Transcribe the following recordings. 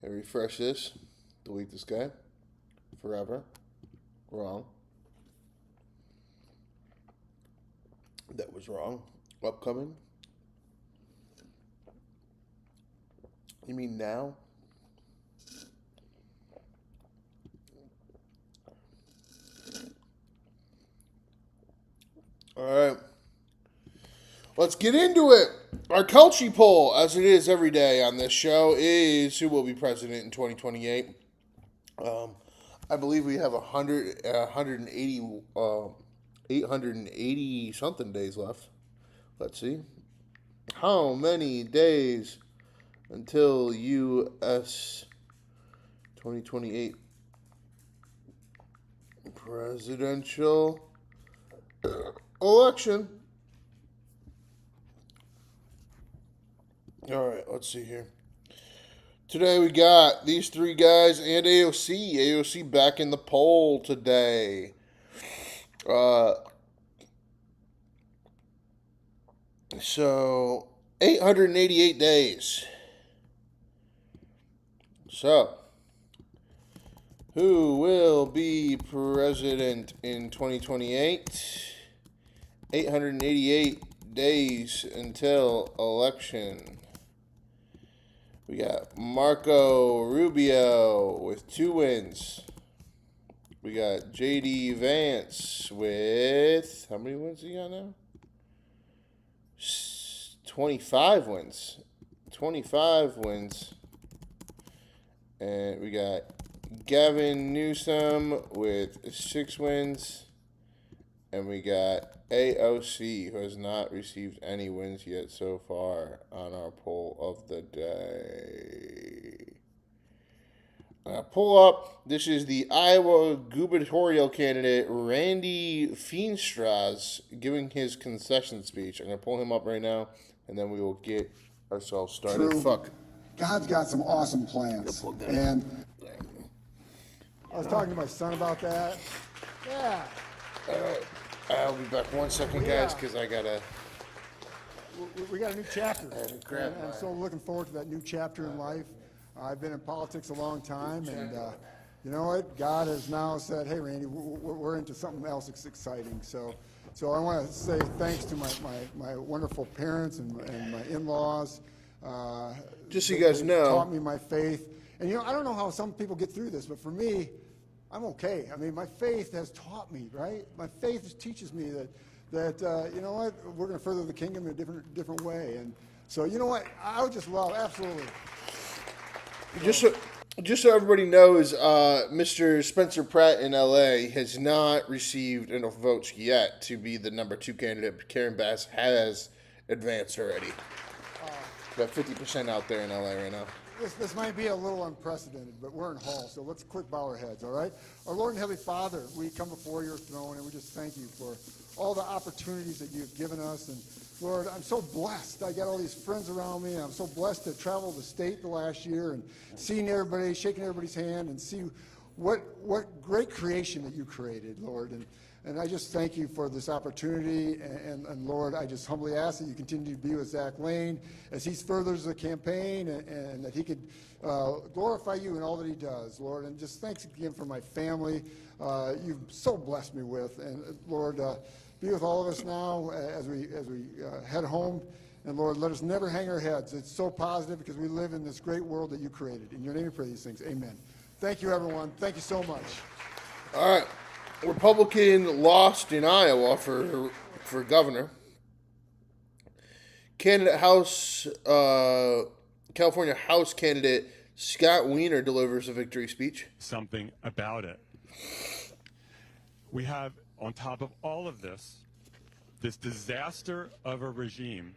And refresh this. Delete this guy. Forever. Wrong. That was wrong. Upcoming. You mean now? All right. Let's get into it. Our Kelchi poll, as it is every day on this show, is who will be president in 2028. I believe we have 880 something days left. Let's see. How many days until U.S. 2028 presidential election? All right, let's see here. Today we got these three guys and AOC. AOC back in the poll today. So 888 days. So, who will be president in 2028? 888 days until election. We got Marco Rubio with 2 wins. We got JD Vance with, how many wins he got now? 25 wins. 25 wins. And we got Gavin Newsom with 6 wins. And we got AOC, who has not received any wins yet so far on our poll of the day. Pull up. This is the Iowa gubernatorial candidate, Randy Feenstra, giving his concession speech. I'm going to pull him up right now, and then we will get ourselves started. True. Fuck. God's got some awesome plans. And I was talking to my son about that. Yeah. I'll be back 1 second, guys, because I got to... We got a new chapter. grab And I'm so looking forward to that new chapter in life. I've been in politics a long time, and you know what? God has now said, hey, Randy, we're into something else that's exciting. So I want to say thanks to my wonderful parents and my in-laws. Just so you guys know. Taught me my faith. And, you know, I don't know how some people get through this, but for me, I'm okay. I mean, my faith has taught me, right? My faith teaches me that you know what? We're going to further the kingdom in a different way. And so, you know what? I would just love, absolutely. Just so everybody knows, Mr. Spencer Pratt in L.A. has not received enough votes yet to be the number 2 candidate. Karen Bass has advanced already. About 50% out there in L.A. right now. This might be a little unprecedented, but we're in Hall, so let's quick bow our heads, all right? Our Lord and Heavenly Father, we come before your throne, and we just thank you for all the opportunities that you've given us. And Lord, I'm so blessed. I got all these friends around me, and I'm so blessed to travel the state the last year and seeing everybody, shaking everybody's hand, and see what great creation that you created, Lord. And I just thank you for this opportunity. And Lord, I just humbly ask that you continue to be with Zach Lane as he furthers the campaign and that he could glorify you in all that he does, Lord. And just thanks again for my family you've so blessed me with. And Lord, be with all of us now as we head home. And Lord, let us never hang our heads. It's so positive because we live in this great world that you created. In your name we pray these things. Amen. Thank you, everyone. Thank you so much. All right. Republican lost in Iowa for governor. California House candidate Scott Wiener delivers a victory speech. Something about it. We have, on top of all of this disaster of a regime.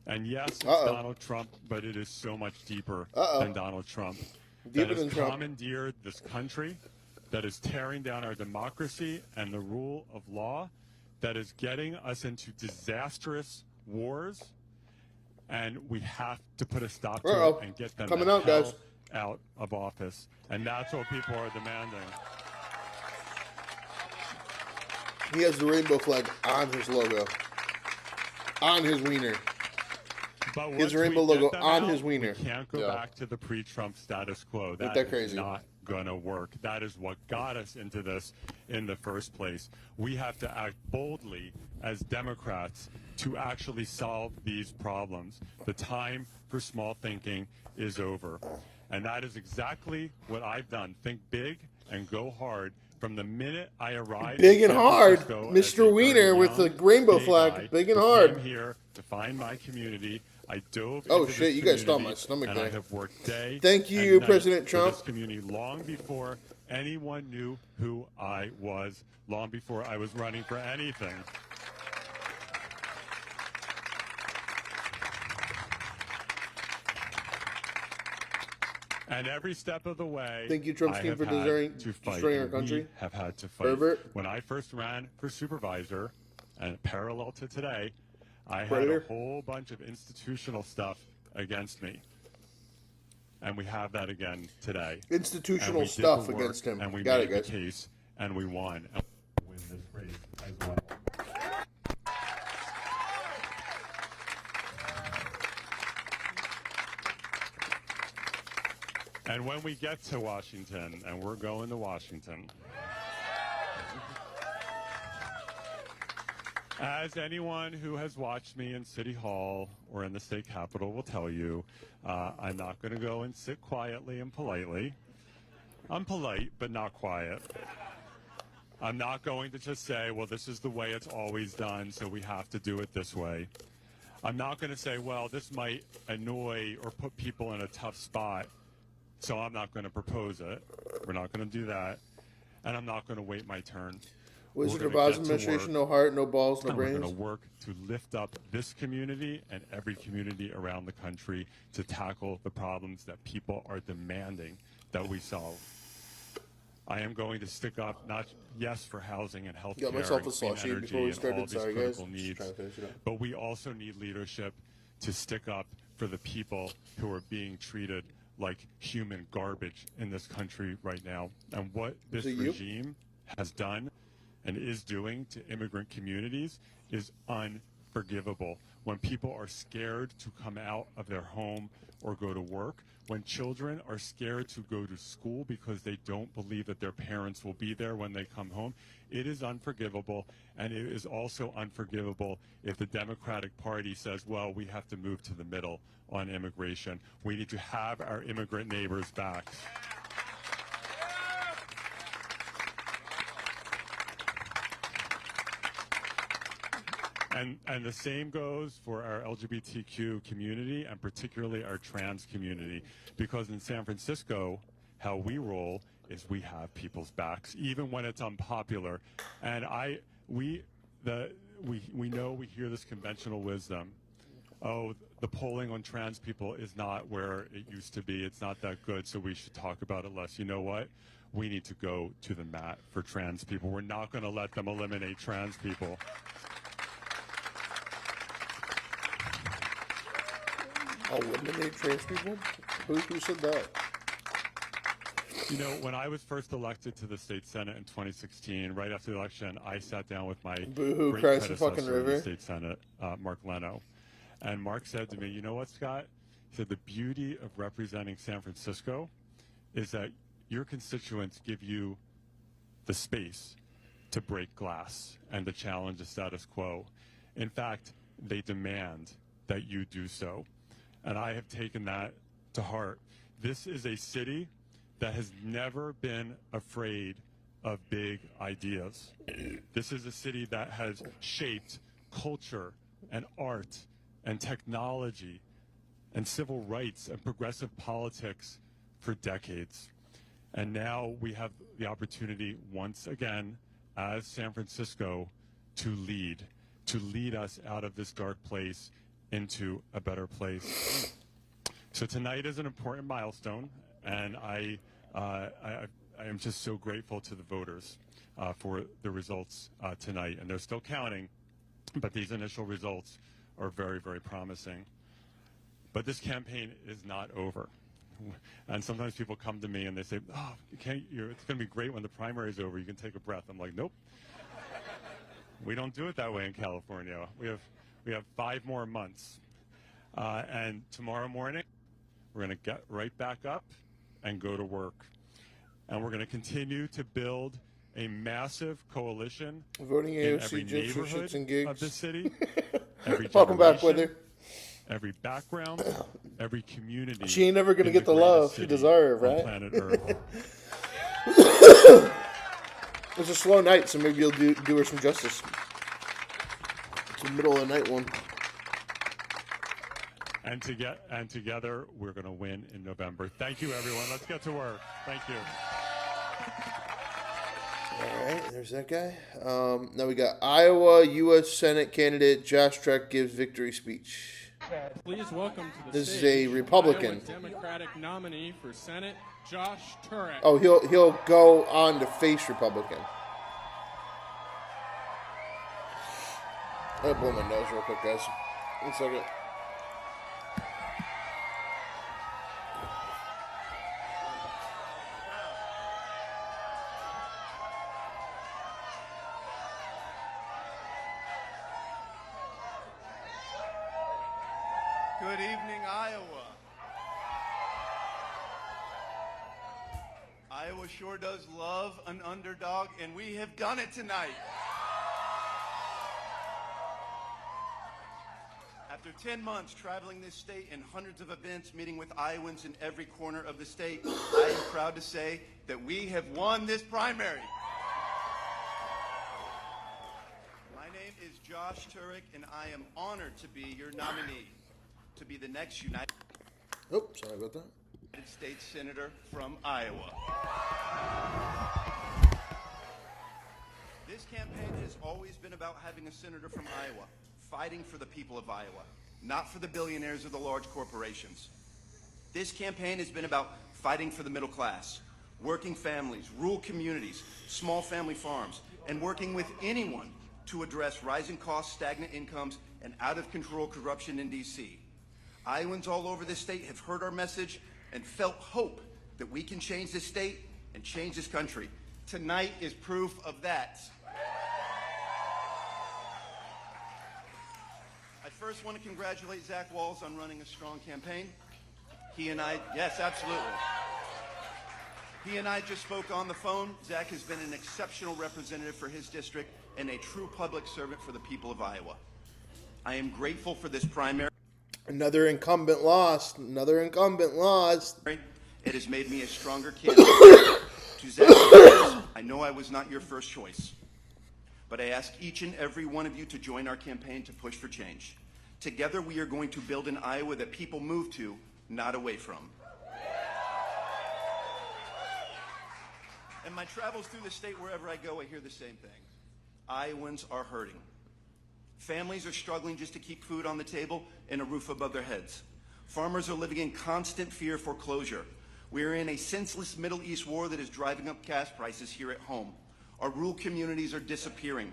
And yes, it's Donald Trump, but it is so much deeper than Donald Trump. Deeper that than has Trump. commandeered this country, that is tearing down our democracy and the rule of law, that is getting us into disastrous wars, and we have to put a stop to it and get them Coming out, guys. out of office. And that's what people are demanding. He has the rainbow flag on his logo, on his wiener. But his once we rainbow get logo them on out, his wiener. We can't go Yeah. back to the pre-Trump status quo. Ain't that That is crazy? not going to work. That is what got us into this in the first place. We have to act boldly as Democrats to actually solve these problems. The time for small thinking is over. And that is exactly what I've done. Think big and go hard. From the minute I arrived, Big in and San hard, Francisco Mr. as a very Wiener with the young rainbow gay flag, guy big and who hard. came here to find my community. I dove Oh, into shit, this you guys stomped community, my stomach and there. I have worked day Thank and you, night President for Trump. this community long before anyone knew who I was, long before I was running for anything. And every step of the way, Thank you, Trump's I team, have for had destroying to fight, our and country. we have had to fight. Herbert. When I first ran for supervisor, and parallel to today, I Predator. had a whole bunch of institutional stuff against me. And we have that again today. Institutional And we did stuff the work, against him. And we Got made it, guys. the case, and we won. And we win this race as well. And when we get to Washington, and we're going to Washington, as anyone who has watched me in City Hall or in the state capitol will tell you, I'm not going to go and sit quietly and politely. I'm polite, but not quiet. I'm not going to just say, well, this is the way it's always done, so we have to do it this way. I'm not going to say, well, this might annoy or put people in a tough spot, so I'm not going to propose it. We're not going to do that. And I'm not going to wait my turn. Wizard We're of gonna Oz get to administration, work, no heart, no balls, no and we're brains. going to work to lift up this community and every community around the country to tackle the problems that people are demanding that we solve. I am going to stick up, not yes for housing and health care, Got myself a and clean slushie energy before we and all started. these Sorry, guys. critical Just needs, trying to finish it up. but we also need leadership to stick up for the people who are being treated like human garbage in this country right now. And what this Is it you? regime has done and is doing to immigrant communities is unforgivable. When people are scared to come out of their home or go to work, when children are scared to go to school because they don't believe that their parents will be there when they come home, it is unforgivable. And it is also unforgivable if the Democratic Party says, well, we have to move to the middle on immigration. We need to have our immigrant neighbors back. And the same goes for our LGBTQ community, and particularly our trans community, because in San Francisco, how we roll is we have people's backs, even when it's unpopular. And we know, we hear this conventional wisdom. Oh, the polling on trans people is not where it used to be. It's not that good, so we should talk about it less. You know what? We need to go to the mat for trans people. We're not going to let them eliminate trans people. Eliminate trans people? Who said that? You know, when I was first elected to the state senate in 2016, right after the election, I sat down with my Boo-hoo, great Christ the predecessor fucking in the river. state senate, Mark Leno. And Mark said to me, you know what, Scott? He said, the beauty of representing San Francisco is that your constituents give you the space to break glass and to challenge the status quo. In fact, they demand that you do so. And I have taken that to heart. This is a city that has never been afraid of big ideas. This is a city that has shaped culture and art and technology and civil rights and progressive politics for decades. And now we have the opportunity once again as San Francisco to lead us out of this dark place into a better place. So tonight is an important milestone, and I am just so grateful to the voters for the results tonight. And they're still counting, but these initial results are very, very promising. But this campaign is not over. And sometimes people come to me and they say, oh, it's going to be great when the primary is over. You can take a breath. I'm like, nope. We don't do it that way in California. We have 5 more months. And tomorrow morning, we're going to get right back up and go to work. And we're going to continue to build a massive coalition Voting in AOC every just for shits and neighborhood gigs. of the city, every Welcome back, generation, Wither. every background, every community. She ain't never gonna in get the greatest love she city deserve, on right? planet Earth. It's a slow night, so maybe you'll do her some justice. It's a middle of the night one. And together, we're going to win in November. Thank you, everyone. Let's get to work. Thank you. All right, there's that guy. Now we got Iowa U.S. Senate candidate Josh Turek gives victory speech. Please welcome to the This is stage a Republican. Iowa Democratic nominee for Senate, Josh Turek. Oh, he'll go on to face Republican. I'm gonna blow my nose real quick, guys. 1 second. Good evening, Iowa. Iowa sure does love an underdog, and we have done it tonight. After 10 months traveling this state in hundreds of events, meeting with Iowans in every corner of the state, I am proud to say that we have won this primary. My name is Josh Turek, and I am honored to be your nominee to be the next United Oh, sorry about that. States Senator from Iowa. This campaign has always been about having a senator from Iowa, fighting for the people of Iowa, not for the billionaires or the large corporations. This campaign has been about fighting for the middle class, working families, rural communities, small family farms, and working with anyone to address rising costs, stagnant incomes, and out-of-control corruption in D.C. Iowans all over this state have heard our message and felt hope that we can change this state and change this country. Tonight is proof of that. I first want to congratulate Zach Walls on running a strong campaign. He and I, yes, absolutely. He and I just spoke on the phone. Zach has been an exceptional representative for his district and a true public servant for the people of Iowa. I am grateful for this primary. Another incumbent lost. Another incumbent lost. It has made me a stronger candidate. To Zach, I know I was not your first choice, but I ask each and every one of you to join our campaign to push for change. Together, we are going to build an Iowa that people move to, not away from. In my travels through the state, wherever I go, I hear the same thing. Iowans are hurting. Families are struggling just to keep food on the table and a roof above their heads. Farmers are living in constant fear of foreclosure. We are in a senseless Middle East war that is driving up gas prices here at home. Our rural communities are disappearing.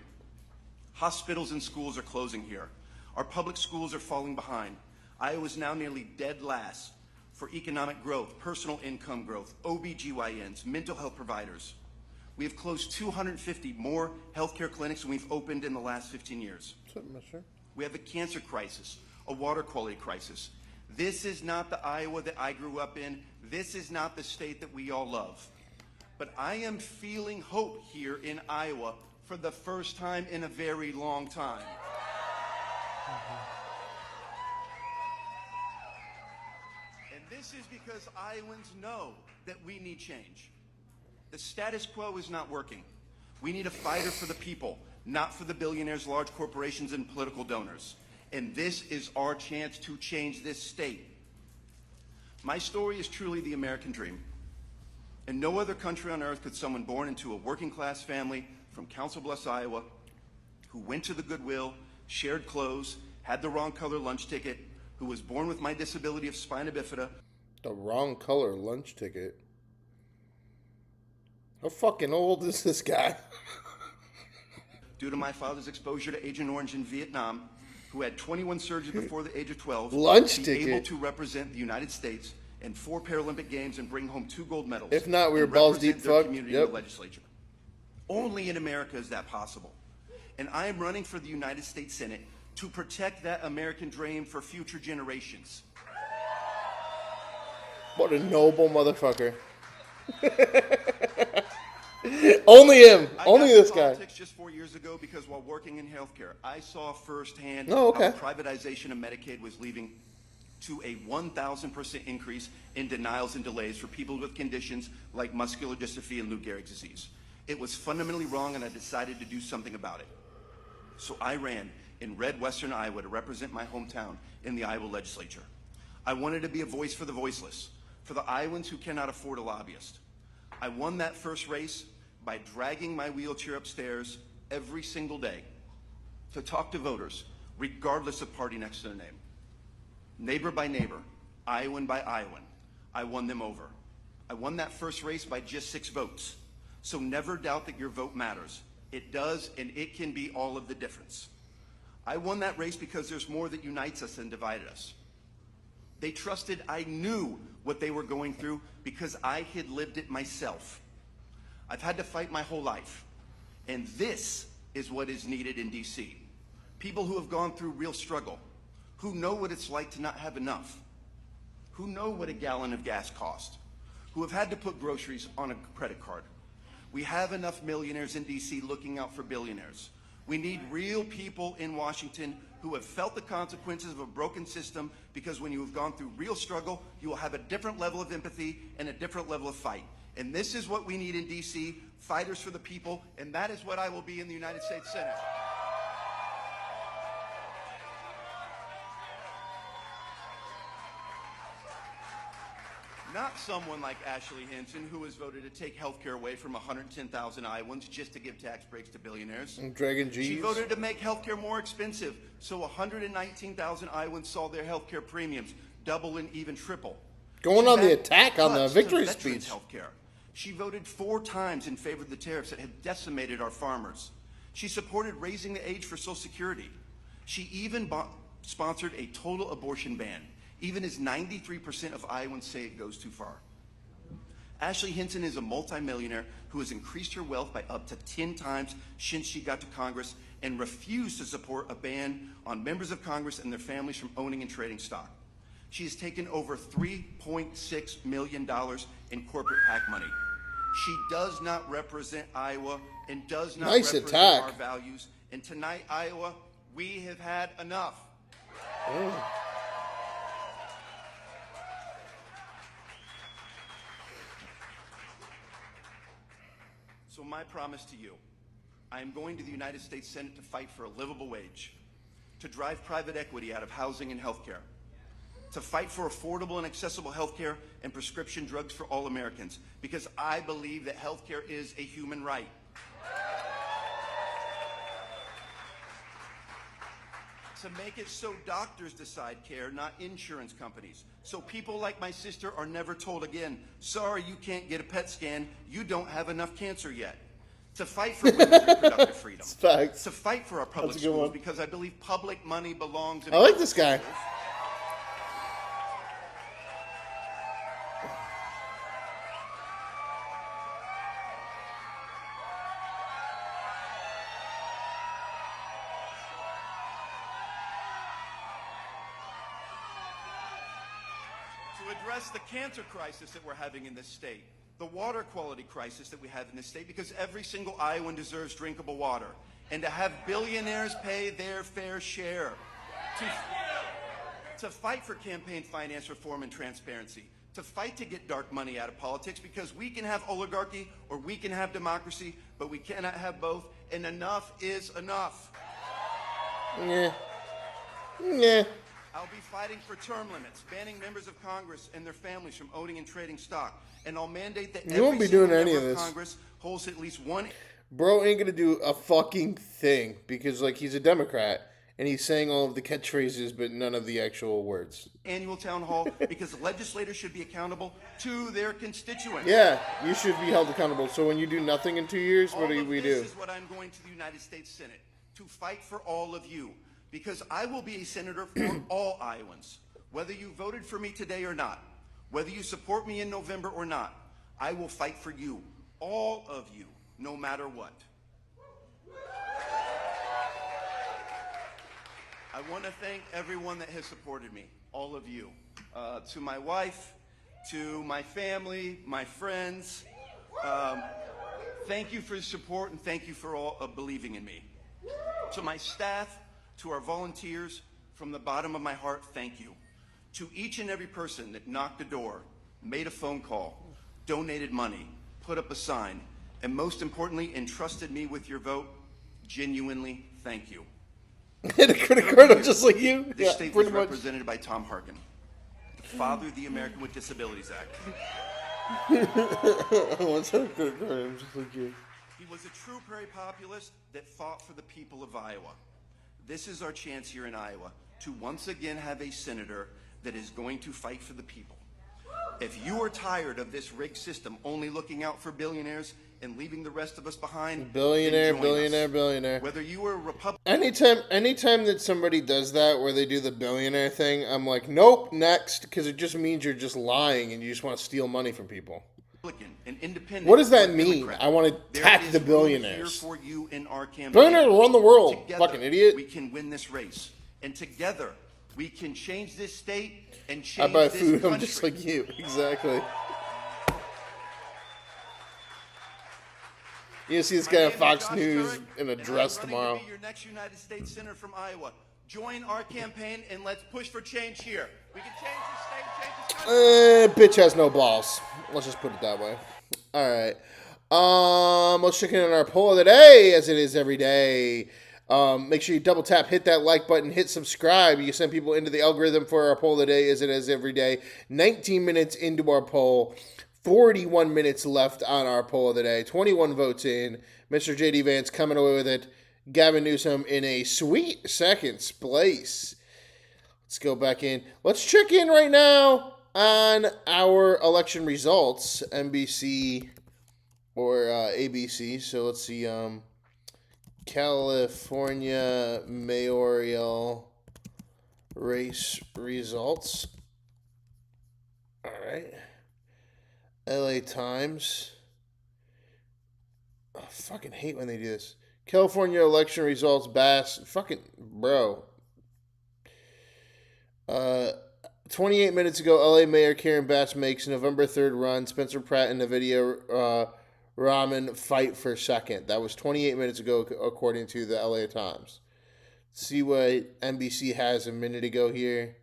Hospitals and schools are closing here. Our public schools are falling behind. Iowa is now nearly dead last for economic growth, personal income growth, OBGYNs, mental health providers. We have closed 250 more healthcare clinics than we've opened in the last 15 years. We have a cancer crisis, a water quality crisis. This is not the Iowa that I grew up in. This is not the state that we all love. But I am feeling hope here in Iowa for the first time in a very long time. And this is because Iowans know that we need change. The status quo is not working. We need a fighter for the people, not for the billionaires, large corporations, and political donors. And this is our chance to change this state. My story is truly the American dream. In no other country on earth could someone born into a working-class family from Council Bluffs, Iowa, who went to the Goodwill, shared clothes, had the wrong color lunch ticket, who was born with my disability of spina bifida. The wrong color lunch ticket. How fucking old is this guy? Due to my father's exposure to Agent Orange in Vietnam, who had 21 surgeries before the age of 12, Lunch be ticket. able to represent the United States in 4 Paralympic Games and bring home 2 gold medals. If not, we were and balls represent deep their fucked. community in Yep. the legislature. Only in America is that possible. And I am running for the United States Senate to protect that American dream for future generations. What a noble motherfucker. Only him. Only this guy. I got into politics just 4 years ago because while working in healthcare, I saw firsthand how the privatization of Medicaid was leading to a 1,000% increase in denials and delays for people with conditions like muscular dystrophy and Lou Gehrig's disease. It was fundamentally wrong, and I decided to do something about it. So I ran in red Western Iowa to represent my hometown in the Iowa legislature. I wanted to be a voice for the voiceless, for the Iowans who cannot afford a lobbyist. I won that first race by dragging my wheelchair upstairs every single day to talk to voters, regardless of party next to their name. Neighbor by neighbor, Iowan by Iowan, I won them over. I won that first race by just 6 votes. So never doubt that your vote matters. It does, and it can be all of the difference. I won that race because there's more that unites us than divided us. They trusted I knew what they were going through because I had lived it myself. I've had to fight my whole life, and this is what is needed in DC. People who have gone through real struggle, who know what it's like to not have enough, who know what a gallon of gas costs, who have had to put groceries on a credit card. We have enough millionaires in DC looking out for billionaires. We need real people in Washington who have felt the consequences of a broken system, because when you have gone through real struggle, you will have a different level of empathy and a different level of fight. And this is what we need in DC, fighters for the people, and that is what I will be in the United States Senate. Not someone like Ashley Hinton, who has voted to take health care away from 110,000 Iowans just to give tax breaks to billionaires. And Dragon G's. She voted to make health care more expensive, so 119,000 Iowans saw their health care premiums double and even triple. Going on the attack on the victory speech. Healthcare. She voted 4 times in favor of the tariffs that have decimated our farmers. She supported raising the age for Social Security. She even sponsored a total abortion ban, even as 93% of Iowans say it goes too far. Ashley Hinton is a multimillionaire who has increased her wealth by up to 10 times since she got to Congress, and refused to support a ban on members of Congress and their families from owning and trading stock. She has taken over $3.6 million in corporate PAC money. She does not represent Iowa and does not represent our values. And tonight, Iowa, we have had enough. Oh. So my promise to you, I am going to the United States Senate to fight for a livable wage, to drive private equity out of housing and healthcare, to fight for affordable and accessible healthcare and prescription drugs for all Americans, because I believe that healthcare is a human right. To make it so doctors decide care, not insurance companies. So people like my sister are never told again, sorry, you can't get a PET scan, you don't have enough cancer yet. To fight for women's reproductive freedom. Facts. To fight for our public schools, because I believe public money belongs in I like this guy. schools. To address the cancer crisis that we're having in this state, the water quality crisis that we have in this state, because every single Iowan deserves drinkable water, and to have billionaires pay their fair share. To fight for campaign finance reform and transparency, to fight to get dark money out of politics, because we can have oligarchy or we can have democracy, but we cannot have both, and enough is enough. Yeah. Yeah. I'll be fighting for term limits, banning members of Congress and their families from owning and trading stock, and I'll mandate that You won't be doing any of this. Congress holds at least one. Bro ain't gonna do a fucking thing, because like he's a Democrat and he's saying all of the catchphrases but none of the actual words. Annual town hall, because legislators should be accountable to their constituents. Yeah, you should be held accountable. So when you do nothing in 2 years, what do we do? This is what I'm going to the United States Senate, to fight for all of you, because I will be a senator for all Iowans. Whether you voted for me today or not, whether you support me in November or not, I will fight for you, all of you, no matter what. I want to thank everyone that has supported me, all of you. To my wife, to my family, my friends. Thank you for the support and thank you for all believing in me. To my staff, to our volunteers, from the bottom of my heart, thank you. To each and every person that knocked the door, made a phone call, donated money, put up a sign, and most importantly, entrusted me with your vote, genuinely thank you. Hypocritical, just like you. This Yeah, state was pretty much. represented by Tom Harkin, the father of the American with Disabilities Act. What's hypocritical? I'm just like you. He was a true prairie populist that fought for the people of Iowa. This is our chance here in Iowa to once again have a senator that is going to fight for the people. If you are tired of this rigged system only looking out for billionaires and leaving the rest of us behind, Billionaire, then join billionaire, us. billionaire. Whether you are a Republican, Anytime that somebody does that, where they do the billionaire thing, I'm like, nope, next, because it just means you're just lying and you just want to steal money from people. an independent, What does that or mean? Democrat, I want to there tax is the room billionaires. Here for you in our campaign. Billionaires run the world, Together, fucking idiot. We can win this race, and together we can change this state and I change buy this food. country. I'm just like you, exactly. You see this My guy name on is Fox Josh News Turek, in a and I'm dress running tomorrow. To be your next United States Senator from Iowa. Join our campaign and let's push for change here. We can change this state, change this country. Bitch has no balls. Let's just put it that way. All right. Let's check in on our poll of the day, as it is every day. Make sure you double tap, hit that like button, hit subscribe. You send people into the algorithm for our poll of the day, as it is every day. 19 minutes into our poll. 41 minutes left on our poll of the day. 21 votes in. Mr. J.D. Vance coming away with it. Gavin Newsom in a sweet second place. Let's go back in. Let's check in right now on our election results. NBC or ABC. So let's see. California mayoral race results. All right. LA Times. I fucking hate when they do this. California election results, Bass. Fucking, bro. 28 minutes ago, LA Mayor Karen Bass makes November 3rd run. Spencer Pratt and Nithya Raman fight for second. That was 28 minutes ago, according to the LA Times. See what NBC has a minute ago here.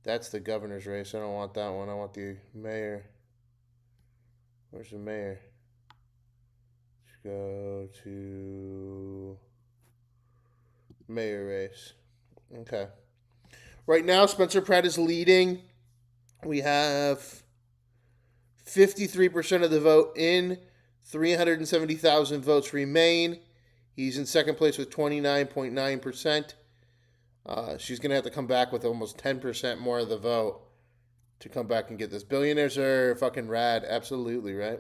That's the governor's race. I don't want that one. I want the mayor. Where's the mayor? Let's go to mayor race. Okay. Right now, Spencer Pratt is leading. We have 53% of the vote in. 370,000 votes remain. He's in second place with 29.9%. She's going to have to come back with almost 10% more of the vote to come back and get this. Billionaires are fucking rad. Absolutely, right?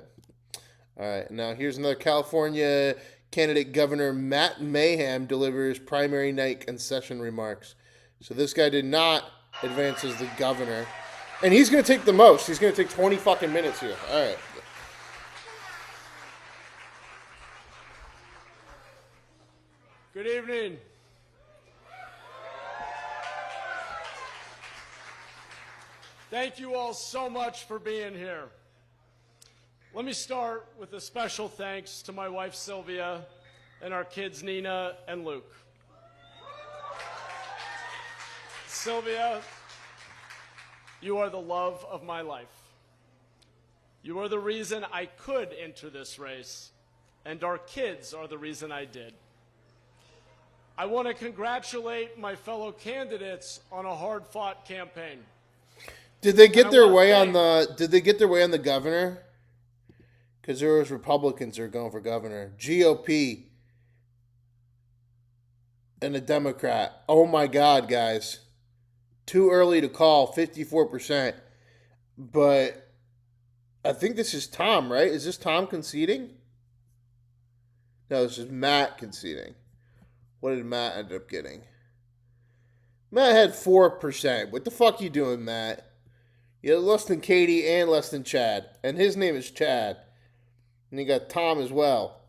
All right. Now, here's another California candidate. Governor Matt Mayhem delivers primary night concession remarks. So this guy did not advance as the governor. And he's going to take the most. He's going to take 20 fucking minutes here. All right. Good evening. Thank you all so much for being here. Let me start with a special thanks to my wife Sylvia and our kids Nina and Luke. Sylvia, you are the love of my life. You are the reason I could enter this race, and our kids are the reason I did. I want to congratulate my fellow candidates on a hard-fought campaign. Did they get their way on the? Did they get their way on the governor? Because there was Republicans that are going for governor, GOP, and a Democrat. Oh my God, guys! Too early to call. 54%, but I think this is Tom, right? Is this Tom conceding? No, this is Matt conceding. What did Matt end up getting? Matt had 4%. What the fuck you doing, Matt? You had less than Katie and less than Chad. And his name is Chad. And you got Tom as well.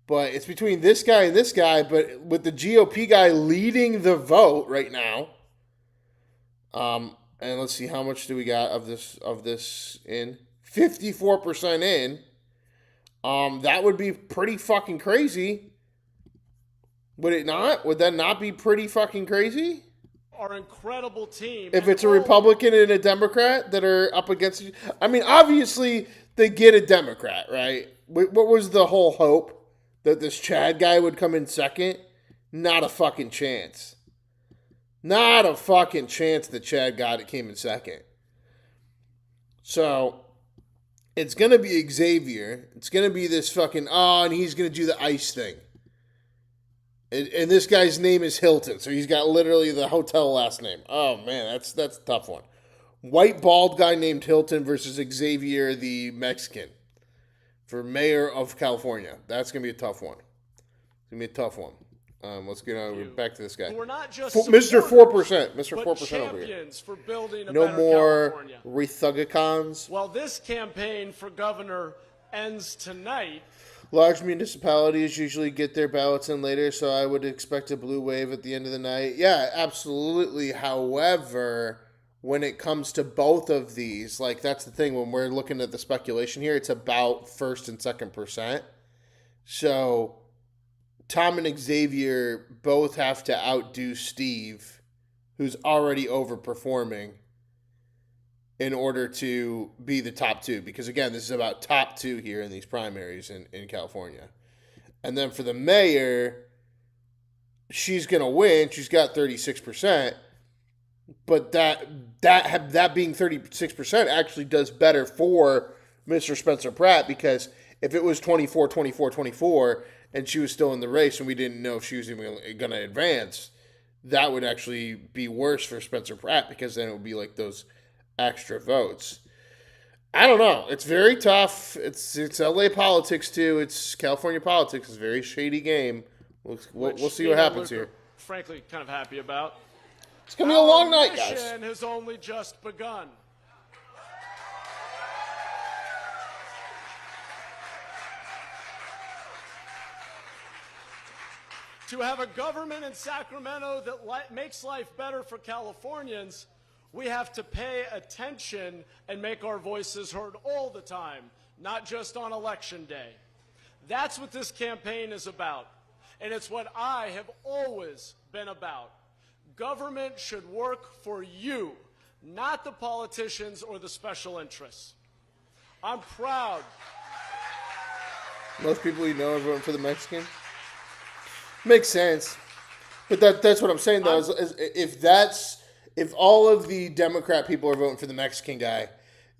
But it's between this guy and this guy. But with the GOP guy leading the vote right now, and let's see, how much do we got of this in? 54% in. That would be pretty fucking crazy. Would it not? Would that not be pretty fucking crazy? Our incredible team. If it's a Republican and a Democrat that are up against you. I mean, obviously, they get a Democrat, right? What was the whole hope? That this Chad guy would come in second? Not a fucking chance. Not a fucking chance that Chad came in second. So, it's going to be Xavier. It's going to be this fucking, and he's going to do the ice thing. And this guy's name is Hilton, so he's got literally the hotel last name. Oh, man, that's a tough one. White bald guy named Hilton versus Xavier the Mexican for mayor of California. That's going to be a tough one. It's going to be a tough one. Let's get on back to this guy. We're not just Mr. 4%. Mr. 4% over here. For building a no better more California. Rethugicons. Well, this campaign for governor ends tonight. Large municipalities usually get their ballots in later, so I would expect a blue wave at the end of the night. Yeah, absolutely. However, when it comes to both of these, like that's the thing, when we're looking at the speculation here, it's about first and second percent. So Tom and Xavier both have to outdo Steve, who's already overperforming, in order to be the top two. Because, again, this is about top two here in these primaries in California. And then for the mayor, she's going to win. She's got 36%. But that being 36% actually does better for Mr. Spencer Pratt, because if it was 24, and she was still in the race and we didn't know if she was even going to advance, that would actually be worse for Spencer Pratt, because then it would be like those extra votes. I don't know. It's very tough. It's LA politics too. It's California politics. It's a very shady game. We'll see what happens here. Frankly, kind of happy about. It's gonna be a long night, guys. Our mission has only just begun. To have a government in Sacramento that makes life better for Californians, we have to pay attention and make our voices heard all the time, not just on Election Day. That's what this campaign is about, and it's what I have always been about. Government should work for you, not the politicians or the special interests. I'm proud. Most people you know are voting for the Mexican. Makes sense. But that's what I'm saying, though, is if all of the Democrat people are voting for the Mexican guy,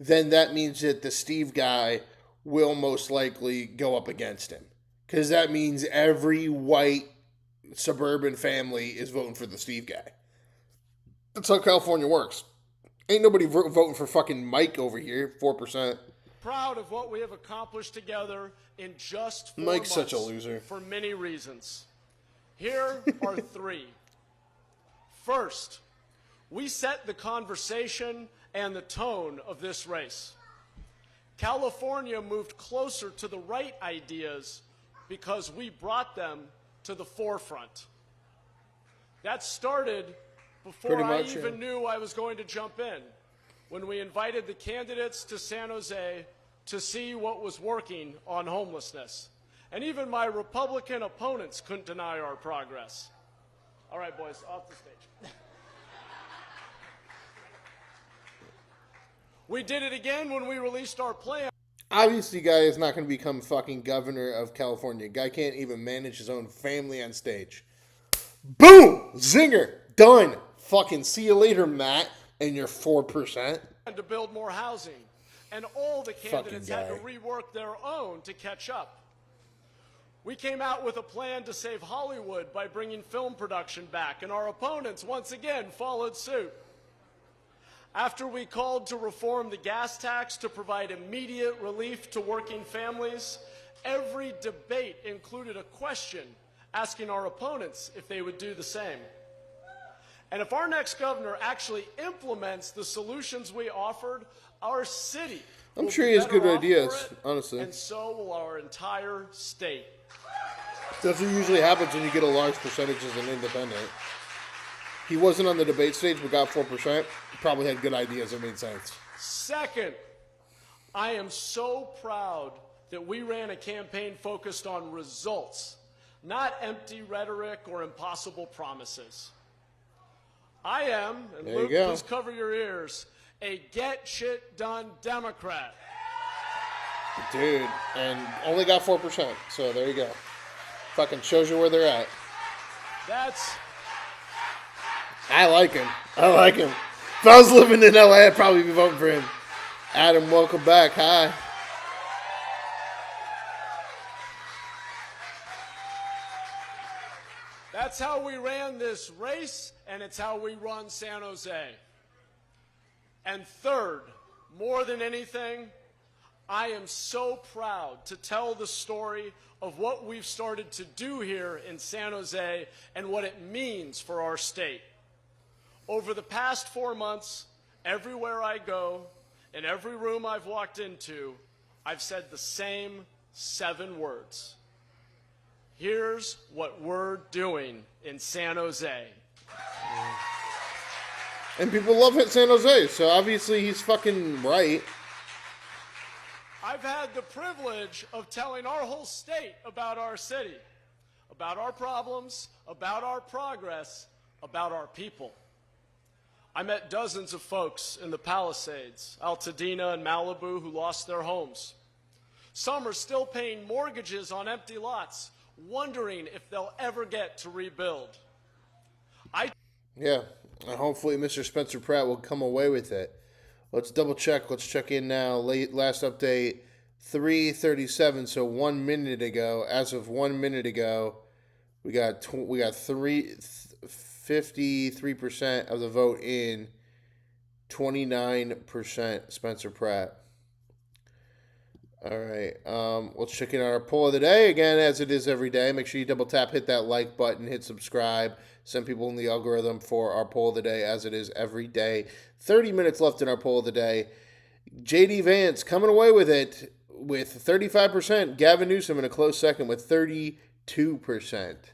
then that means that the Steve guy will most likely go up against him. Because that means every white suburban family is voting for the Steve guy. That's how California works. Ain't nobody voting for fucking Mike over here, 4%. Proud of what we have accomplished together in just 4 Mike's months. such a loser. For many reasons. Here are 3. First, we set the conversation and the tone of this race. California moved closer to the right ideas because we brought them to the forefront. That started before I even knew I was going to jump in, when we invited the candidates to San Jose to see what was working on homelessness. And even my Republican opponents couldn't deny our progress. All right, boys, off the stage. We did it again when we released our plan. Obviously, guy is not going to become fucking governor of California. Guy can't even manage his own family on stage. Boom! Zinger! Done! Fucking see you later, Matt, and your 4%. And to build more housing. And all the candidates had to rework their own to catch up. We came out with a plan to save Hollywood by bringing film production back, and our opponents once again followed suit. After we called to reform the gas tax to provide immediate relief to working families, every debate included a question asking our opponents if they would do the same. And if our next governor actually implements the solutions we offered, our city I'm sure he has good ideas, honestly. And so will our entire state. That's what usually happens when you get a large percentage as an independent. He wasn't on the debate stage, but got 4%. He probably had good ideas that made sense. Second, I am so proud that we ran a campaign focused on results, not empty rhetoric or impossible promises. I am, and There Luke, you go. please cover your ears, a get shit done Democrat. Dude, and only got 4%. So there you go. Fucking shows you where they're at. That's... I like him. I like him. If I was living in LA, I'd probably be voting for him. Adam, welcome back. Hi. That's how we ran this race, and it's how we run San Jose. And third, more than anything, I am so proud to tell the story of what we've started to do here in San Jose and what it means for our state. Over the past 4 months, everywhere I go, in every room I've walked into, I've said the same 7 words. Here's what we're doing in San Jose. And people love San Jose, so obviously he's fucking right. I've had the privilege of telling our whole state about our city, about our problems, about our progress, about our people. I met dozens of folks in the Palisades, Altadena, and Malibu who lost their homes. Some are still paying mortgages on empty lots, wondering if they'll ever get to rebuild. Yeah, and hopefully Mr. Spencer Pratt will come away with it. Let's double check. Let's check in now. Last update, 3:37. So 1 minute ago, as of 1 minute ago, we got 53% of the vote in, 29% Spencer Pratt. All right, let's check in on our poll of the day again, as it is every day. Make sure you double tap, hit that like button, hit subscribe. Send people in the algorithm for our poll of the day, as it is every day. 30 minutes left in our poll of the day. JD Vance coming away with it with 35%. Gavin Newsom in a close second with 32%.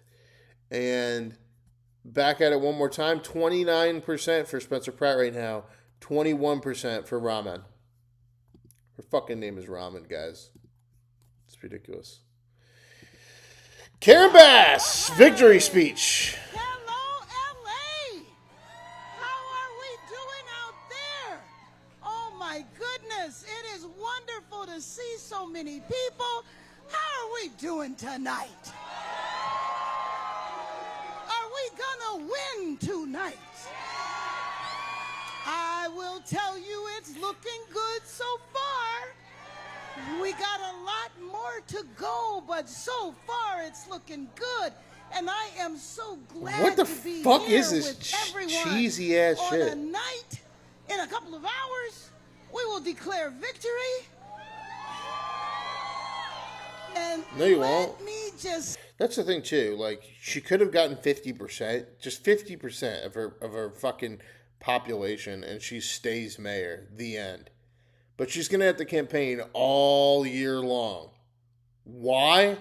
And back at it one more time, 29% for Spencer Pratt right now, 21% for Raman. Her fucking name is Raman, guys. It's ridiculous. Karen Bass, victory speech. Hello, LA. How are we doing out there? Oh my goodness, it is wonderful to see so many people. How are we doing tonight? Are we gonna win tonight? I will tell you it's looking good so far. We got a lot more to go, but so far it's looking good. And I am so glad What the to be fuck here is this with everyone cheesy ass on shit? a night. In a couple of hours, we will declare victory. And No, you let won't. me just That's the thing too. Like, she could have gotten 50%, just 50% of her fucking population, and she stays mayor. The end. But she's gonna have to campaign all year long. Why?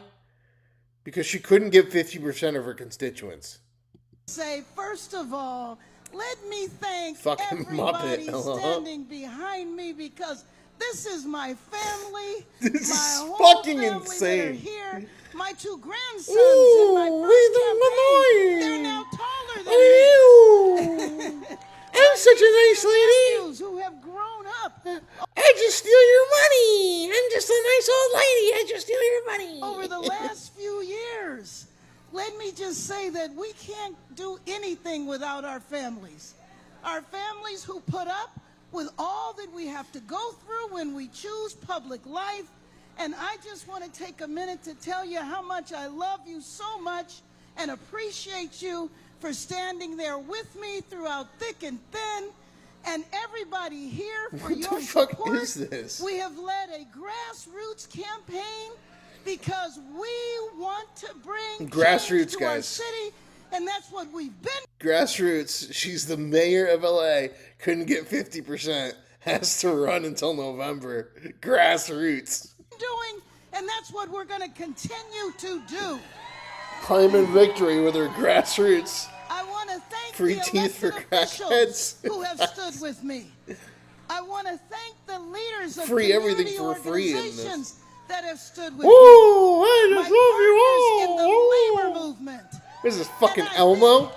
Because she couldn't get 50% of her constituents. say, first of all, let me thank Fucking everybody Muppet. standing behind me, because this is my family. This my is whole fucking family insane. That are here. My 2 grandsons Ooh, in my we first the campaign. Malloy. They're now taller than me. I'm such a nice lady. Nephews who have grown up I just steal your money. I'm just a nice old lady. I just steal your money. over the last few years. Let me just say that we can't do anything without our families. Our families who put up with all that we have to go through when we choose public life. And I just want to take a minute to tell you how much I love you so much and appreciate you for standing there with me throughout thick and thin. And everybody here for What your the fuck support. is this? We have led a grassroots campaign because we want to bring Grassroots, change to our guys. city, and that's what we've been Grassroots. She's the mayor of LA. Couldn't get 50%. Has to run until November. Grassroots. doing, and that's what we're going to continue to do. Claiming victory with her grassroots. I want to thank Free the teeth for elected officials crackheads. who have stood with me. I want to thank the leaders of Free everything community for free in this. organizations that have stood with Woo! me. I My just love you partners in the all. labor movement. This is fucking And I Elmo.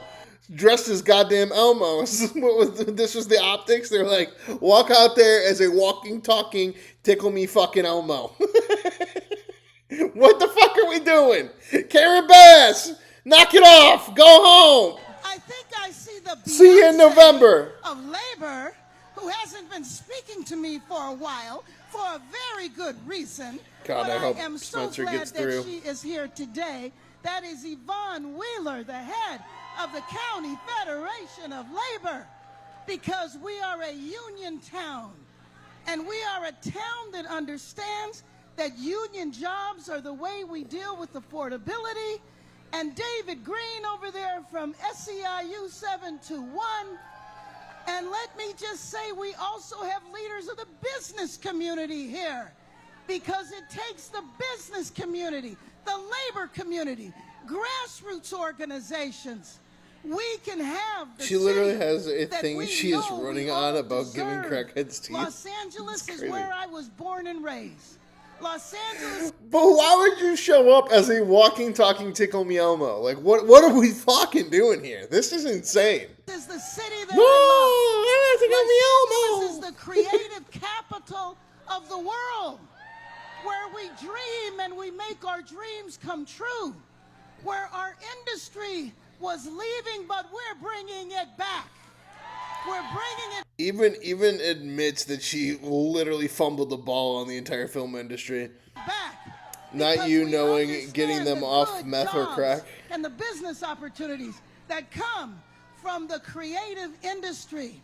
Dressed as goddamn Elmo. This was the optics. They're like, walk out there as a walking, talking, tickle me fucking Elmo. What the fuck are we doing? Karen Bass, knock it off. Go home. I think I see the See you in Beyonce November. of labor, who hasn't been speaking to me for a while for a very good reason. God, but I hope am so Spencer glad gets that through. she is here today. That is Yvonne Wheeler, the head of the County Federation of Labor, because we are a union town, and we are a town that understands that union jobs are the way we deal with affordability. And David Green over there from SEIU 721. And let me just say, we also have leaders of the business community here, because it takes the business community, the labor community, grassroots organizations. We can have the She literally city has a that thing we she is know running we on all about giving deserve. crackheads teeth. Los Angeles It's is crazy. where I was born and raised. Los Angeles But why would you show up as a walking, talking Tickle Me Elmo? Like, what are we fucking doing here? This is insane. is the city that No, I I love. want to Los Angeles is the creative capital of the world, where we dream and we make our dreams come true, where our industry was leaving, but we're bringing it back. We're bringing it Even admits that she literally fumbled the ball on the entire film industry. back. Not Because you we knowing understand getting them the off good meth or jobs crack. and the business opportunities that come from the creative industry.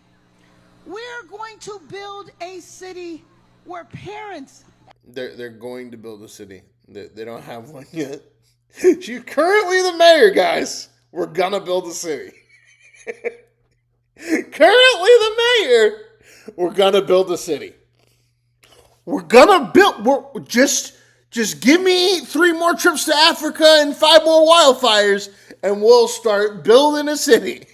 We're going to build a city where parents. They're going to build a city. They don't have one yet. She's currently the mayor, guys. We're gonna build a city. Currently the mayor. We're gonna build a city. We're just give me 3 more trips to Africa and 5 more wildfires, and we'll start building a city.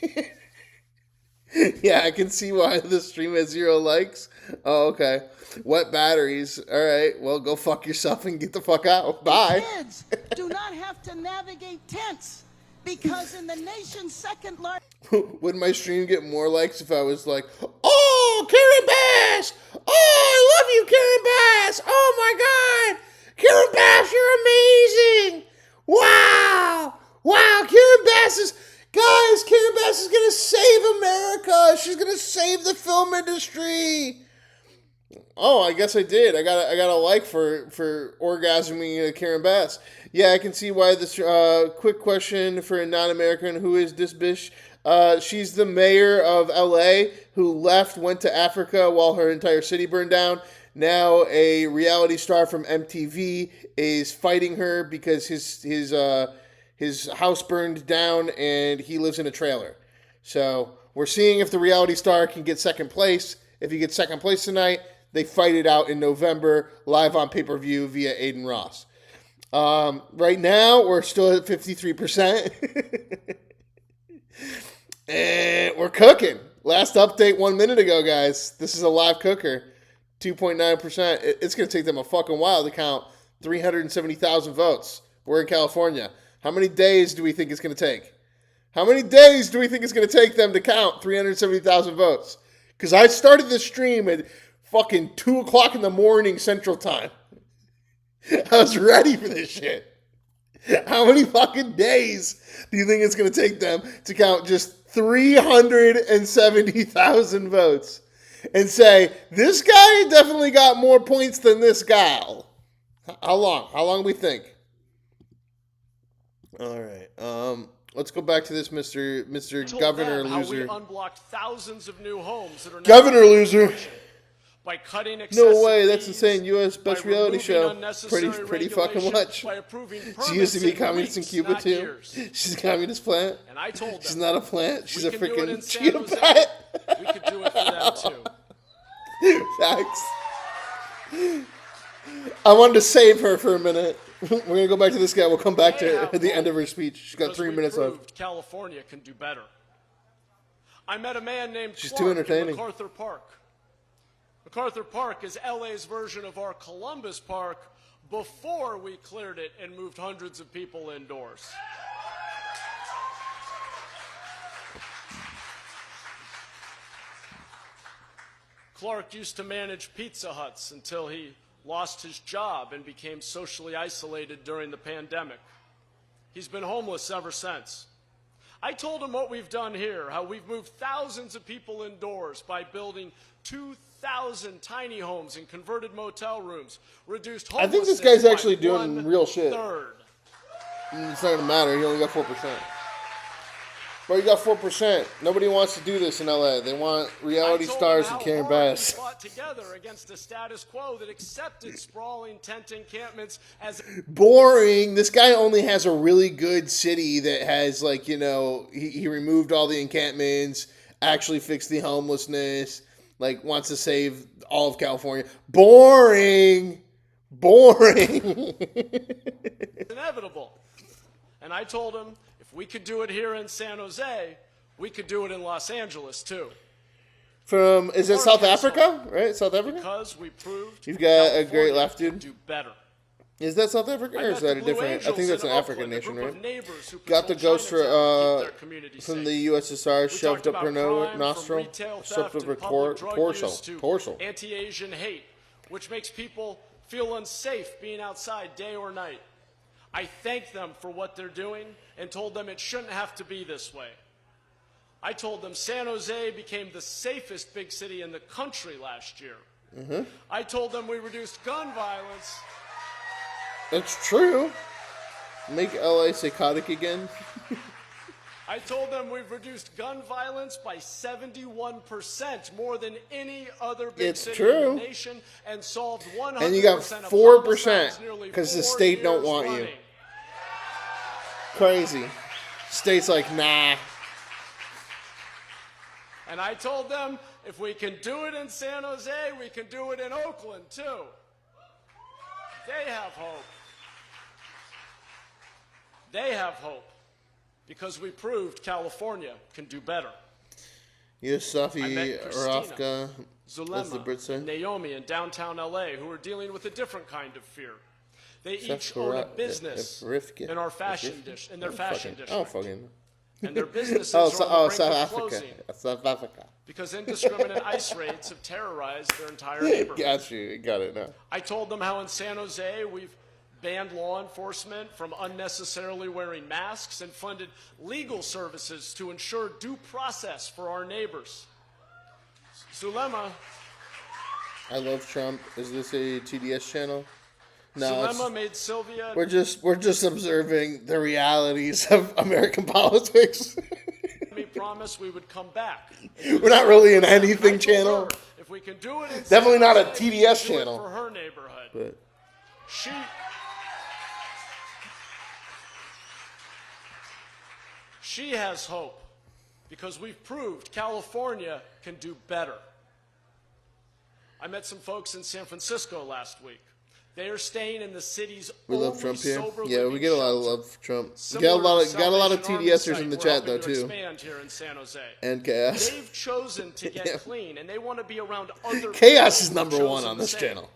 Yeah, I can see why the stream has 0 likes. Oh, okay. Wet batteries. All right. Well, go fuck yourself and get the fuck out. Bye. Kids do not have to navigate tents, because in the nation's second largest. Would my stream get more likes if I was like, oh, Karen Bass! Oh, I love you, Karen Bass! Oh my God! Karen Bass, you're amazing! Wow! Wow, Karen Bass is... Guys, Karen Bass is gonna save America! She's gonna save the film industry! Oh, I guess I did. I got a like for orgasming Karen Bass. Yeah, I can see why this quick question for a non-American. Who is this bitch? She's the mayor of LA who went to Africa while her entire city burned down. Now a reality star from MTV is fighting her because his house burned down and he lives in a trailer. So we're seeing if the reality star can get second place. If he gets second place tonight, they fight it out in November, live on pay-per-view via Aiden Ross. Right now, we're still at 53%. And we're cooking. Last update 1 minute ago, guys. This is a live cooker. 2.9%. It's going to take them a fucking while to count 370,000 votes. We're in California. How many days do we think it's going to take? How many days do we think it's going to take them to count 370,000 votes? Because I started this stream at fucking 2 o'clock in the morning Central Time. I was ready for this shit. How many fucking days do you think it's going to take them to count just 370,000 votes and say, this guy definitely got more points than this gal? How long? How long do we think? All right. Let's go back to this Mr. Governor How we Loser. unblocked thousands of new homes that are now Governor Loser. by cutting excessive No way, that's fees, insane. U.S. by best reality removing show. unnecessary Pretty fucking regulations, much. by approving She used to be permits communist in weeks, Cuba not too. years. She's a communist plant. And I told them, She's not a plant. She's a we can do it in freaking San cheetah Jose. pet. We could do it for them too. Facts. I wanted to save her for a minute. We're going to go back to this guy. We'll come back They to have the end hope of her speech. She's got because 3 we minutes left. proved California can do better. I met a man named She's Clark too entertaining. in MacArthur Park. MacArthur Park is LA's version of our Columbus Park before we cleared it and moved hundreds of people indoors. Clark used to manage Pizza Huts until he lost his job and became socially isolated during the pandemic. He's been homeless ever since. I told him what we've done here, how we've moved thousands of people indoors by building 2,000 tiny homes and converted motel rooms, reduced I homelessness think this guy's by actually doing real shit. 1/3. It's not going to matter. He only got 4%. But he got 4%. Nobody wants to do this in LA. They want reality stars and Karen Bass. Fought together against a status quo that accepted sprawling tent encampments as Boring. This guy only has a really good city that has, like, you know, he removed all the encampments, actually fixed the homelessness, like, wants to save all of California. Boring. Boring. inevitable. And I told him, if we could do it here in San Jose, we could do it in Los Angeles too. From, is it South Africa? Right? South Africa? Because we proved You've got a great California laugh, can dude. do better. Is that South Africa or is that a different? I think that's an African nation, right? Got the ghost for from the USSR shoved up her nostril, shoved up her torso. Anti-Asian hate, which makes people feel unsafe being outside day or night. I thanked them for what they're doing and told them it shouldn't have to be this way. I told them San Jose became the safest big city in the country last year. I told them we reduced gun violence. That's true. Make LA psychotic again. I told them we've reduced gun violence by 71%, more than any other big city in the nation, and solved 100% And you got 4% because the state don't want you. Crazy. State's like, nah. And I told them if we can do it in San Jose, we can do it in Oakland too. They have hope. They have hope. Because we proved California can do better. Yosafi Rafka, as the Brits say. And Naomi in downtown LA, who are dealing with a different kind of fear. They each own a business in our fashion dish, in their fashion district. Oh, fucking. And their businesses are on the brink of closing South Africa. because indiscriminate ICE raids have terrorized their entire neighborhood. Got you. Got it now. I told them how in San Jose we've banned law enforcement from unnecessarily wearing masks and funded legal services to ensure due process for our neighbors. Zulema. I love Trump. Is this a TDS channel? No. Zulema made Sylvia. We're just observing the realities of American politics. We promised we would come back. We're not really an anything channel. If we can do it in Definitely not a Jose, TDS do it channel. for her neighborhood. But She has hope because we've proved California can do better. I met some folks in San Francisco last week. They are staying in the city's we love only Trump here. sober Yeah, we living get a lot of shelter. love for Trump. Similar Got a lot of to Salvation TDSers Army in the site, chat we're though helping to too. expand here in San Jose. And Chaos. They've chosen to get Yeah. clean, and they want to be around other Chaos is people number who've one chosen on the this same. channel.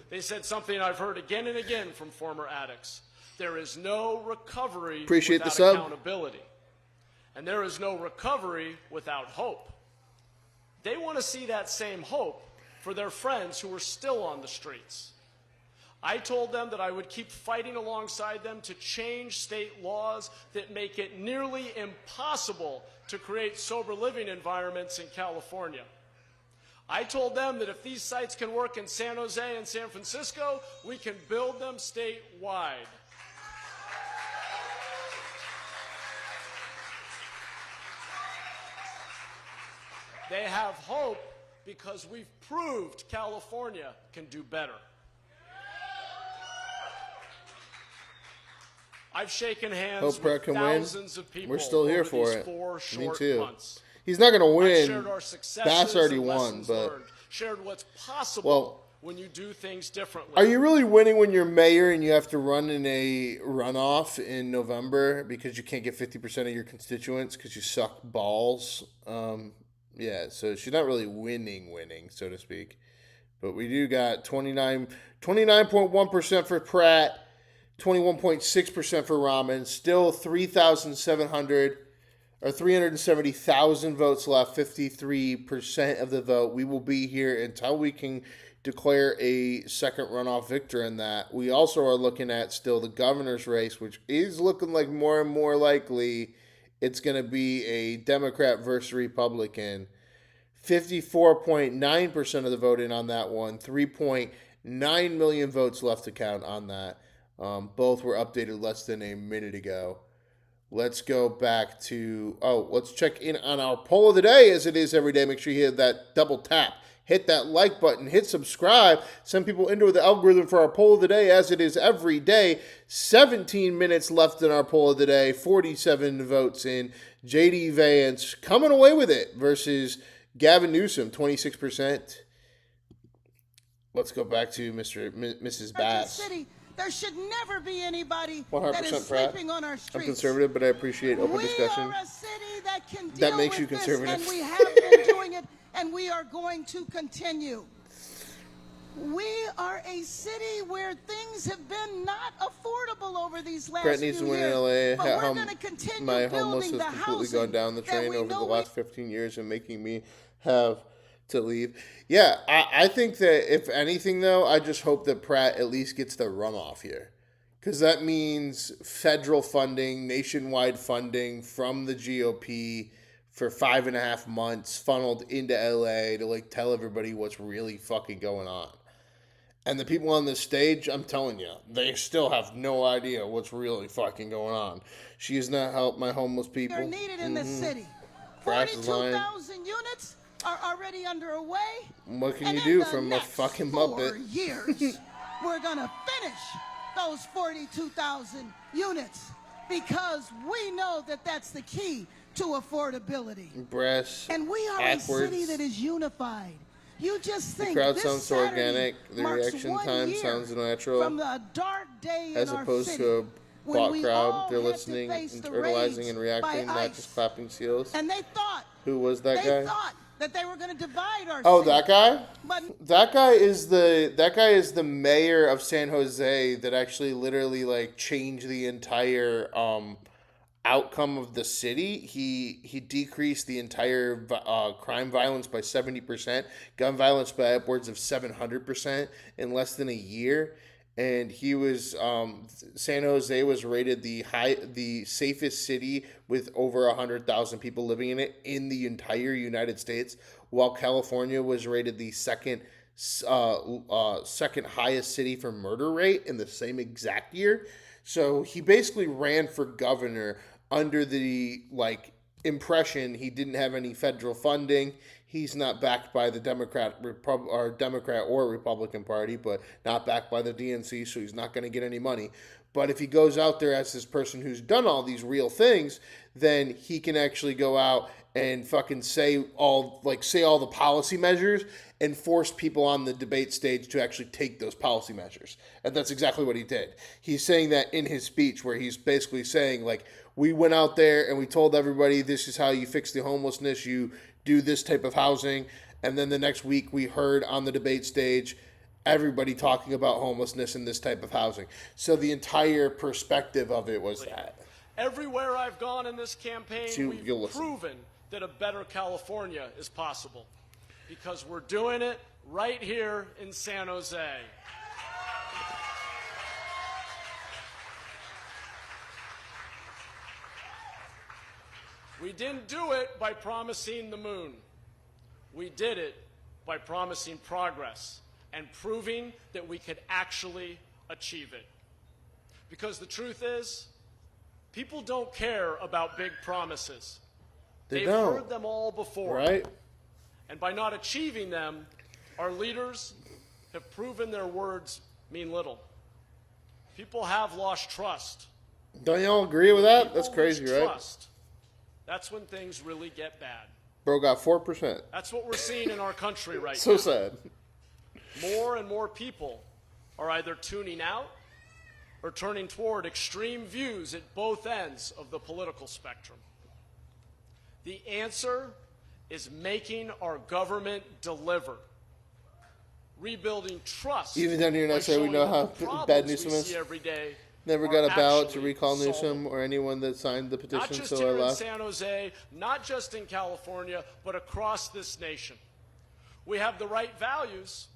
They said something I've heard again and again from former addicts. There is no recovery Appreciate the without sub. accountability. And there is no recovery without hope. They want to see that same hope for their friends who are still on the streets. I told them that I would keep fighting alongside them to change state laws that make it nearly impossible to create sober living environments in California. I told them that if these sites can work in San Jose and San Francisco, we can build them statewide. They have hope because we've proved California can do better. I've shaken hands Hope Pratt with can win. thousands of people. We're still here over for these it. 4 Me short too. months. He's not going to I've win. shared our successes Bass already and won, lessons but learned, shared what's possible well, when you do things differently. Are you really winning when you're mayor and you have to run in a runoff in November because you can't get 50% of your constituents because you suck balls? Yeah, so she's not really winning, so to speak. But we do got 29.1% for Pratt, 21.6% for Raman, still 370,000 votes left, 53% of the vote. We will be here until we can declare a second runoff victor in that. We also are looking at still the governor's race, which is looking like more and more likely it's going to be a Democrat versus Republican. 54.9% of the vote in on that one. 3.9 million votes left to count on that. Both were updated less than a minute ago. Let's go back to, let's check in on our poll of the day as it is every day. Make sure you hit that double tap. Hit that like button. Hit subscribe. Send people into the algorithm for our poll of the day as it is every day. 17 minutes left in our poll of the day. 47 votes in. JD Vance coming away with it versus Gavin Newsom, 26%. Let's go back to Mrs. Bass. City, there should never be anybody 100% that is Pratt. sleeping on our streets. I'm conservative, but I appreciate open discussion. We are a city that can deal That makes with you conservative. this, and we have been doing it, and we are going to continue. We are a city where things have been not affordable over these last Pratt needs to few win in years. LA. But we're going to continue My building homeless the has completely housing gone down the that train we over the know last 15 years and making me have to leave. Yeah, I think that if anything, though, I just hope that Pratt at least gets the runoff here. Because that means federal funding, nationwide funding from the GOP for 5.5 months funneled into LA to like tell everybody what's really fucking going on. And the people on this stage, I'm telling you, they still have no idea what's really fucking going on. She has not helped my homeless people. are needed in this city. Grass is lying. 42,000 units are already underway. What can And you in do the from a next fucking 4 Muppet? years, we're going to finish those 42,000 units because we know that that's the key to affordability. Brass And we are backwards. a city that is unified. You just think crowd this sounds so Saturday organic. The marks reaction 1 time year sounds natural. from the dark day As in our opposed city to a when bot we crowd, all they're had to listening, face the internalizing, rage and reacting, by not ICE. just clapping seals. And they thought Who was that they guy? thought that they were going to divide our Oh, city. that guy? But That guy is the mayor of San Jose that actually literally like changed the entire outcome of the city. He decreased the entire crime violence by 70%, gun violence by upwards of 700% in less than a year. And he was San Jose was rated the safest city with over 100,000 people living in it in the entire United States, while California was rated the second highest city for murder rate in the same exact year. So he basically ran for governor under the impression he didn't have any federal funding. He's not backed by the Democrat or Republican Party, but not backed by the DNC, so he's not going to get any money. But if he goes out there as this person who's done all these real things, then he can actually go out and fucking say all the policy measures and force people on the debate stage to actually take those policy measures. And that's exactly what he did. He's saying that in his speech where he's basically saying, we went out there and we told everybody this is how you fix the homelessness, you do this type of housing. And then the next week we heard on the debate stage everybody talking about homelessness and this type of housing. So the entire perspective of it was that. Everywhere I've gone in this campaign, You'll we've listen. proven that a better California is possible because we're doing it right here in San Jose. We didn't do it by promising the moon. We did it by promising progress and proving that we could actually achieve it. Because the truth is, people don't care about big promises. They They've don't. heard them all before. Right? And by not achieving them, our leaders have proven their words mean little. People have lost trust. Don't y'all agree with that? That's People crazy, lose right? trust. That's when things really get bad. Bro got 4%. That's what we're seeing in our country right So now. sad. more and more people are either tuning out or turning toward extreme views at both ends of the political spectrum. The answer is making our government deliver, rebuilding trust. Even down here in by SA, we showing know that the how bad problems Newsom we is. see every day Never are got a ballot to actually recall Newsom solvable. or anyone that signed the Not petition, just so I here in left. San Jose, not just in California, but across this nation. We have the right values.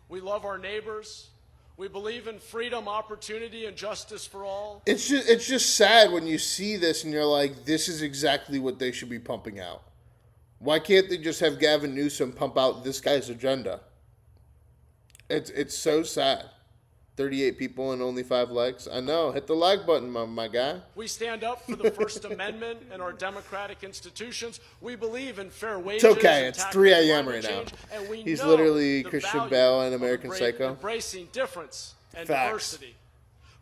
We love our neighbors. We believe in freedom, opportunity, and justice for all. It's just sad when you see this and you're like, this is exactly what they should be pumping out. Why can't they just have Gavin Newsom pump out this guy's agenda? It's so sad. 38 people and only 5 likes. I know. Hit the like button, my guy. We stand up for the First Amendment and our democratic institutions. We believe in fair wages. It's okay. and It's tackling 3 a.m. climate right now. change, and we He's know literally the Christian value Bale and of American Psycho. embracing difference and Facts. diversity.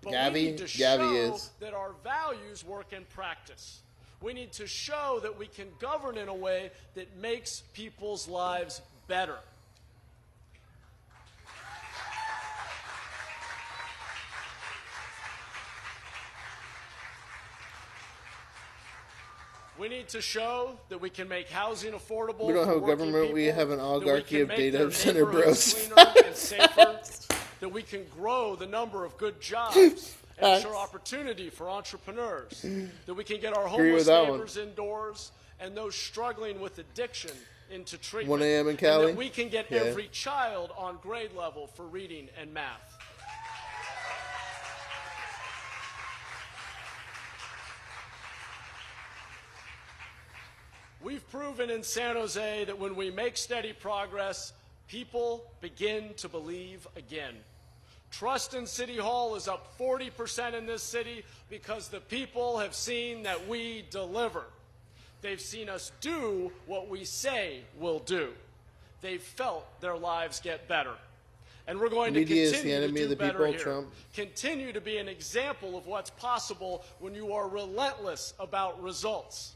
But Gabby- we need to Gabby show is. that our values work in practice. We need to show that we can govern in a way that makes people's lives better. We need to show that we can make housing affordable. We don't for have a working government, we people, have an that we oligarchy can of make data their center neighborhoods bros. cleaner and safer, that we can grow the number of good jobs and ensure opportunity for entrepreneurs, that we can get our Agree with homeless that one. neighbors indoors and those struggling with addiction into treatment. 1 a.m. in And Cali? that we can get Yeah. every child on grade level for reading and math. We've proven in San Jose that when we make steady progress, people begin to believe again. Trust in City Hall is up 40% in this city because the people have seen that we deliver. They've seen us do what we say we'll do. They've felt their lives get better. And we're going to Media is the continue to enemy do of the better people, here. Trump. Continue to be an example of what's possible when you are relentless about results.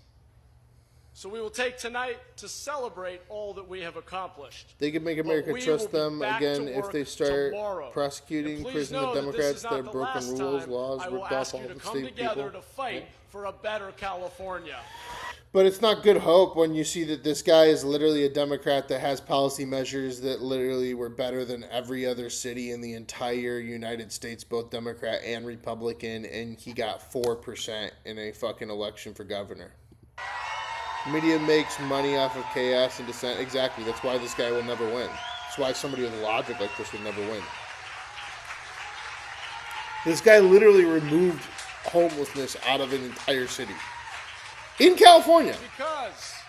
So we will take tonight to celebrate all that we have accomplished. They can make But America we trust will be them back again to if work they start tomorrow. prosecuting And please prison know the that this Democrats is that not have the broken last rules, time laws, I will ripped ask off you all to the come state together people. to fight for a better California. But it's not good hope when you see that this guy is literally a Democrat that has policy measures that literally were better than every other city in the entire United States, both Democrat and Republican, and he got 4% in a fucking election for governor. Media makes money off of chaos and dissent. Exactly. That's why this guy will never win. That's why somebody with logic like this would never win. This guy literally removed homelessness out of an entire city. In California.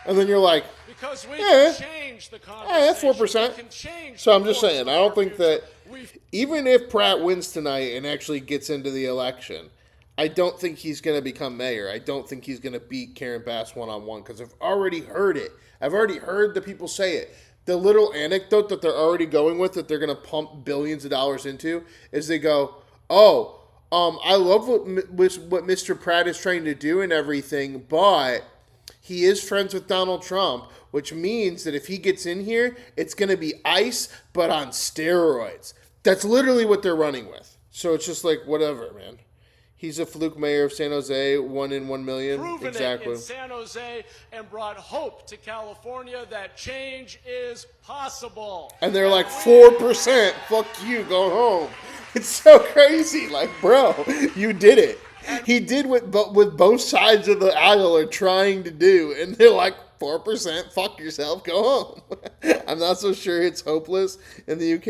And then you're like, Because we Yeah. can change the yeah, conversation. 4%. We can change So I'm the just course saying, of I don't our think future. that even if Pratt wins tonight and actually gets into the election, I don't think he's going to become mayor. I don't think he's going to beat Karen Bass one-on-one because I've already heard it. I've already heard the people say it. The little anecdote that they're already going with that they're going to pump billions of dollars into is they go, I love what Mr. Pratt is trying to do and everything, but he is friends with Donald Trump, which means that if he gets in here, it's going to be ICE, but on steroids. That's literally what they're running with. So it's just like, whatever, man. He's a fluke mayor of San Jose, 1 in 1 million. Proven Exactly. it in San Jose and brought hope to California that change is possible. And they're like, 4%. Fuck you, go home. It's so crazy. Like, bro, you did it. He did what both sides of the aisle are trying to do. And they're like, 4%, fuck yourself, go home. I'm not so sure it's hopeless in the UK,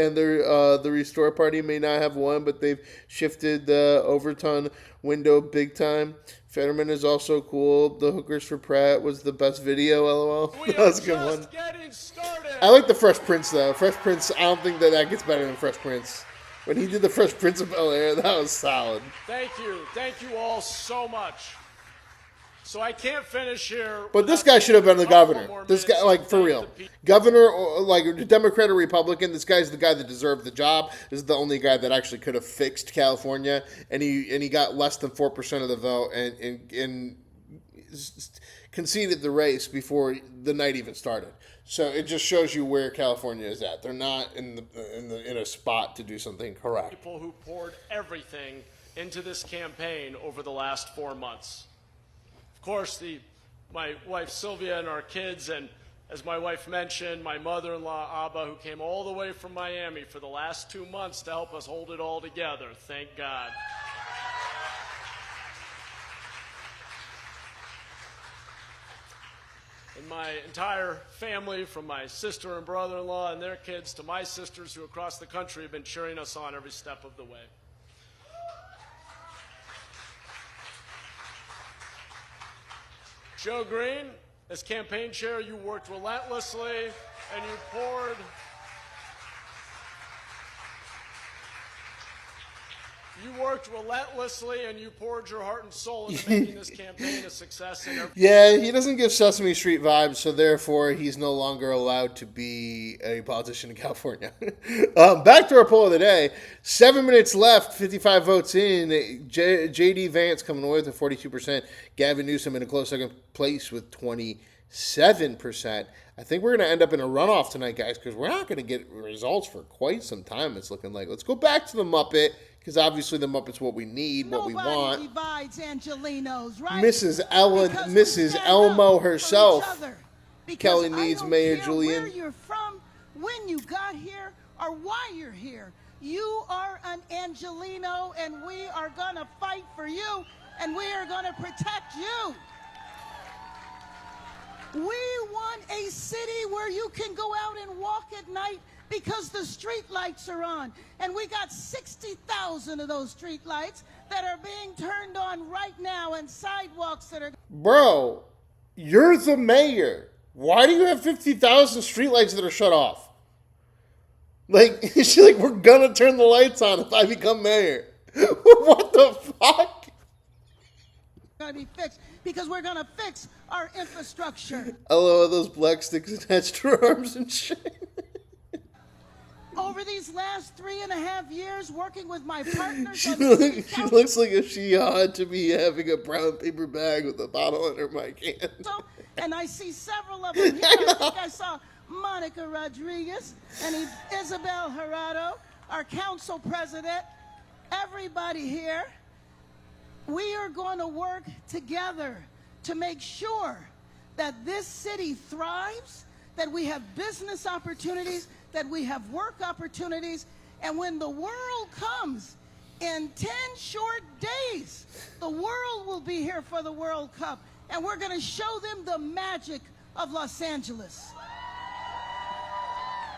and the Restore Party may not have won, but they've shifted the Overton window big time. Fetterman is also cool. The Hookers for Pratt was the best video, lol. That was a good one. Getting started. I like the Fresh Prince, though. Fresh Prince, I don't think that gets better than Fresh Prince. When he did the Fresh Prince of Bel-Air, that was solid. Thank you. Thank you all so much. So I can't finish here. But this guy should have been the governor. This guy, like, for real. Governor, or, like, Democrat or Republican, this guy's the guy that deserved the job. This is the only guy that actually could have fixed California. And he got less than 4% of the vote. And conceded the race before the night even started. So it just shows you where California is at. They're not in a spot to do something correct. People who poured everything into this campaign over the last 4 months. Of course, my wife Sylvia and our kids, and as my wife mentioned, my mother-in-law Abba, who came all the way from Miami for the last 2 months to help us hold it all together. Thank God. And my entire family, from my sister and brother-in-law and their kids to my sisters who across the country have been cheering us on every step of the way. Joe Green, as campaign chair, you worked relentlessly and you poured your heart and soul into making this campaign a success. Yeah, he doesn't give Sesame Street vibes, so therefore he's no longer allowed to be a politician in California. Back to our poll of the day. 7 minutes left, 55 votes in. JD Vance coming away with a 42%. Gavin Newsom in a close second place with 27%. I think we're going to end up in a runoff tonight, guys, because we're not going to get results for quite some time, it's looking like. Let's go back to the Muppet, because obviously the Muppet's what we need, what we want. Divides Angelinos, right? Mrs. Elmo herself. Kelly needs Mayor Julian. Where you're from, when you got here, or why you're here. You are an Angelino, and we are going to fight for you, and we are going to protect you. We want a city where you can go out and walk at night because the street lights are on. And we got 60,000 of those street lights that are being turned on right now, and sidewalks that are... Bro, you're the mayor. Why do you have 50,000 street lights that are shut off? Like, she's like, we're gonna turn the lights on if I become mayor. What the fuck? Gonna be fixed because we're gonna fix our infrastructure. Hello, those black sticks attached to her arms and shit. Over these last 3.5 years, working with my partners, she looks like if she had to be having a brown paper bag with a bottle in her mic hand. And I see several of them here. I think I saw Monica Rodriguez and Isabel Gerardo, our council president, everybody here. We are going to work together to make sure that this city thrives, that we have business opportunities, that we have work opportunities, and when the world comes in 10 short days, the world will be here for the World Cup, and we're going to show them the magic of Los Angeles.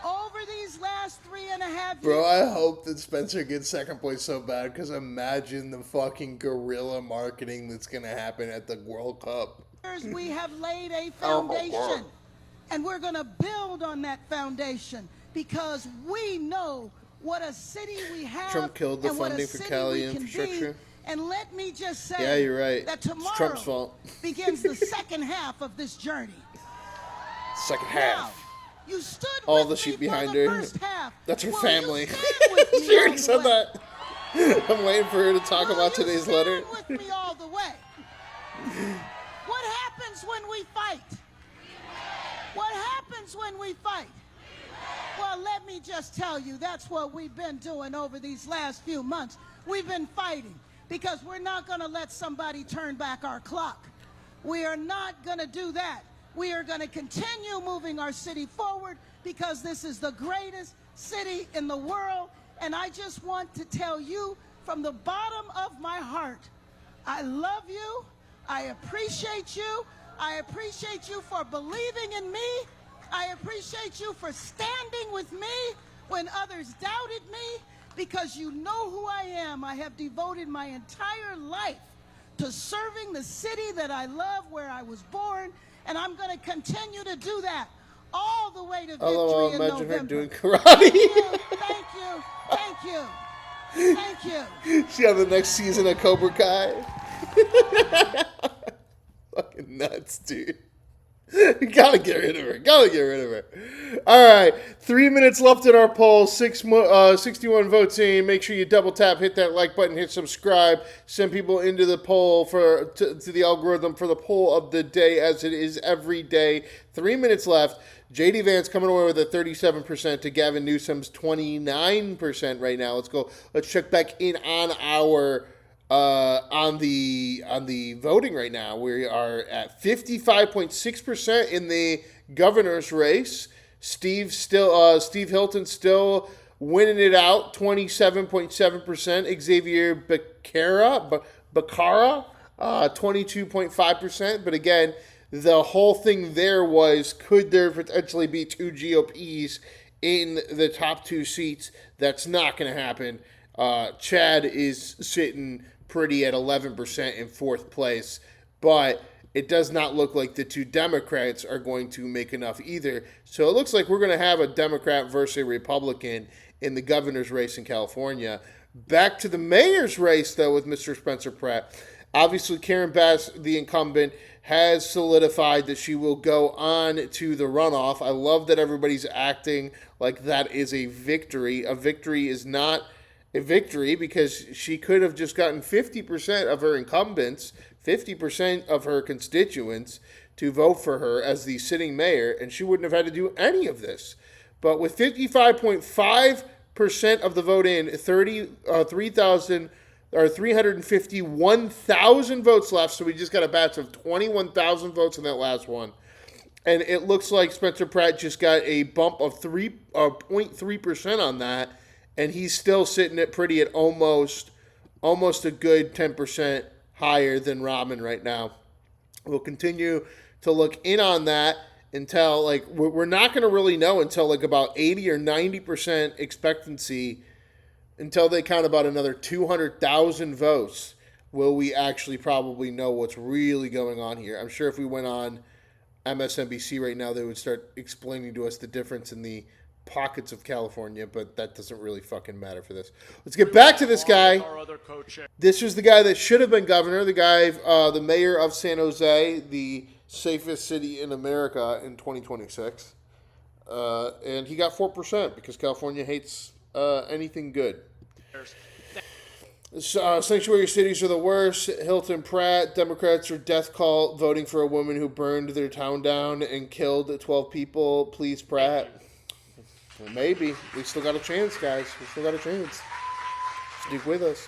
Over these last 3.5 years... Bro, I hope that Spencer gets second place so bad, because imagine the fucking guerrilla marketing that's going to happen at the World Cup. We have laid a foundation, and we're going to build on that foundation, because we know what a city we have. Trump killed the funding for Cali infrastructure. And let me just say, yeah, you're right. that it's Trump's tomorrow fault. begins the second half of this journey. Second half. Now, you stood all with the sheep me behind for the her. first half. That's her Will family. you stand with me She all already the said way? that. I'm waiting for her to talk Will about you today's stand letter. with me all the way? What happens when we fight? What happens when we fight? Well, let me just tell you, that's what we've been doing over these last few months. We've been fighting because we're not going to let somebody turn back our clock. We are not going to do that. We are going to continue moving our city forward because this is the greatest city in the world. And I just want to tell you from the bottom of my heart, I love you. I appreciate you. I appreciate you for believing in me. I appreciate you for standing with me when others doubted me, because you know who I am. I have devoted my entire life to serving the city that I love, where I was born, and I'm going to continue to do that all the way to victory in November. Imagine her doing karate. Thank you, thank you, thank you. She on the next season of Cobra Kai. Fucking nuts, dude. Gotta get rid of her. Gotta get rid of her. All right. 3 minutes left in our poll. 61 votes in. Make sure you double tap, hit that like button, hit subscribe. Send people into the poll to the algorithm for the poll of the day, as it is every day. 3 minutes left. JD Vance coming away with a 37% to Gavin Newsom's 29% right now. Let's check back in on our on the voting right now. We are at 55.6% in the governor's race. Steve Hilton still winning it out, 27.7%. Xavier Becerra, 22.5%. But again, the whole thing there was, could there potentially be two GOPs in the top two seats? That's not going to happen. Chad is sitting pretty at 11% in fourth place, but it does not look like the two Democrats are going to make enough either. So it looks like we're going to have a Democrat versus a Republican in the governor's race in California. Back to the mayor's race, though, with Mr. Spencer Pratt. Obviously, Karen Bass, the incumbent, has solidified that she will go on to the runoff. I love that everybody's acting like that is a victory. A victory is not a victory, because she could have just gotten 50% of her incumbents, 50% of her constituents to vote for her as the sitting mayor, and she wouldn't have had to do any of this. But with 55.5% of the vote in, 351,000 votes left, so we just got a batch of 21,000 votes in that last one. And it looks like Spencer Pratt just got a bump of 0.3% on that. And he's still sitting at almost a good 10% higher than Raman right now. We'll continue to look in on that until, we're not going to really know until about 80 or 90% expectancy, until they count about another 200,000 votes, will we actually probably know what's really going on here. I'm sure if we went on MSNBC right now, they would start explaining to us the difference in the pockets of California, but that doesn't really fucking matter for this. Let's get back to this guy. This is the guy that should have been governor, the guy, the mayor of San Jose, the safest city in America in 2026. And he got 4% because California hates anything good. Sanctuary cities are the worst. Hilton, Pratt, Democrats are death call voting for a woman who burned their town down and killed 12 people. Please, Pratt. Well, maybe. We still got a chance, guys. We still got a chance. Stick with us.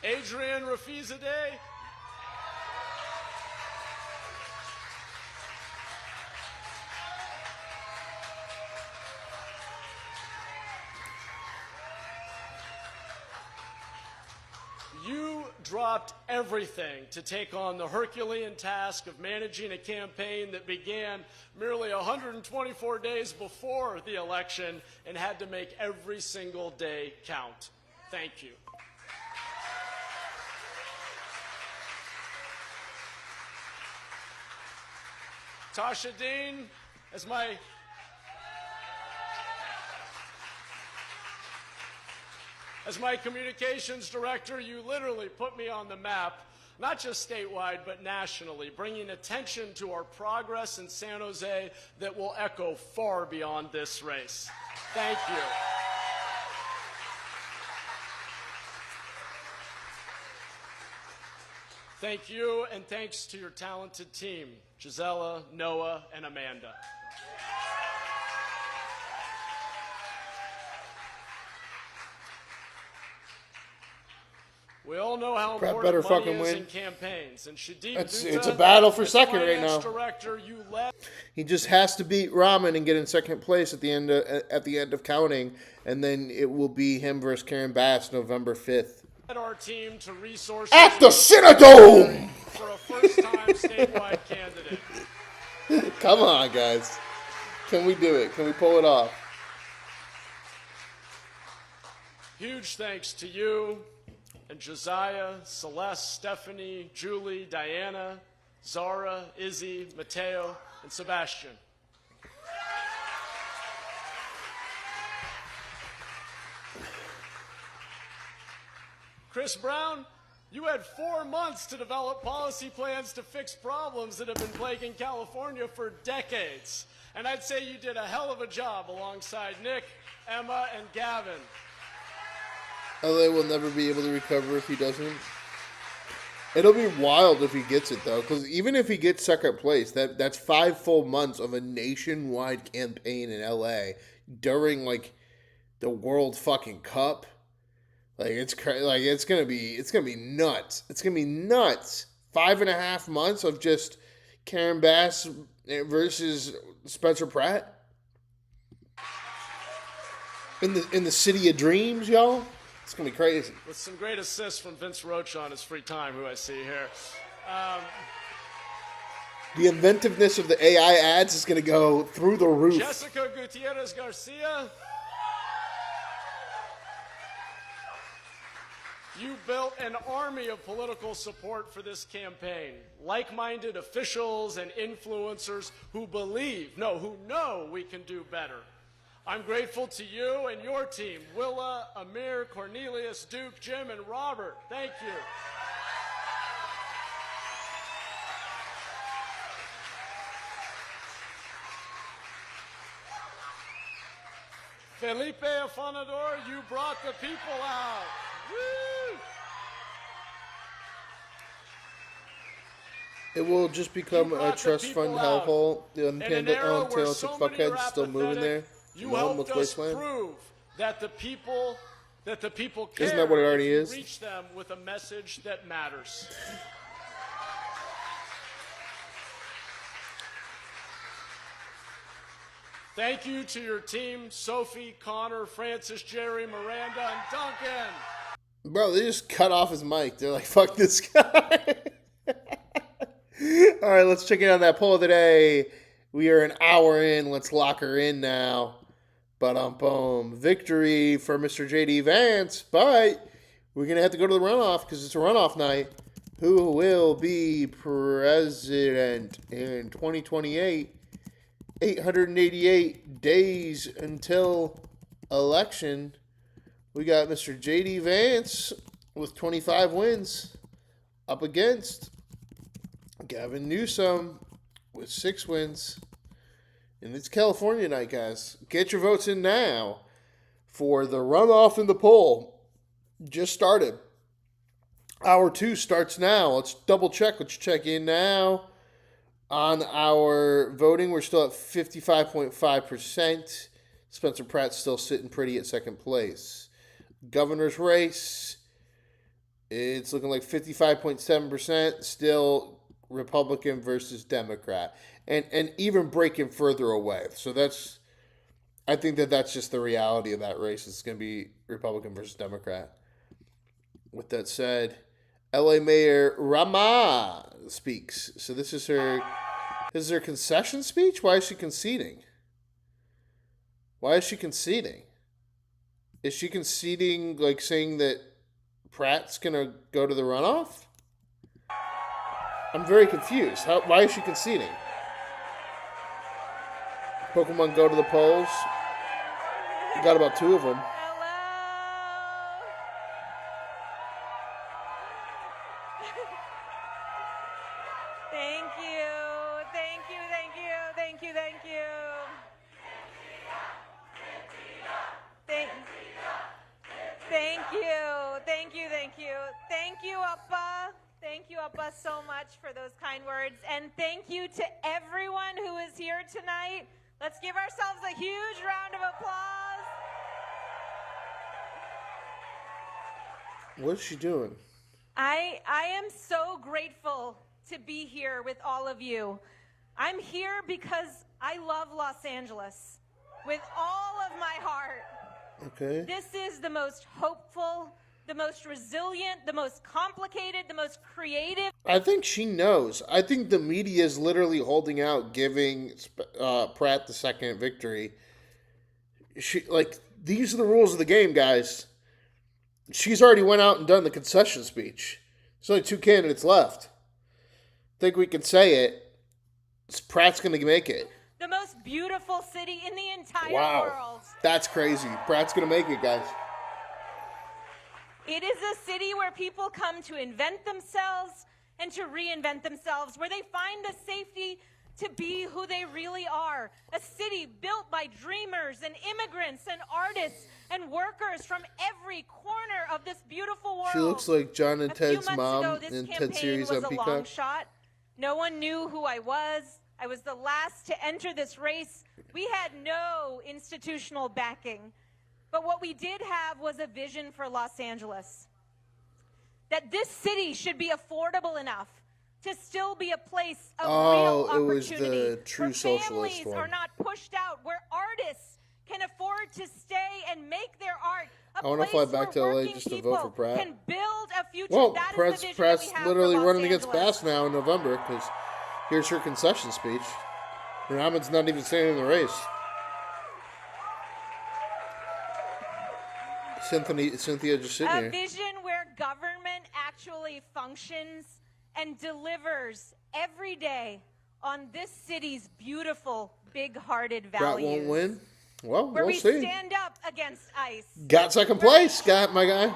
Adrian Rafizadeh. You dropped everything to take on the Herculean task of managing a campaign that began merely 124 days before the election and had to make every single day count. Thank you. Tasha Dean, as my communications director, you literally put me on the map, not just statewide, but nationally, bringing attention to our progress in San Jose that will echo far beyond this race. Thank you. Thank you, and thanks to your talented team, Gisela, Noah, and Amanda. We all know how important money is in campaigns, and it's a battle for second right now. Director, you led. He just has to beat Raman and get in second place at the end of counting, and then it will be him versus Karen Bass November 5th. Our team to resources at the Cinedome for a first-time statewide candidate. Come on, guys. Can we do it? Can we pull it off? Huge thanks to you and Josiah, Celeste, Stephanie, Julie, Diana, Zara, Izzy, Mateo, and Sebastian. Chris Brown, You had 4 months to develop policy plans to fix problems that have been plaguing California for decades. And I'd say you did a hell of a job alongside Nick, Emma, and Gavin. LA will never be able to recover if he doesn't. It'll be wild if he gets it, though, because even if he gets second place, that's 5 full months of a nationwide campaign in LA during, like, the World fucking Cup. Like, it's gonna be nuts. It's gonna be nuts. 5.5 months of just Karen Bass versus Spencer Pratt in the city of dreams, y'all. It's going to be crazy. With some great assists from Vince Roach on his free time, who I see here. The inventiveness of the AI ads is going to go through the roof. Jessica Gutierrez Garcia. You built an army of political support for this campaign. Like-minded officials and influencers who who know we can do better. I'm grateful to you and your team, Willa, Amir, Cornelius, Duke, Jim, and Robert. Thank you. Felipe Afanador, you brought the people out. Woo! It will just become a trust fund hellhole. The untalented fuckheads still moving there. You helped us prove that the people care. Isn't that what it already is? Reach them with a message that matters. Thank you to your team, Sophie, Connor, Francis, Jerry, Miranda, and Duncan. Bro, they just cut off his mic. They're like, fuck this guy. All right, let's check in on that poll today. We are an hour in. Let's lock her in now. Boom. Victory for Mr. JD Vance, but we're going to have to go to the runoff because it's a runoff night. Who will be president in 2028? 888 days until election. We got Mr. JD Vance with 25 wins up against Gavin Newsom with 6 wins. And it's California night, guys. Get your votes in now for the runoff in the poll. Just started. Hour 2 starts now. Let's double check. Let's check in now. On our voting, we're still at 55.5%. Spencer Pratt's still sitting pretty at second place. Governor's race, it's looking like 55.7%. Still Republican versus Democrat. And even breaking further away. So I think that's just the reality of that race. It's going to be Republican versus Democrat. With that said, LA Mayor Raman speaks. So this is her concession speech? Why is she conceding? Is she conceding, like saying that Pratt's going to go to the runoff? I'm very confused. Why is she conceding? Pokemon go to the polls. We got about 2 of them. So much for those kind words, and thank you to everyone who is here tonight. Let's give ourselves a huge round of applause. What is she doing? I am so grateful to be here with all of you. I'm here because I love Los Angeles with all of my heart. Okay. This is the most hopeful, the most resilient, the most complicated, the most creative. I think she knows. I think the media is literally holding out, giving Pratt the second victory. These are the rules of the game, guys. She's already went out and done the concession speech. There's only 2 candidates left. I think we can say it. Pratt's going to make it. The most beautiful city in the entire world. That's crazy. Pratt's going to make it, guys. It is a city where people come to invent themselves and to reinvent themselves, where they find the safety to be who they really are. A city built by dreamers and immigrants and artists and workers from every corner of this beautiful world. She looks like John and A few Ted's months mom ago, this in Ted campaign series was on a long Peacock. shot. No one knew who I was. I was the last to enter this race. We had no institutional backing. But what we did have was a vision for Los Angeles. That this city should be affordable enough to still be a place of real it was opportunity. the true where socialist families one. are not pushed out, where artists can afford to stay and make their art. I wanna fly back to LA just to vote for Pratt. Can build a future. Well, That is Pratt's the vision that we have literally for Los running against Angeles. Bass now in November because here's her concession speech. Raman's not even staying in the race. Cynthia just sitting A here. vision where government actually functions and delivers every day on this city's beautiful, big-hearted Pratt values. won't win. Well, Where we'll we see. stand up against ICE. Got second place, Scott, my guy.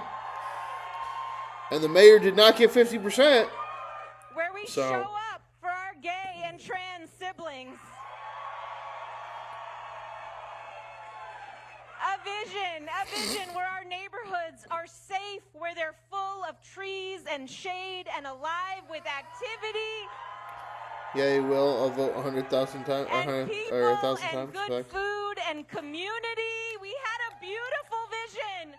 And the mayor did not get 50%. Where we So- show up for our gay and trans siblings. A vision where our neighborhoods are safe, where they're full of trees and shade and alive with activity Yeah, he will. I'll vote 100,000 times, and people or 1,000 and times. good Correct. food and community. We had a beautiful vision.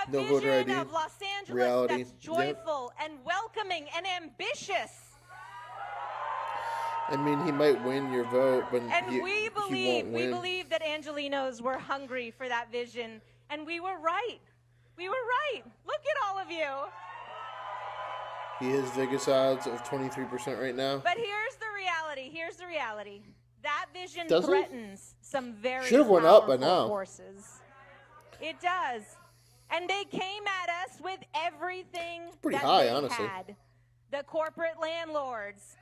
A No voter vision ID, of Los Angeles reality. that's joyful and welcoming and ambitious. I mean, he might win your vote, but And he we won't believe win. that Angelinos were hungry for that vision, and we were right. We were right. Look at all of you. He has Vegas odds of 23% right now. But here's the reality. Here's the reality. That vision Does it? threatens some very Should've went up by powerful now. forces. It does. And they came at us with everything pretty that high, they honestly. had. The corporate landlords,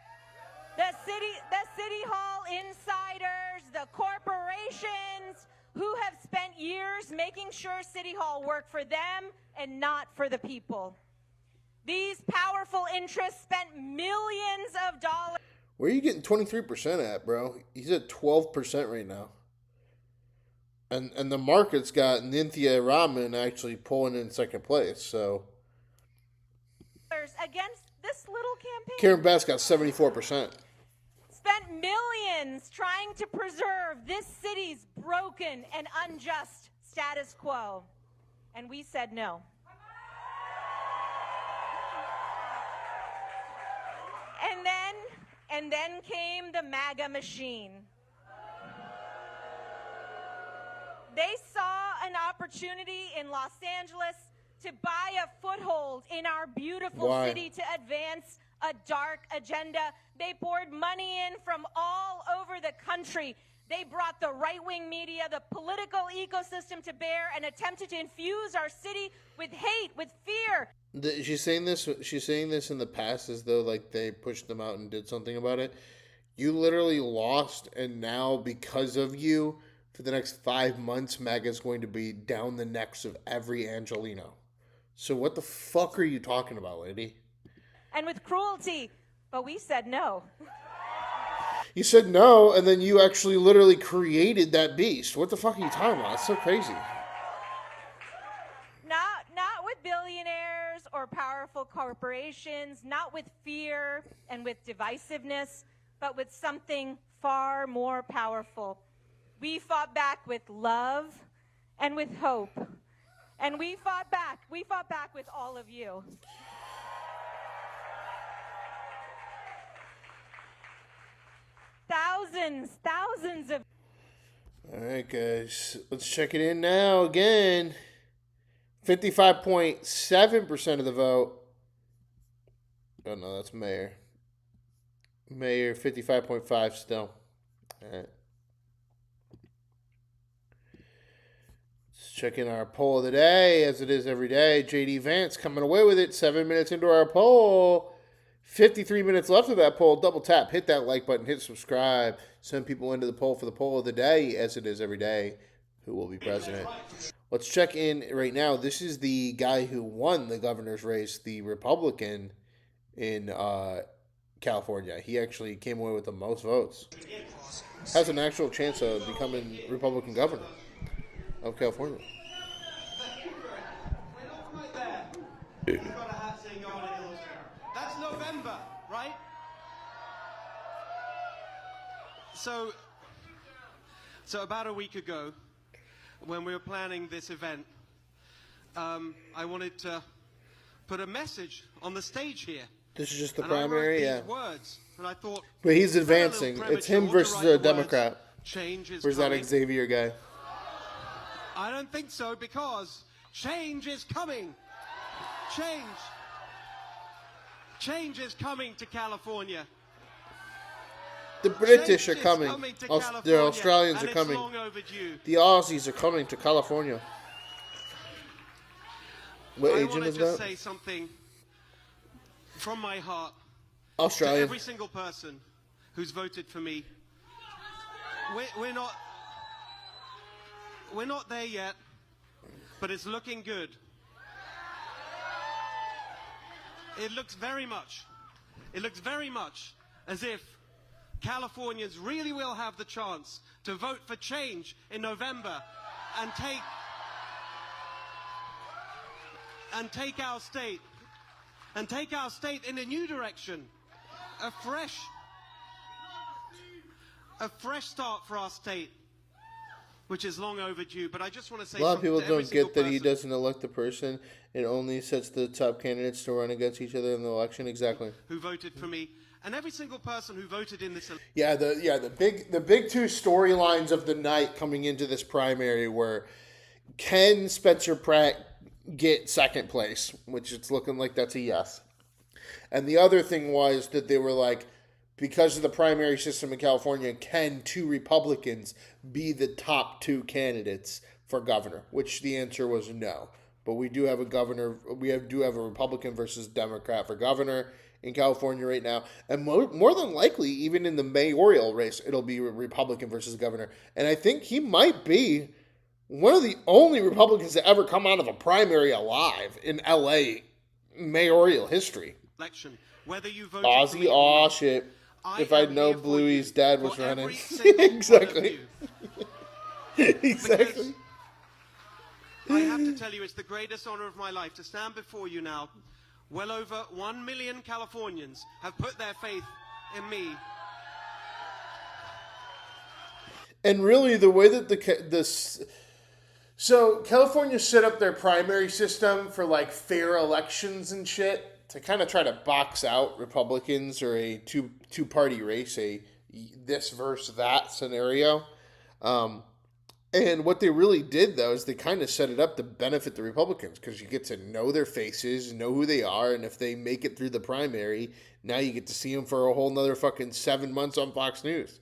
the city hall insiders, the corporations who have spent years making sure City Hall worked for them and not for the people. These powerful interests spent millions of dollars. Where are you getting 23% at, bro? He's at 12% right now. And the market's got Nithya Raman actually pulling in second place. So Against this little campaign. Karen Bass got 74%. Spent millions trying to preserve this city's broken and unjust status quo. And we said no. And then came the MAGA machine. They saw an opportunity in Los Angeles to buy a foothold in our beautiful Why? city to advance a dark agenda. They poured money in from all over the country. They brought the right-wing media, the political ecosystem to bear, and attempted to infuse our city with hate, with fear. She's saying this in the past as though like they pushed them out and did something about it. You literally lost, and now because of you, for the next 5 months, MAGA's going to be down the necks of every Angelino. So what the fuck are you talking about, lady? And with cruelty. But we said no. You said no, and then you actually literally created that beast. What the fuck are you talking about? It's so crazy. Not with billionaires or powerful corporations, not with fear and with divisiveness, but with something far more powerful. We fought back with love and with hope. And we fought back. We fought back with all of you. Thousands of... All right, guys. Let's check it in now again. 55.7% of the vote. Oh, no, that's mayor. Mayor, 55.5 still. All right. Let's check in our poll of the day, as it is every day. JD Vance coming away with it. 7 minutes into our poll. 53 minutes left of that poll. Double tap, hit that like button, hit subscribe. Send people into the poll for the poll of the day, as it is every day. Who will be president? Let's check in right now. This is the guy who won the governor's race, the Republican in California. He actually came away with the most votes. Has an actual chance of becoming Republican governor of California. That's November, right? So about a week ago, when we were planning this event, I wanted to put a message on the stage here. This is just the And I wrote primary, these yeah. words, and I thought, But he's "Is that a little advancing. It's him premature to versus write a the words, Democrat. Change is Where's that coming?" Xavier guy? I don't think so, because change is coming. Change is coming to California. The British Change are is coming. to The California, Australians and are it's coming. long overdue. The Aussies are coming to California. What I agent want to is just that? say something from my heart to Australian. every single person who's voted for me. We're not there yet, but it's looking good. It looks very much as if Californians really will have the chance to vote for change in November and take our state in a new direction, a fresh start for our state, which is long overdue. But I just want to say A lot of people something to every don't get that single he person doesn't elect the person. It only sets the top candidates to run against each other in the election. Exactly. who voted for me, and every single person who voted in this election. The big two storylines of the night coming into this primary were, can Spencer Pratt get second place, which it's looking like that's a yes. And the other thing was that they were like, because of the primary system in California, can two Republicans be the top two candidates for governor? Which the answer was no. But we do have a governor. Do have a Republican versus Democrat for governor in California right now. And more than likely, even in the mayoral race, it'll be Republican versus governor. And I think he might be one of the only Republicans to ever come out of a primary alive in LA mayoral history. Election, whether you voted for Aussie, me or aw not, shit. I If I'd am known here for Bluey's you, dad was for running. every single Exactly. one of you. Exactly. I have to tell you, it's the greatest honor of my life to stand before you now. Well over 1 million Californians have put their faith in me. And really, the way that so California set up their primary system for like fair elections and shit to kind of try to box out Republicans or a two-party race, a this versus that scenario. And what they really did, though, is they kind of set it up to benefit the Republicans because you get to know their faces, know who they are, and if they make it through the primary, now you get to see them for a whole nother fucking 7 months on Fox News.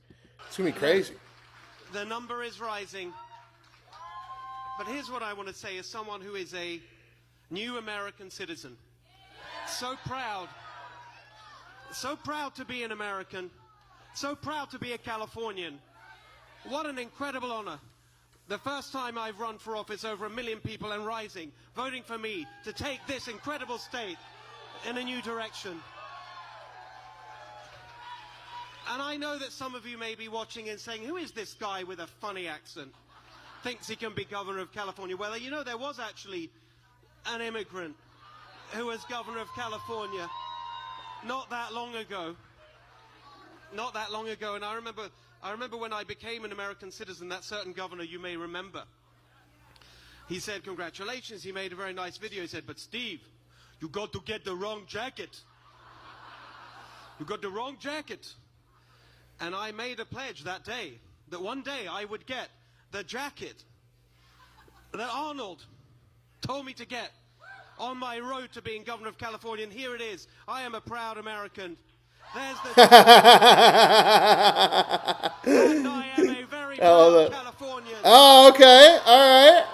It's going to be crazy. The number is rising. But here's what I want to say as someone who is a new American citizen. So proud to be an American, so proud to be a Californian. What an incredible honor. The first time I've run for office, over 1 million people and rising, voting for me to take this incredible state in a new direction. And I know that some of you may be watching and saying, who is this guy with a funny accent? Thinks he can be governor of California. Well, you know, there was actually an immigrant who was governor of California not that long ago. And I remember when I became an American citizen, that certain governor you may remember. He said, congratulations. He made a very nice video. He said, but Steve, you got to get the wrong jacket. You got the wrong jacket. And I made a pledge that day that one day I would get the jacket that Arnold told me to get on my road to being governor of California. And here it is. I am a proud American. There's the and I am a very proud Californian. Oh, okay. All right.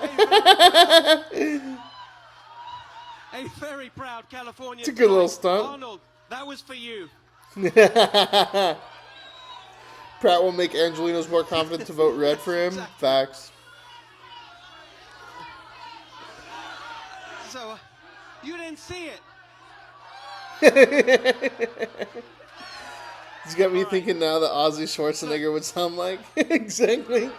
A very proud Californian. It's a good little stunt. Arnold, that was for you. Pratt will make Angelinos more confident to vote red for him. Exactly. Facts. So, you didn't see it. It's got me thinking now that Ozzy Schwarzenegger would sound like. Exactly.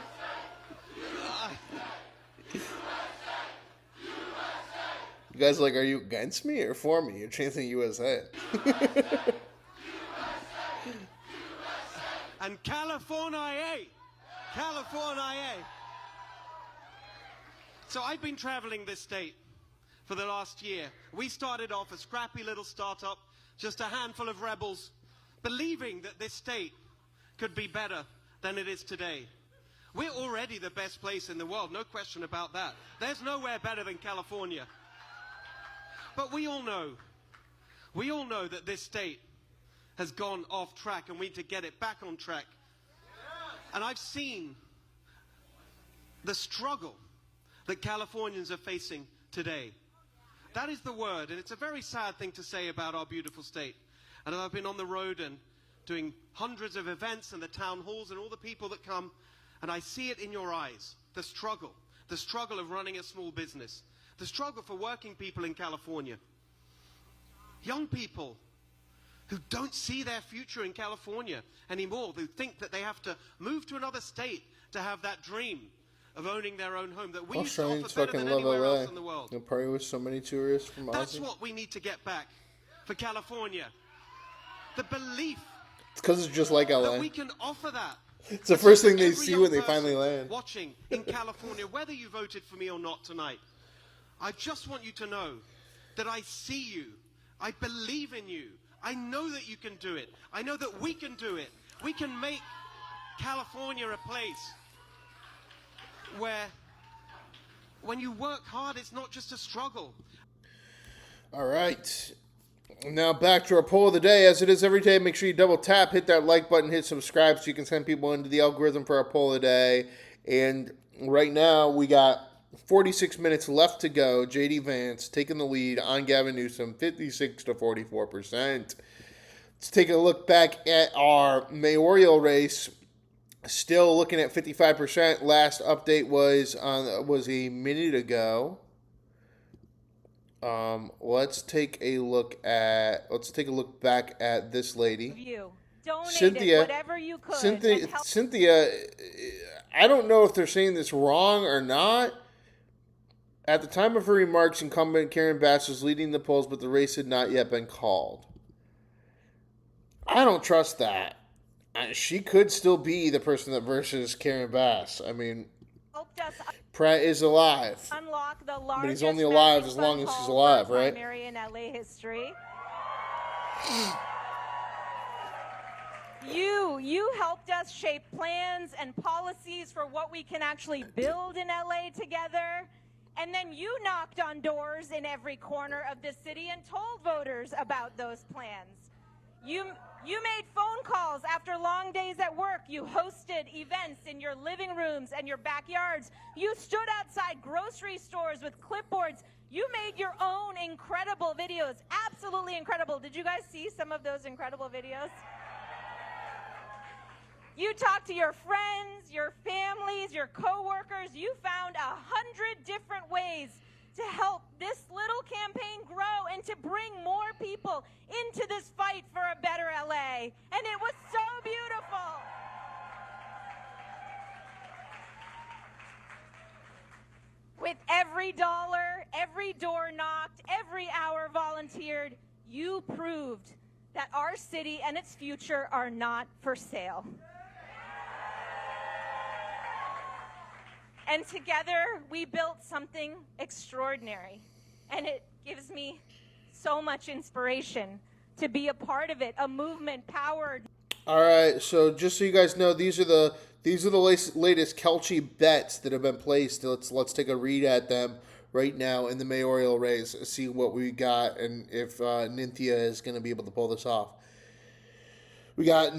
You guys are like, are you against me or for me? You're chanting USA. And California. So I've been traveling this state for the last year. We started off a scrappy little startup, just a handful of rebels, believing that this state could be better than it is today. We're already the best place in the world, no question about that. There's nowhere better than California. But we all know that this state has gone off track and we need to get it back on track. And I've seen the struggle that Californians are facing today. That is the word, and it's a very sad thing to say about our beautiful state. And I've been on the road and doing hundreds of events and the town halls and all the people that come, and I see it in your eyes, the struggle of running a small business, the struggle for working people in California. Young people who don't see their future in California anymore, who think that they have to move to another state to have that dream of owning their own home that we used to offer better than anywhere else in the world. You'll probably with so many tourists from Aussie. That's what we need to get back for California. The belief it's because it's just like LA. that we can offer that. It's the first thing they see when they finally land. Watching in California, whether you voted for me or not tonight, I just want you to know that I see you. I believe in you. I know that you can do it. I know that we can do it. We can make California a place where when you work hard, it's not just a struggle. All right. Now back to our poll of the day. As it is every day, make sure you double tap, hit that like button, hit subscribe so you can send people into the algorithm for our poll of the day. And right now we got 46 minutes left to go. JD Vance taking the lead on Gavin Newsom, 56 to 44%. Let's take a look back at our mayoral race. Still looking at 55%. Last update was a minute ago. Let's take a look back at this lady. You donated Cynthia, whatever you could. Cynthia, I don't know if they're saying this wrong or not. At the time of her remarks, incumbent Karen Bass was leading the polls, but the race had not yet been called. I don't trust that. She could still be the person that versus Karen Bass. I mean, Pratt is alive. Unlock the but he's only alive as long as he's alive, right? Primary in LA history. You helped us shape plans and policies for what we can actually build in LA together. And then you knocked on doors in every corner of the city and told voters about those plans. You made phone calls after long days at work. You hosted events in your living rooms and your backyards. You stood outside grocery stores with clipboards. You made your own incredible videos. Absolutely incredible. Did you guys see some of those incredible videos? You talked to your friends, your families, your coworkers. You found 100 different ways to help this little campaign grow and to bring more people into this fight for a better LA. And it was so beautiful. With every dollar, every door knocked, every hour volunteered, you proved that our city and its future are not for sale. And together, we built something extraordinary. And it gives me so much inspiration to be a part of it, a movement powered. All right, so just so you guys know, these are the latest Kelchi bets that have been placed. Let's take a read at them right now in the mayoral race, see what we got, and if Nithya is going to be able to pull this off. We got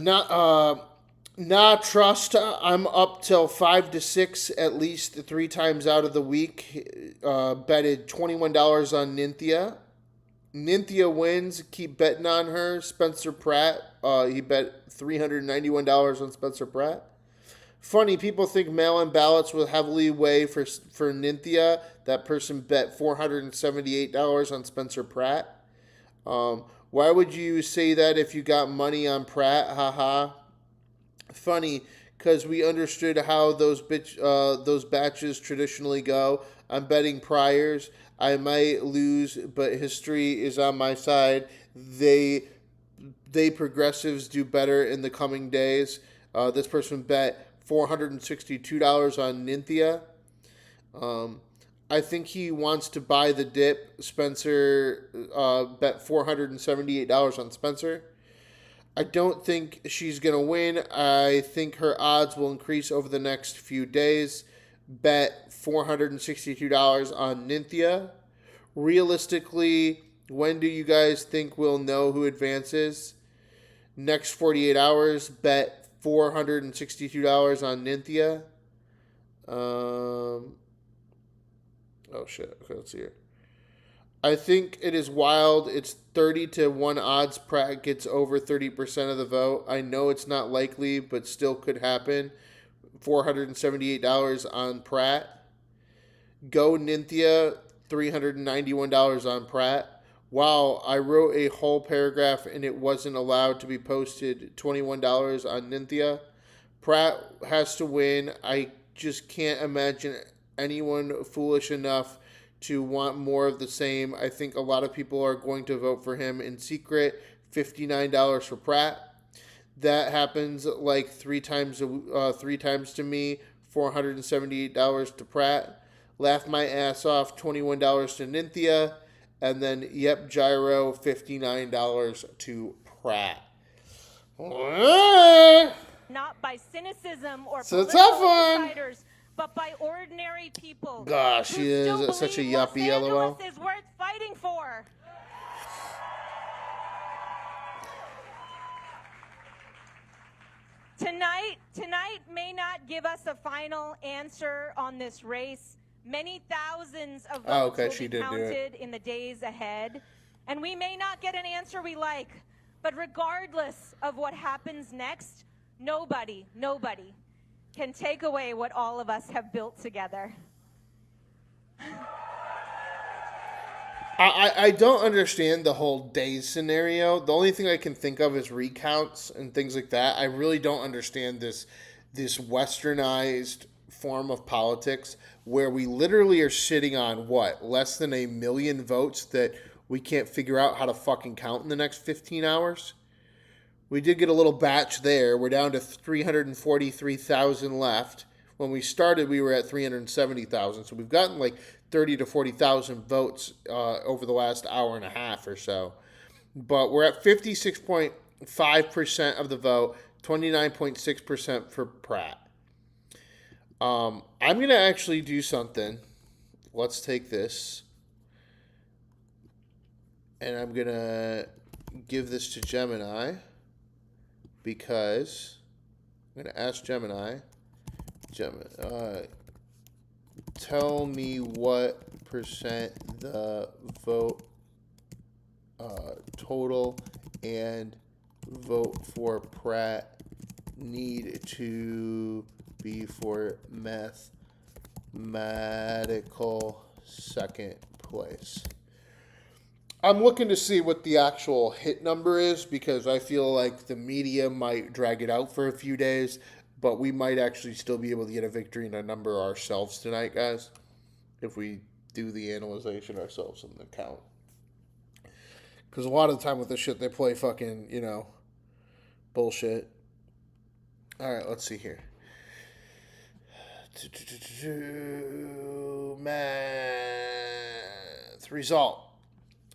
Nah Trust. I'm up till 5 to 6 at least 3 times out of the week. Betted $21 on Nithya. Nithya wins. Keep betting on her. Spencer Pratt. He bet $391 on Spencer Pratt. Funny, people think mail-in ballots will heavily weigh for Nithya. That person bet $478 on Spencer Pratt. Why would you say that if you got money on Pratt? Haha. Funny, because we understood how those batches traditionally go. I'm betting priors. I might lose, but history is on my side. They progressives do better in the coming days. This person bet $462 on Nithya. I think he wants to buy the dip. Spencer bet $478 on Spencer. I don't think she's going to win. I think her odds will increase over the next few days. Bet $462 on Nithya. Realistically, when do you guys think we'll know who advances? Next 48 hours, bet $462 on Nithya. Oh shit. Okay, let's see here. I think it is wild. It's 30-1 odds. Pratt gets over 30% of the vote. I know it's not likely, but still could happen. $478 on Pratt. Go Nithya, $391 on Pratt. Wow, I wrote a whole paragraph and it wasn't allowed to be posted. $21 on Nithya. Pratt has to win. I just can't imagine anyone foolish enough to want more of the same. I think a lot of people are going to vote for him in secret. $59 for Pratt. That happens like three times to me. $478 to Pratt. Laugh my ass off. $21 to Nithya. And then, yep, gyro, $59 to Pratt. Not by cynicism or So political tough one. insiders, but by ordinary people. Gosh, she who is still such a believe yuppie, Los LOL. Angeles is worth fighting for. Tonight may not give us a final answer on this race. Many thousands of votes will be counted in the days ahead, and we may not get an answer we like. But regardless of what happens next, nobody can take away what all of us have built together. I don't understand the whole days scenario. The only thing I can think of is recounts and things like that. I really don't understand this westernized form of politics where we literally are sitting on less than 1 million votes that we can't figure out how to fucking count in the next 15 hours. We did get a little batch there. We're down to 343,000 left. When we started, we were at 370,000. So we've gotten like 30 to 40,000 votes over the last hour and a half or so. But we're at 56.5% of the vote, 29.6% for Pratt. I'm going to actually do something. Let's take this. And I'm going to give this to Gemini because I'm going to ask Gemini, tell me what percent the vote total and vote for Pratt need to be for mathematical second place. I'm looking to see what the actual hit number is because I feel like the media might drag it out for a few days, but we might actually still be able to get a victory in a number ourselves tonight, guys, if we do the analyzation ourselves in the count. Because a lot of the time with this shit, they play fucking, bullshit. All right, let's see here. Math result.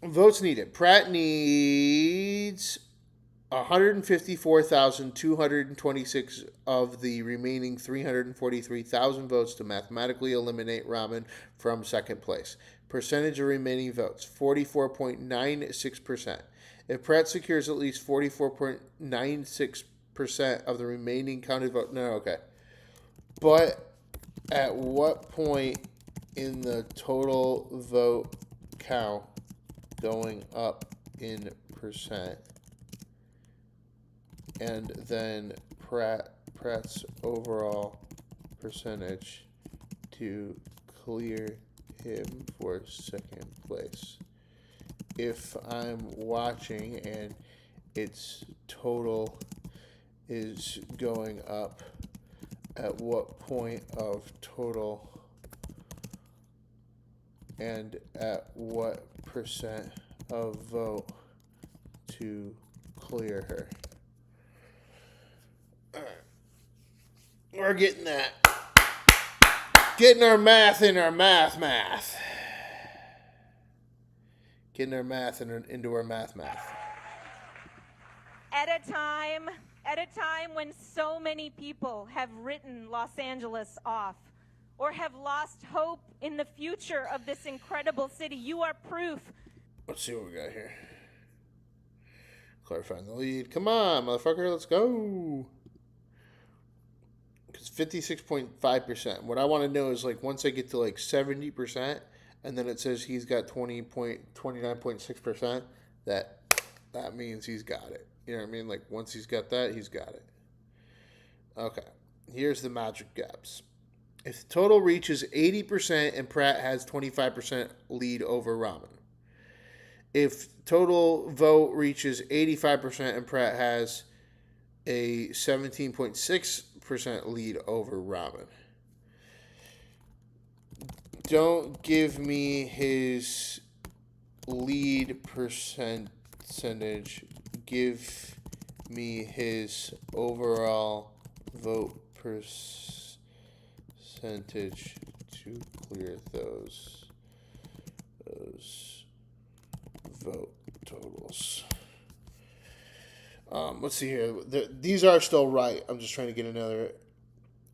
Votes needed. Pratt needs 154,226 of the remaining 343,000 votes to mathematically eliminate Raman from second place. Percentage of remaining votes, 44.96%. If Pratt secures at least 44.96% of the remaining counted vote, But at what point in the total vote count going up in percent? And then Pratt Pratt's overall percentage to clear him for second place. If I'm watching and its total is going up, at what point of total and at what percent of vote to clear her? All right. We're getting that. Getting our math in our math. Getting our math into our math. At a time when so many people have written Los Angeles off or have lost hope in the future of this incredible city, you are proof. Let's see what we got here. Clarifying the lead. Come on, motherfucker, let's go. Because 56.5%. What I want to know is, like, once I get to, like, 70%, and then it says he's got 29.6%, that means he's got it. You know what I mean? Like, once he's got that, he's got it. Okay. Here's the magic gaps. If the total reaches 80% and Pratt has 25% lead over Raman. If total vote reaches 85% and Pratt has a 17.6% lead over Raman. Don't give me his lead percentage. Give me his overall vote percentage to clear those vote totals. Let's see here. These are still right. I'm just trying to get another.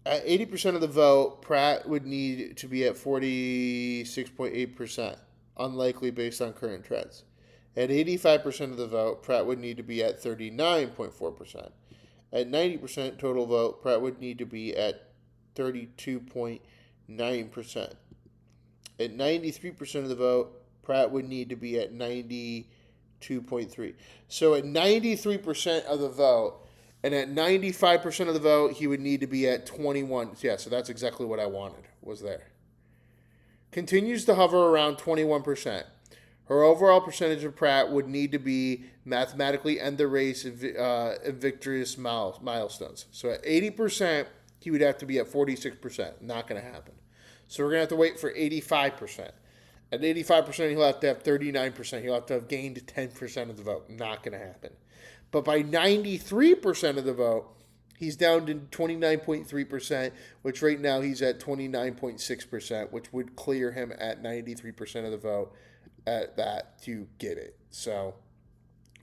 At 80% of the vote, Pratt would need to be at 46.8%. Unlikely based on current trends. At 85% of the vote, Pratt would need to be at 39.4%. At 90% total vote, Pratt would need to be at 32.9%. At 93% of the vote, Pratt would need to be at 92.3%. So at 93% of the vote, and at 95% of the vote, he would need to be at 21%. Yeah, so that's exactly what I wanted, was there. Continues to hover around 21%. Her overall percentage of Pratt would need to be mathematically end the race in victorious milestones. So at 80%, he would have to be at 46%. Not going to happen. So we're going to have to wait for 85%. At 85%, he'll have to have 39%. He'll have to have gained 10% of the vote. Not going to happen. But by 93% of the vote, he's down to 29.3%, which right now he's at 29.6%, which would clear him at 93% of the vote at that to get it. So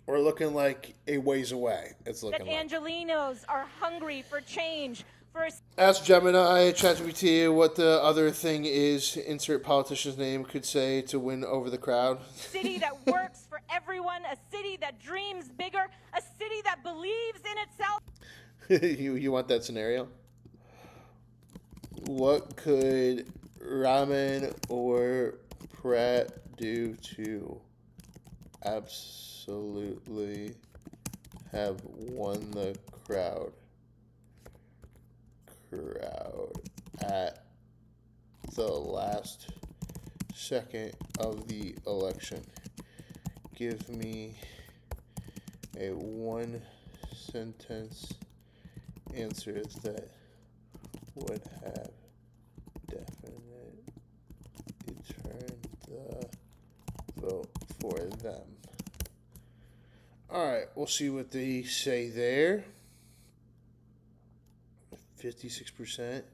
we're looking like a ways away. It's looking that Angelinos are hungry for change. Ask Gemini, ChatGPT, what the other thing is, insert politician's name, could say to win over the crowd. City that works for everyone, a city that dreams bigger, a city that believes in itself. You want that scenario? What could Raman or Pratt do to absolutely have won the crowd at the last second of the election? Give me a one sentence answer that would have definitely turned the vote for them. All right, we'll see what they say there. 56%.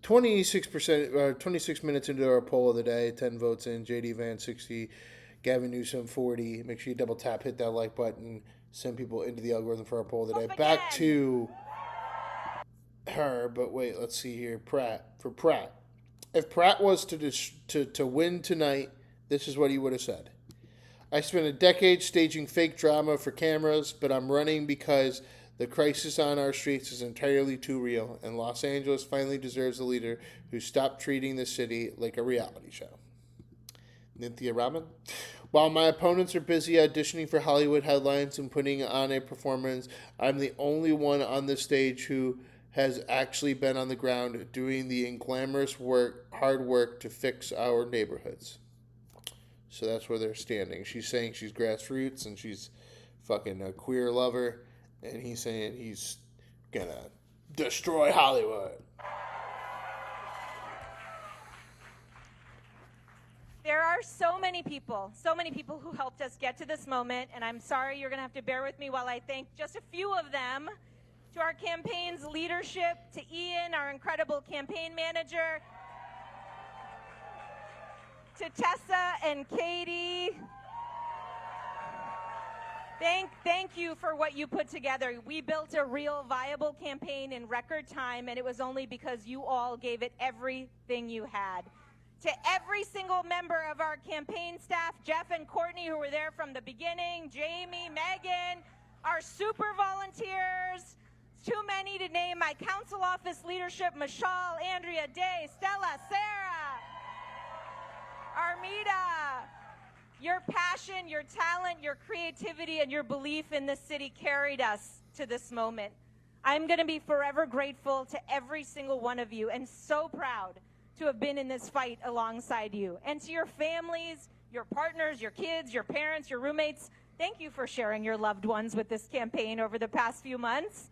26%, 26 minutes into our poll of the day, 10 votes in. JD Vance 60, Gavin Newsom 40. Make sure you double tap, hit that like button, send people into the algorithm for our poll of the day. Back to her, but wait, let's see here. Pratt. For Pratt. If Pratt was to win tonight, this is what he would have said. I spent a decade staging fake drama for cameras, but I'm running because the crisis on our streets is entirely too real, and Los Angeles finally deserves a leader who stopped treating the city like a reality show. Nithya Raman. While my opponents are busy auditioning for Hollywood headlines and putting on a performance, I'm the only one on the stage who has actually been on the ground doing the glamorous work, hard work to fix our neighborhoods. So that's where they're standing. She's saying she's grassroots and she's fucking a queer lover, and he's saying he's gonna destroy Hollywood. There are so many people who helped us get to this moment, and I'm sorry you're going to have to bear with me while I thank just a few of them. To our campaign's leadership, to Ian, our incredible campaign manager, to Tessa and Katie. Thank you for what you put together. We built a real viable campaign in record time, and it was only because you all gave it everything you had. To every single member of our campaign staff, Jeff and Courtney, who were there from the beginning, Jamie, Megan, our super volunteers, too many to name, my council office leadership, Michelle, Andrea, Day, Stella, Sarah, Armida. Your passion, your talent, your creativity, and your belief in this city carried us to this moment. I'm going to be forever grateful to every single one of you and so proud to have been in this fight alongside you. And to your families, your partners, your kids, your parents, your roommates, thank you for sharing your loved ones with this campaign over the past few months.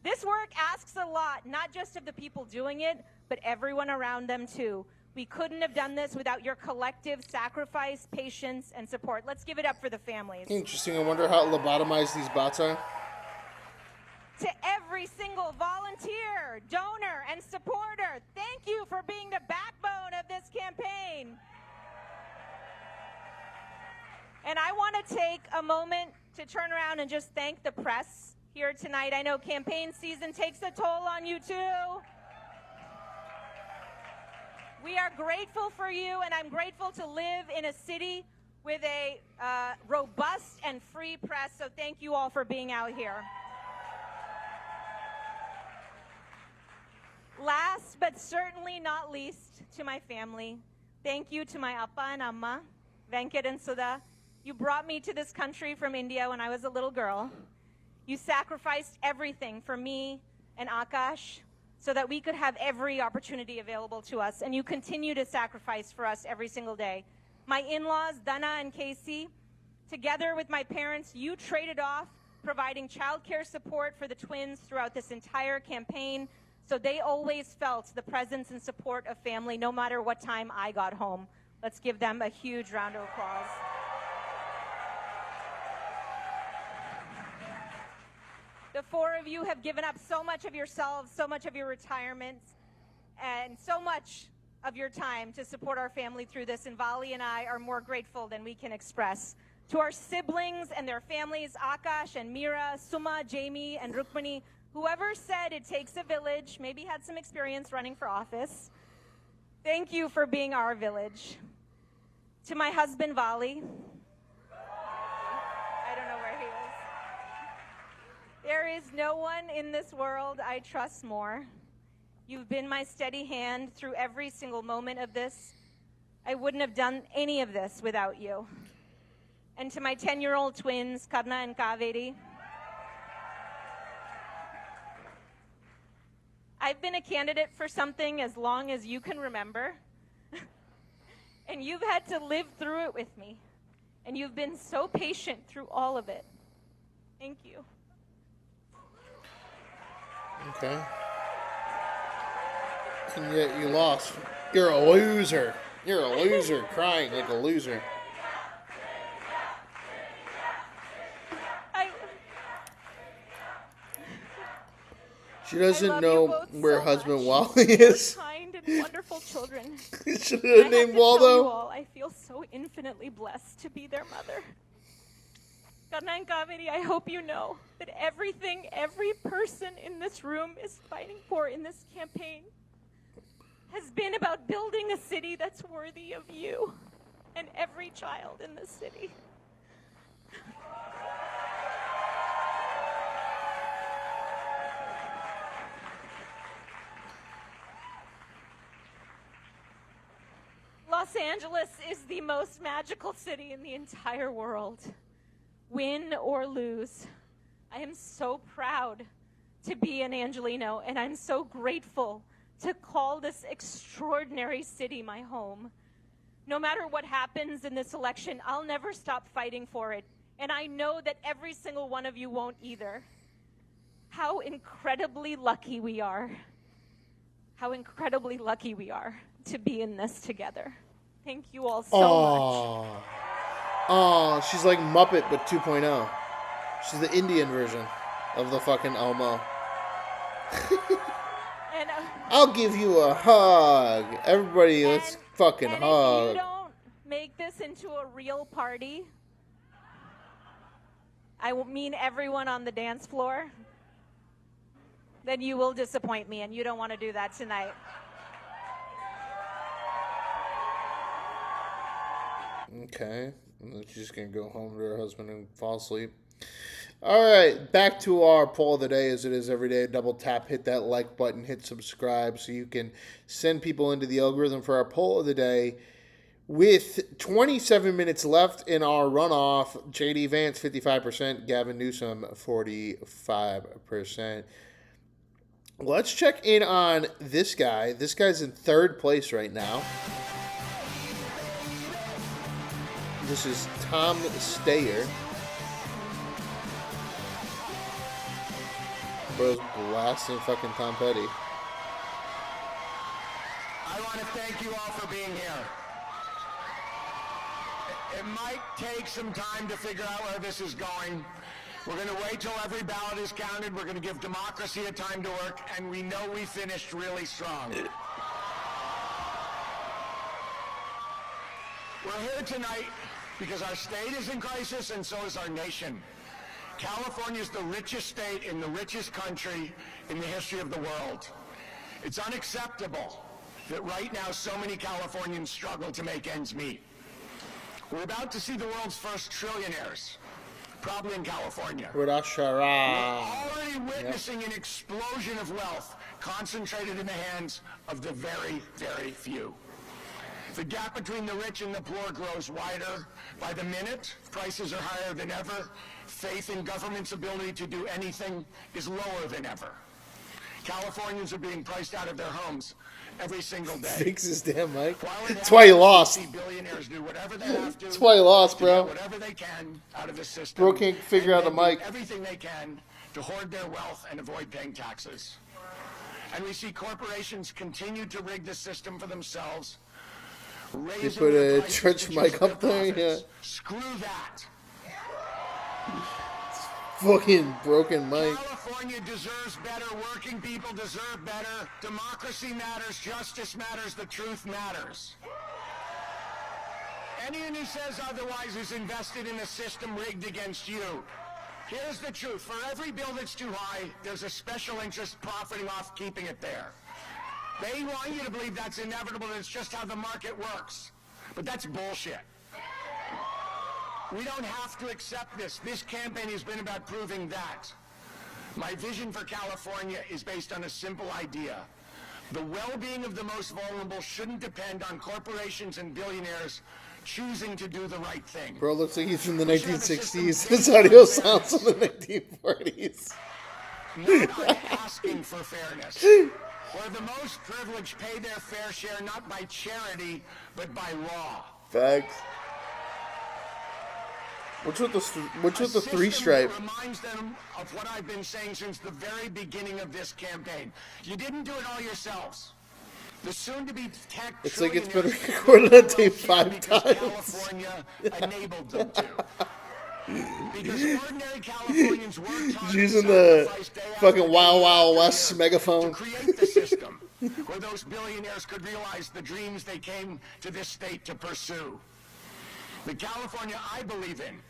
This work asks a lot, not just of the people doing it, but everyone around them too. We couldn't have done this without your collective sacrifice, patience, and support. Let's give it up for the families. Interesting. I wonder how lobotomized these bots are. To every single volunteer, donor, and supporter, thank you for being the backbone of this campaign. And I want to take a moment to turn around and just thank the press here tonight. I know campaign season takes a toll on you too. We are grateful for you, and I'm grateful to live in a city with a robust and free press, so thank you all for being out here. Last but certainly not least, to my family, thank you to my appa and amma, Venkat and Sudha. You brought me to this country from India when I was a little girl. You sacrificed everything for me and Akash so that we could have every opportunity available to us, and you continue to sacrifice for us every single day. My in-laws, Dana and Casey, together with my parents, you traded off providing childcare support for the twins throughout this entire campaign, so they always felt the presence and support of family no matter what time I got home. Let's give them a huge round of applause. The four of you have given up so much of yourselves, so much of your retirements, and so much of your time to support our family through this, and Vali and I are more grateful than we can express. To our siblings and their families, Akash and Mira, Suma, Jamie, and Rukmani, whoever said it takes a village, maybe had some experience running for office, thank you for being our village. To my husband, Vali, I don't know where he is. There is no one in this world I trust more. You've been my steady hand through every single moment of this. I wouldn't have done any of this without you. And to my 10-year-old twins, Karna and Kaveri, I've been a candidate for something as long as you can remember. And you've had to live through it with me. And you've been so patient through all of it. Thank you. Okay. And yet you lost. You're a loser. You're a loser, crying like a loser. She doesn't know where her husband Wally is. Kind and wonderful children. Should have named Waldo. All, I feel so infinitely blessed to be their mother. Karna and Kaveri, I hope you know that everything every person in this room is fighting for in this campaign has been about building a city that's worthy of you and every child in this city. Los Los Angeles is the most magical city in the entire world. Win or lose, I am so proud to be an Angelino, and I'm so grateful to call this extraordinary city my home. No matter what happens in this election, I'll never stop fighting for it, and I know that every single one of you won't either. How incredibly lucky we are. How incredibly lucky we are to be in this together. Thank you all so much. Oh, she's like Muppet, but 2.0. She's the Indian version of the fucking Elmo. And, I'll give you a hug. Everybody, let's fucking and hug. if you don't make this into a real party, I mean everyone on the dance floor, then you will disappoint me, and you don't want to do that tonight. Okay. And then she's going to go home to her husband and fall asleep. All right. Back to our poll of the day, as it is every day. Double tap, hit that like button, hit subscribe so you can send people into the algorithm for our poll of the day. With 27 minutes left in our runoff, JD Vance 55%, Gavin Newsom 45%. Let's check in on this guy. This guy's in third place right now. This is Tom Steyer. Bro's blasting fucking Tom Petty. I want to thank you all for being here. It might take some time to figure out where this is going. We're going to wait till every ballot is counted. We're going to give democracy a time to work, and we know we finished really strong. We're here tonight because our state is in crisis, and so is our nation. California is the richest state in the richest country in the history of the world. It's unacceptable that right now so many Californians struggle to make ends meet. We're about to see the world's first trillionaires, probably in California. We're already witnessing an explosion of wealth concentrated in the hands of the very, very few. The gap between the rich and the poor grows wider by the minute. Prices are higher than ever. Faith in government's ability to do anything is lower than ever. Californians are being priced out of their homes every single day. Fix his damn mic. That's why he lost. Billionaires do whatever they have to. That's why he lost, bro. Whatever they can out of the system. Bro can't figure out the mic. Everything they can to hoard their wealth and avoid paying taxes. And we see corporations continue to rig the system for themselves. You put a church mic up there? Yeah. Screw that. Fucking broken mic. California deserves better. Working people deserve better. Democracy matters. Justice matters. The truth matters. Anyone who says otherwise is invested in a system rigged against you. Here's the truth. For every bill that's too high, there's a special interest profiting off keeping it there. They want you to believe that's inevitable, and it's just how the market works. But that's bullshit. We don't have to accept this. This campaign has been about proving that. My vision for California is based on a simple idea. The well-being of the most vulnerable shouldn't depend on corporations and billionaires choosing to do the right thing. Bro looks like he's from the 1960s. His audio sounds from the 1940s. Not by asking for fairness. Where the most privileged pay their fair share not by charity, but by law. Facts. What's with the three stripe? That reminds them of what I've been saying since the very beginning of this campaign. You didn't do it all yourselves. The soon-to-be tech It's like it's been recorded on tape 5 times. California enabled them to. Because ordinary Californians worked hard using the fucking Wild Wild West megaphone. to create the system where those billionaires could realize the dreams they came to this state to pursue. The California I believe in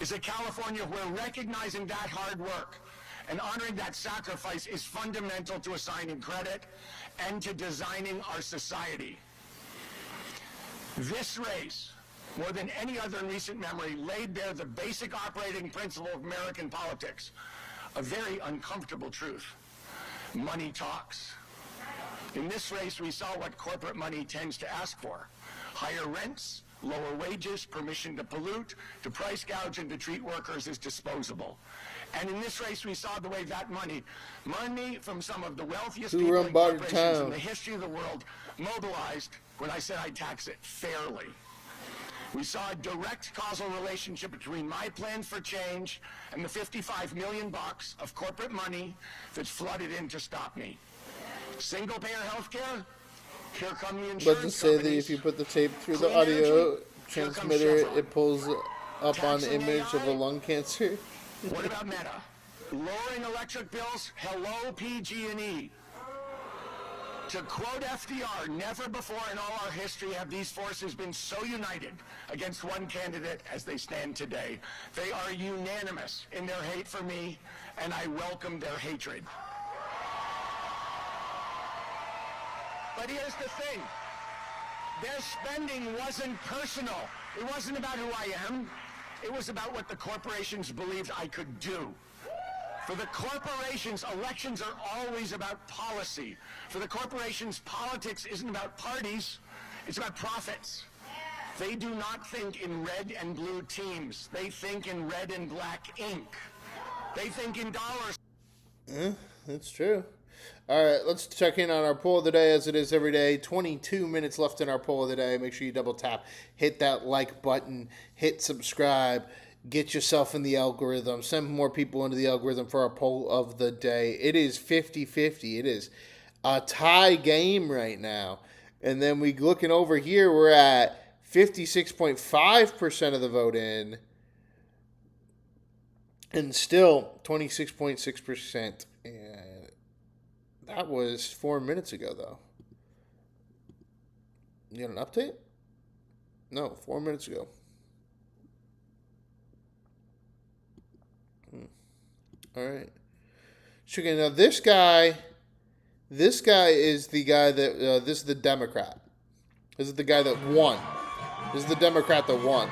is a California where recognizing that hard work and honoring that sacrifice is fundamental to assigning credit and to designing our society. This race, more than any other in recent memory, laid bare the basic operating principle of American politics, a very uncomfortable truth. Money talks. In this race, we saw what corporate money tends to ask for. higher rents, lower wages, permission to pollute, to price gouge, and to treat workers as disposable. And in this race, we saw the way that money from some of the wealthiest people and corporations in the history of the world mobilized when I said I'd tax it fairly. We saw a direct causal relationship between my plans for change and the $55 million of corporate money that flooded in to stop me. Single-payer healthcare, here come the insurance But to say that if you put the tape through the audio transmitter, it pulls up on the image of a lung cancer. What about Meta? Lowering electric bills? Hello, PG&E. To quote FDR, never before in all our history have these forces been so united against one candidate as they stand today. They are unanimous in their hate for me, and I welcome their hatred. But here's the thing. Their spending wasn't personal. It wasn't about who I am. It was about what the corporations believed I could do. For the corporations, elections are always about policy. For the corporations, politics isn't about parties, it's about profits. They do not think in red and blue teams. They think in red and black ink. They think in dollars. Yeah, that's true. All right, let's check in on our poll of the day as it is every day. 22 minutes left in our poll of the day. Make sure you double tap, hit that like button, hit subscribe, get yourself in the algorithm, send more people into the algorithm for our poll of the day. It is 50-50. It is a tie game right now. And then we looking over here, we're at 56.5% of the vote in, and still 26.6%. And that was 4 minutes ago, though. You got an update? No, 4 minutes ago. All right. Okay, now this guy is the guy that, this is the Democrat. This is the guy that won. This is the Democrat that won.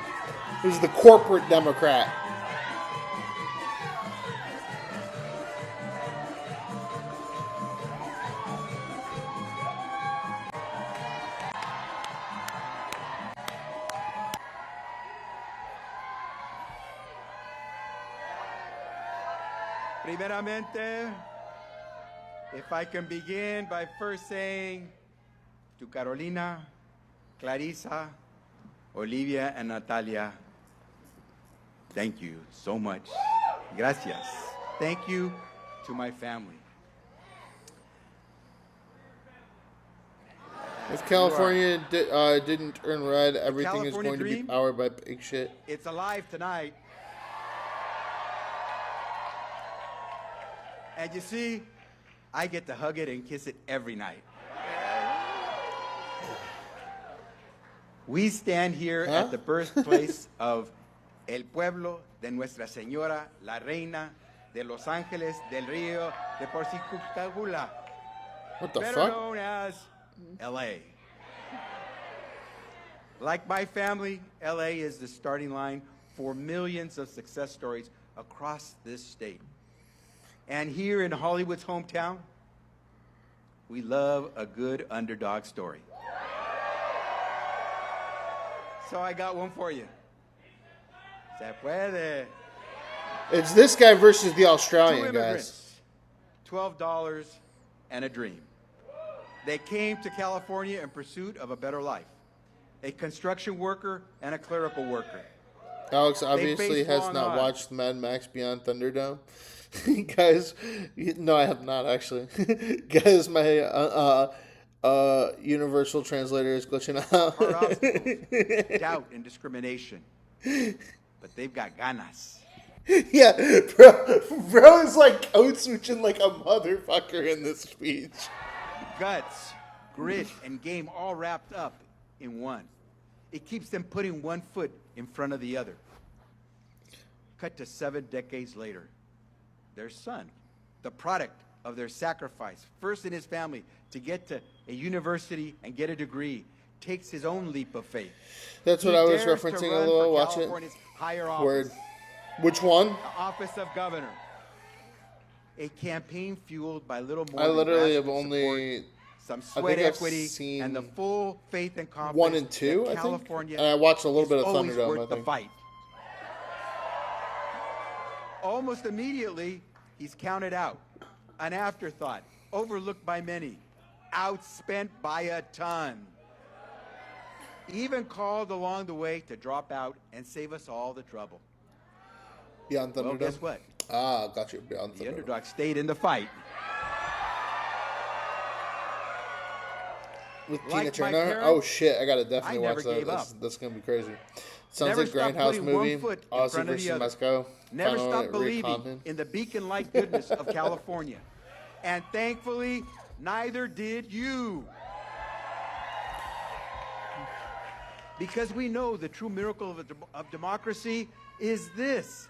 This is the corporate Democrat. Primeramente, if I can begin by first saying to Carolina, Clarissa, Olivia, and Natalia, thank you so much. Gracias. Thank you to my family. If California didn't turn red, everything is going to be powered by pig shit. It's alive tonight. And you see, I get to hug it and kiss it every night. We stand here at the birthplace of El Pueblo de Nuestra Señora, la Reina de Los Ángeles del Río de Porciúncula. What the better fuck? known as L.A. Like my family, L.A. is the starting line for millions of success stories across this state. And here in Hollywood's hometown, we love a good underdog story. So I got one for you. Se puede. It's this guy versus the Australian Two guys. immigrants, $12 and a dream. They came to California in pursuit of a better life. A construction worker and a clerical worker. Alex obviously has not watched Mad Max Beyond Thunderdome. Guys, no, I have not actually. Guys, my universal translator is glitching out. Our obstacles, doubt and discrimination. But they've got ganas. Yeah, bro is like code switching like a motherfucker in this speech. Guts, grit, and game all wrapped up in one. It keeps them putting one foot in front of the other. Cut to 7 decades later. Their son, the product of their sacrifice, first in his family, to get to a university and get a degree, takes his own leap of faith. That's what I was referencing a little. Watch it. Word. Which one? The office of governor. A campaign fueled by little more I than literally have grassroots only support, some I sweat think I've equity, seen and the full faith and confidence 1 and 2, that I think. California And I watched a little is bit of always Thunderdome, worth I the think. fight. Almost immediately, he's counted out, an afterthought, overlooked by many, outspent by a ton. Even called along the way to drop out and save us all the trouble. Beyond Thunderdome? Well, guess what? Ah, got you. Beyond The Thunderdome. underdog stayed in the fight. With Like Tina my Turner? parents, Oh shit, I gotta definitely I never watch that. gave That's gonna be crazy. Sounds Never like stopped Grindhouse putting one movie. foot in Aussie front of the versus other. Mexico. Never Final stopped Rick believing Compton. in the beacon-like goodness of California. And thankfully, neither did you. Because we know the true miracle of democracy is this.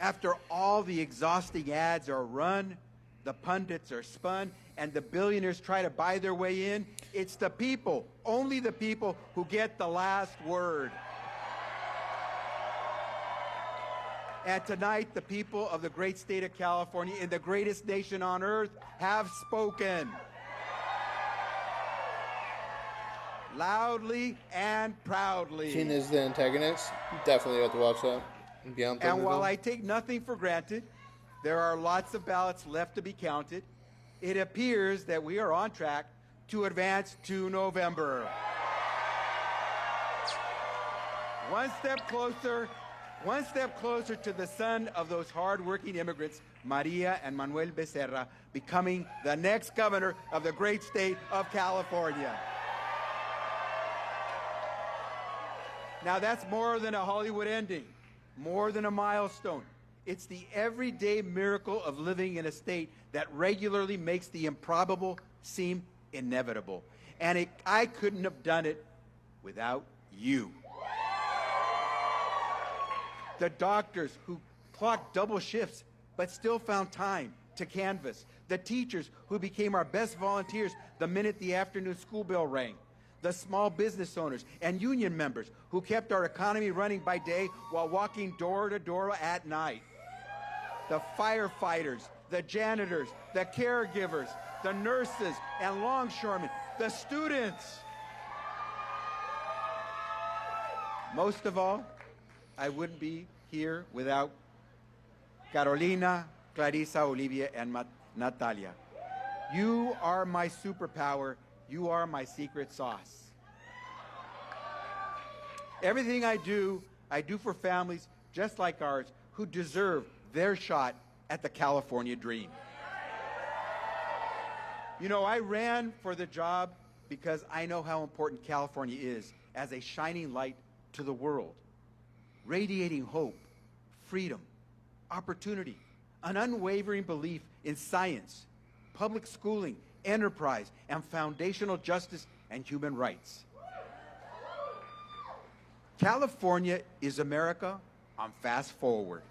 After all the exhausting ads are run, the pundits are spun, and the billionaires try to buy their way in, it's the people, only the people, who get the last word. And tonight, the people of the great state of California, in the greatest nation on earth, have spoken. Loudly and proudly. Tina's the antagonist. Definitely have to watch that. Beyond Thunderdome. And while I take nothing for granted, there are lots of ballots left to be counted. It appears that we are on track to advance to November. One step closer to the son of those hard-working immigrants, Maria and Manuel Becerra, becoming the next governor of the great state of California. Now that's more than a Hollywood ending, more than a milestone. It's the everyday miracle of living in a state that regularly makes the improbable seem inevitable. And I couldn't have done it without you. The doctors who clocked double shifts but still found time to canvass. The teachers who became our best volunteers the minute the afternoon school bell rang. The small business owners and union members who kept our economy running by day while walking door to door at night. The firefighters, the janitors, the caregivers, the nurses and longshoremen, the students. Most of all, I wouldn't be here without Carolina, Clarissa, Olivia, and Natalia. You are my superpower. You are my secret sauce. Everything I do for families just like ours who deserve their shot at the California dream. You know, I ran for the job because I know how important California is as a shining light to the world, radiating hope, freedom, opportunity, an unwavering belief in science, public schooling, enterprise, and foundational justice and human rights. California is America on fast forward.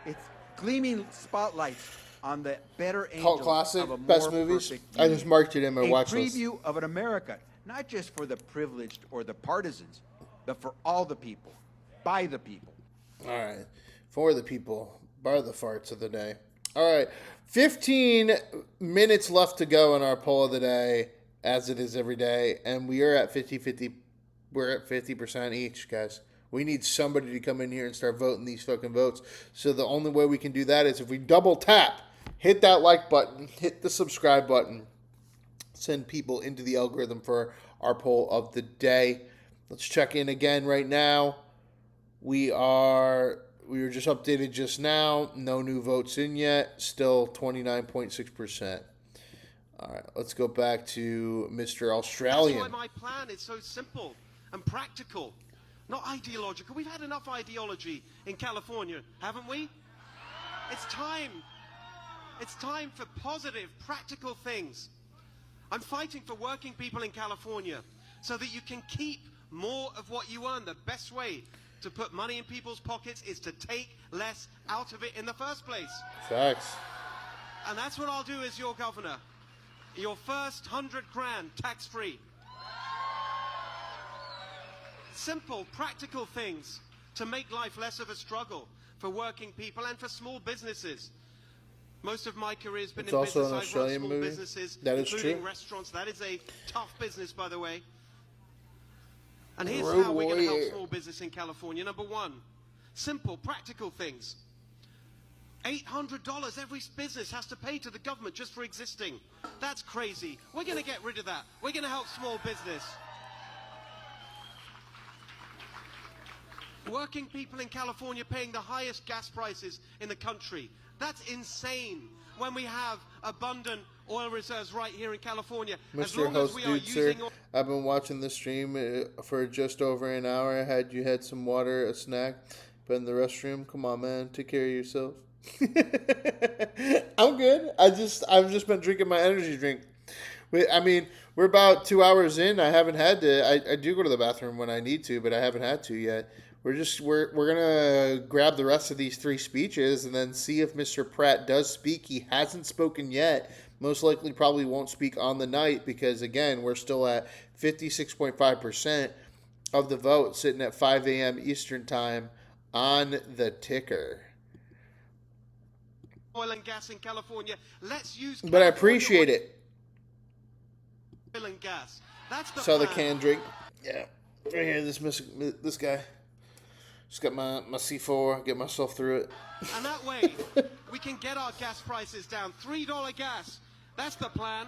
It's gleaming spotlights on the better angels Cult classic, of a best more movies. perfect I just union. marked it in my watch A list. preview of an America, not just for the privileged or the partisans, but for all the people, by the people. All right. For the people, bar the farts of the day. All right. 15 minutes left to go in our poll of the day, as it is every day. And we are at 50-50. We're at 50% each, guys. We need somebody to come in here and start voting these fucking votes. So the only way we can do that is if we double tap, hit that like button, hit the subscribe button, send people into the algorithm for our poll of the day. Let's check in again right now. We were just updated just now. No new votes in yet. Still 29.6%. All right, let's go back to Mr. Australian. That's why my plan is so simple and practical, not ideological. We've had enough ideology in California, haven't we? It's time. It's time for positive, practical things. I'm fighting for working people in California so that you can keep more of what you earn. The best way to put money in people's pockets is to take less out of it in the first place. Facts. And that's what I'll do as your governor. Your first 100 grand tax-free. Simple, practical things to make life less of a struggle for working people and for small businesses. Most of my career has been It's in also business. an I've run Australian small movie. businesses, That is including true. restaurants. That is a tough business, by the way. And here's Road how we're going to help warrior. small business in California. Number one, simple, practical things. $800 every business has to pay to the government just for existing. That's crazy. We're going to get rid of that. We're going to help small business. Working people in California paying the highest gas prices in the country. That's insane when we have abundant oil reserves right here in California. As Mr. long as Host we are Dude, sir, using oil. I've been watching the stream for just over an hour. You had some water, a snack, been in the restroom. Come on, man, take care of yourself. I'm good. I've just been drinking my energy drink. I mean, we're about 2 hours in. I haven't had to. I do go to the bathroom when I need to, but I haven't had to yet. We're gonna grab the rest of these 3 speeches and then see if Mr. Pratt does speak. He hasn't spoken yet. Most likely, probably won't speak on the night because again, we're still at 56.5% of the vote, sitting at 5 a.m. Eastern time on the ticker. Oil and gas in California. Let's use. But I appreciate it. Oil and gas. That's the Saw the plan. can drink. Yeah, right here. This guy. Just got my C4. Get myself through it. And that way, we can get our gas prices down. $3 gas. That's the plan.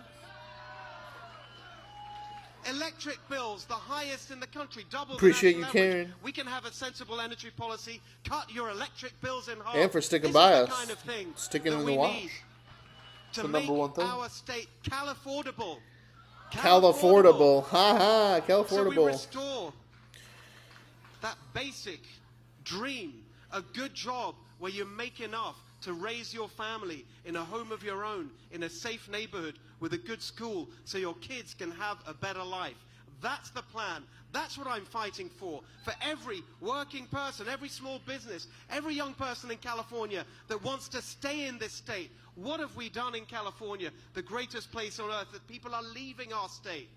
Electric bills, the highest in the country, double Appreciate the you, national average. Karen. We can have a sensible energy policy, cut your electric bills in half. And for sticking This by is us. the kind of thing Sticking that in we the wash. need It's to the make number one thing. our state Cal-affordable. Cal-affordable. Ha ha. So we Cal-affordable. restore that basic dream, a good job where you make enough to raise your family in a home of your own, in a safe neighborhood with a good school so your kids can have a better life. That's the plan. That's what I'm fighting for every working person, every small business, every young person in California that wants to stay in this state. What have we done in California, the greatest place on earth, that people are leaving our state?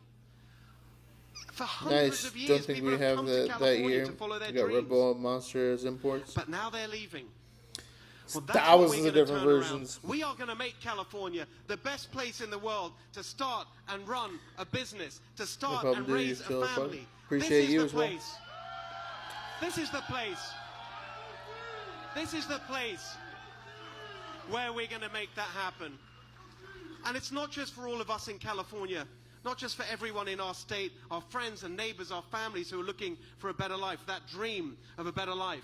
For hundreds Nice. of years, Don't think people we have come to that California year. to follow their We got dreams. Red Bull Monster as imports. But now they're leaving. Well, that's Thousands what we're of gonna different turn around. versions. We are going to make California the best place in the world to start and run a business, to start problem, and dude. raise You feel a it, bud? family. Appreciate this is you the as well. place. This is the place. This is the place where we're going to make that happen. And it's not just for all of us in California, not just for everyone in our state, our friends and neighbors, our families who are looking for a better life, that dream of a better life.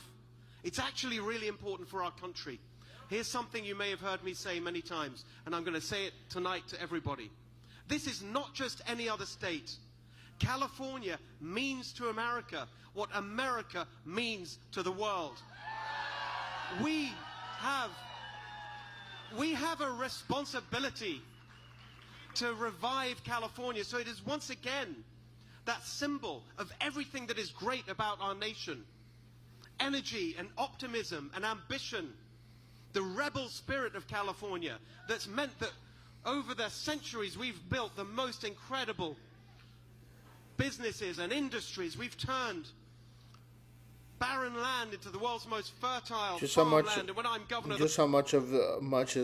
It's actually really important for our country. Here's something you may have heard me say many times, and I'm going to say it tonight to everybody. This is not just any other state. California means to America what America means to the world. We have a responsibility to revive California so it is once again that symbol of everything that is great about our nation. Energy and optimism and ambition, the rebel spirit of California that's meant that over the centuries we've built the most incredible businesses and industries. We've turned barren land into the world's most fertile farmland. And when I'm governor, how much is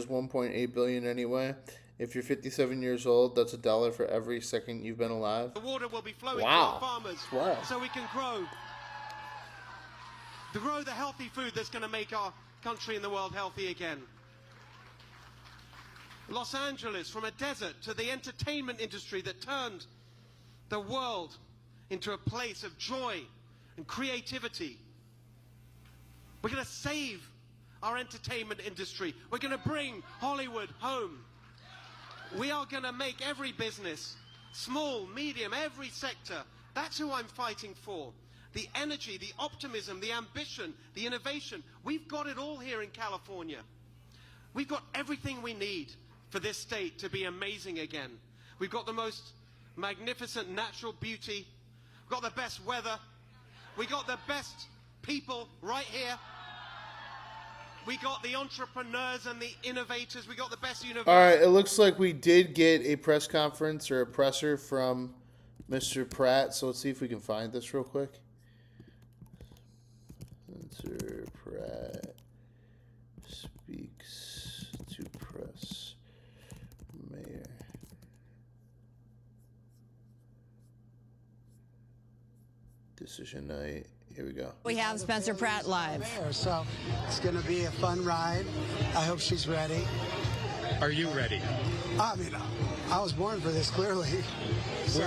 1.8 billion anyway? If you're 57 years old, that's $1 for every second you've been alive. the water will be flowing Wow. to our farmers, Wow. so we can grow the healthy food that's going to make our country and the world healthy again. Los Angeles, from a desert to the entertainment industry that turned the world into a place of joy and creativity. We're going to save our entertainment industry. We're going to bring Hollywood home. We are going to make every business, small, medium, every sector. That's who I'm fighting for. The energy, the optimism, the ambition, the innovation. We've got it all here in California. We've got everything we need for this state to be amazing again. We've got the most magnificent natural beauty. We've got the best weather. We've got the best people right here. We got the entrepreneurs and the innovators. We got the best universities. All right, it looks like we did get a press conference or a presser from Mr. Pratt. So let's see if we can find this real quick. Spencer Pratt speaks to press. Bass, Mayor. Decision night. Here we go. We have Spencer Pratt live. So it's going to be a fun ride. I hope she's ready. Are you ready? I mean, I was born for this, clearly. So,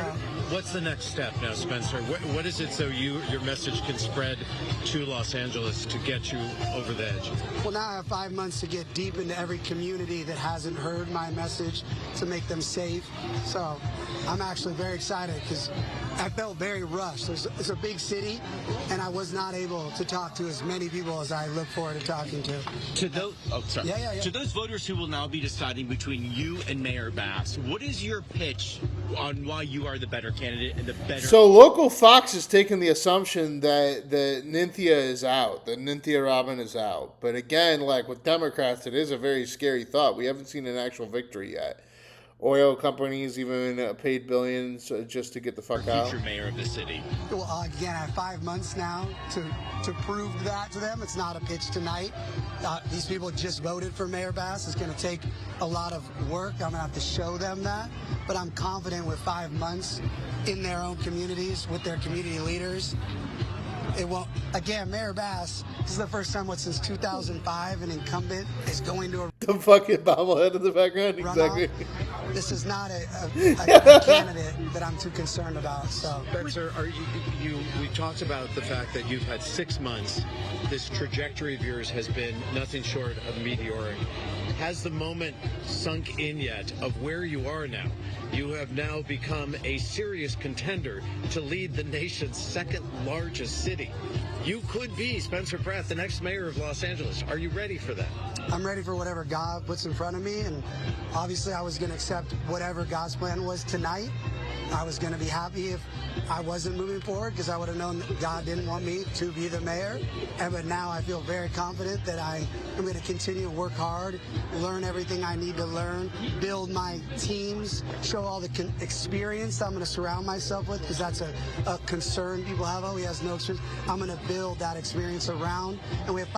what's the next step now, Spencer? What is it so your message can spread to Los Angeles to get you over the edge? well, now I have 5 months to get deep into every community that hasn't heard my message to make them safe. So I'm actually very excited because I felt very rushed. It's a big city, and I was not able to talk to as many people as I look forward to talking to. To those, To those voters who will now be deciding between you and Mayor Bass, what is your pitch on why you are the better candidate and the better? So local Fox is taking the assumption that Nithya is out, that Nithya Raman is out. But again, like with Democrats, it is a very scary thought. We haven't seen an actual victory yet. Oil companies even paid billions just to get the fuck out. Future mayor of the city. Well, again, I have 5 months now to prove that to them. It's not a pitch tonight. These people just voted for Mayor Bass. It's going to take a lot of work. I'm going to have to show them that. But I'm confident with 5 months in their own communities, with their community leaders. It won't. Again, Mayor Bass, this is the first time since 2005 an incumbent is going to a the fucking bobblehead in the background. runoff. Exactly. This is not a candidate that I'm too concerned about. So, Spencer, we talked about the fact that you've had 6 months. This trajectory of yours has been nothing short of meteoric. Has the moment sunk in yet of where you are now? You have now become a serious contender to lead the nation's second largest city. You could be, Spencer Pratt, the next mayor of Los Angeles. Are you ready for that? I'm ready for whatever God puts in front of me, and obviously I was going to accept whatever God's plan was tonight. I was going to be happy if I wasn't moving forward because I would have known that God didn't want me to be the mayor. But now I feel very confident that I am going to continue to work hard, learn everything I need to learn, build my teams, show all the experience I'm going to surround myself with, because that's a concern people have. Oh, he has no experience. I'm going to build that experience around. And we have.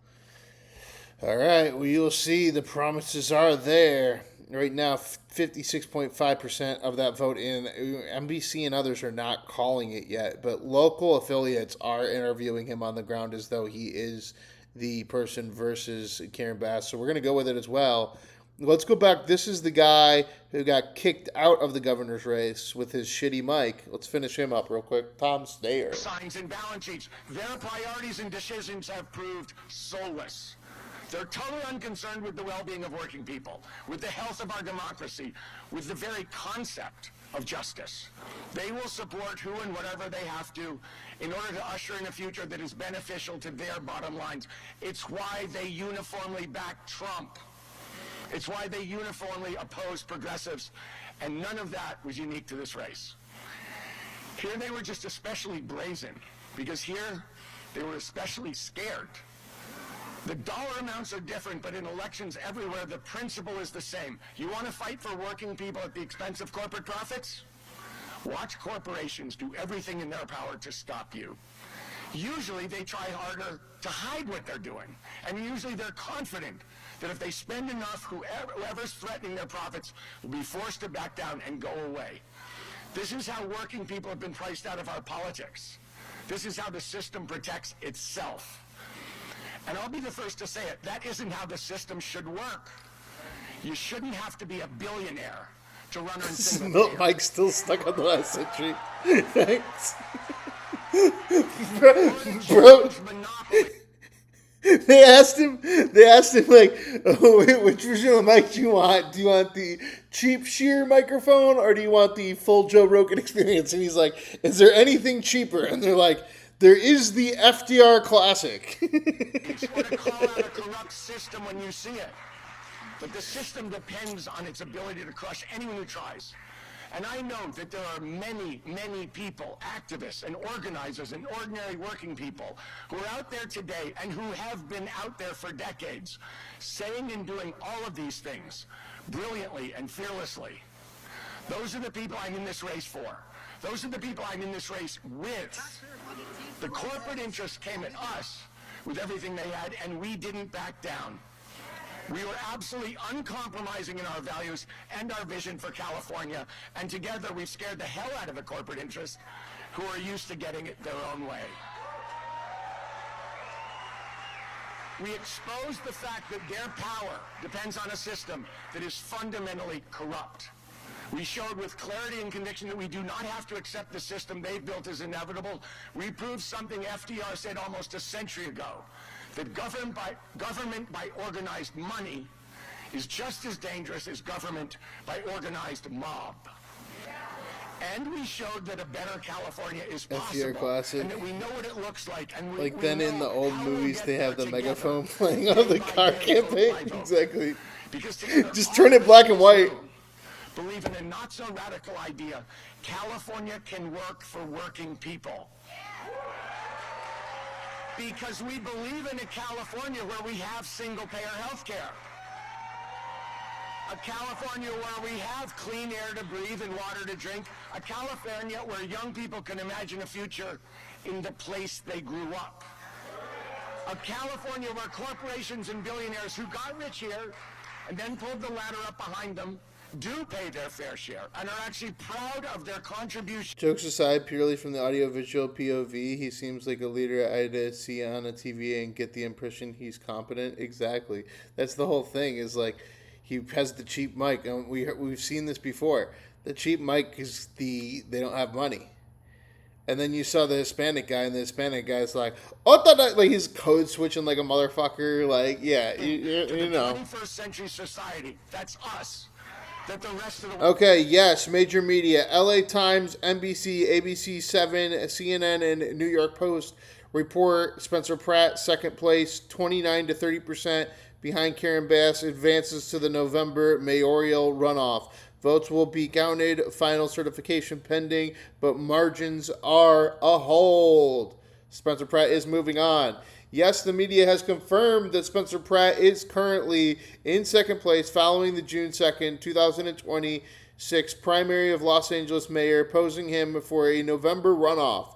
All right, well, you'll see the promises are there. Right now, 56.5% of that vote in. NBC and others are not calling it yet, but local affiliates are interviewing him on the ground as though he is the person versus Karen Bass. So we're going to go with it as well. Let's go back. This is the guy who got kicked out of the governor's race with his shitty mic. Let's finish him up real quick. Tom Steyer. Signs and balance sheets. Their priorities and decisions have proved soulless. They're totally unconcerned with the well-being of working people, with the health of our democracy, with the very concept of justice. They will support who and whatever they have to in order to usher in a future that is beneficial to their bottom lines. It's why they uniformly back Trump. It's why they uniformly oppose progressives, and none of that was unique to this race. Here they were just especially brazen, because here they were especially scared. The dollar amounts are different, but in elections everywhere, the principle is the same. You want to fight for working people at the expense of corporate profits? Watch corporations do everything in their power to stop you. Usually they try harder to hide what they're doing, and usually they're confident that if they spend enough, whoever's threatening their profits will be forced to back down and go away. This is how working people have been priced out of our politics. This is how the system protects itself. And I'll be the first to say it, that isn't how the system should work. You shouldn't have to be a billionaire to run on single payer. Mike's still stuck on the last century. Thanks. bro. They asked him like, oh, which version of the mic do you want? Do you want the cheap sheer microphone or do you want the full Joe Rogan experience? And he's like, is there anything cheaper? And they're like, there is the FDR Classic. It's going to call out a corrupt system when you see it. But the system depends on its ability to crush anyone who tries. And I know that there are many, many people, activists and organizers and ordinary working people who are out there today and who have been out there for decades, saying and doing all of these things brilliantly and fearlessly. Those are the people I'm in this race for. Those are the people I'm in this race with. The corporate interests came at us with everything they had, and we didn't back down. We were absolutely uncompromising in our values and our vision for California, and together we've scared the hell out of the corporate interests who are used to getting it their own way. We exposed the fact that their power depends on a system that is fundamentally corrupt. We showed with clarity and conviction that we do not have to accept the system they've built as inevitable. We proved something FDR said almost a century ago, that government by organized money is just as dangerous as government by organized mob. And we showed that a better California is possible, and that we know what it looks like. And like then in the old movies, they have the megaphone playing on the car campaign. Exactly. Just turn it black and white. Believe in a not so radical idea. California can work for working people. Because we believe in a California where we have single-payer health care. A California where we have clean air to breathe and water to drink. A California where young people can imagine a future in the place they grew up. A California where corporations and billionaires who got rich here and then pulled the ladder up behind them do pay their fair share and are actually proud of their contribution. Jokes aside, purely from the audiovisual POV, he seems like a leader I'd see on a TV and get the impression he's competent. Exactly. That's the whole thing, is like he has the cheap mic. And we've seen this before. The cheap mic is they don't have money. And then you saw the Hispanic guy, and the Hispanic guy's like, like he's code switching like a motherfucker. Like, yeah, you know. 21st century society, that's us. That the rest of the Okay, yes, major media. LA Times, NBC, ABC 7, CNN, and New York Post report Spencer Pratt, second place, 29 to 30% behind Karen Bass, advances to the November mayoral runoff. Votes will be counted, final certification pending, but margins are a hold. Spencer Pratt is moving on. Yes, the media has confirmed that Spencer Pratt is currently in second place following the June 2nd, 2026 primary of Los Angeles mayor, posing him for a November runoff.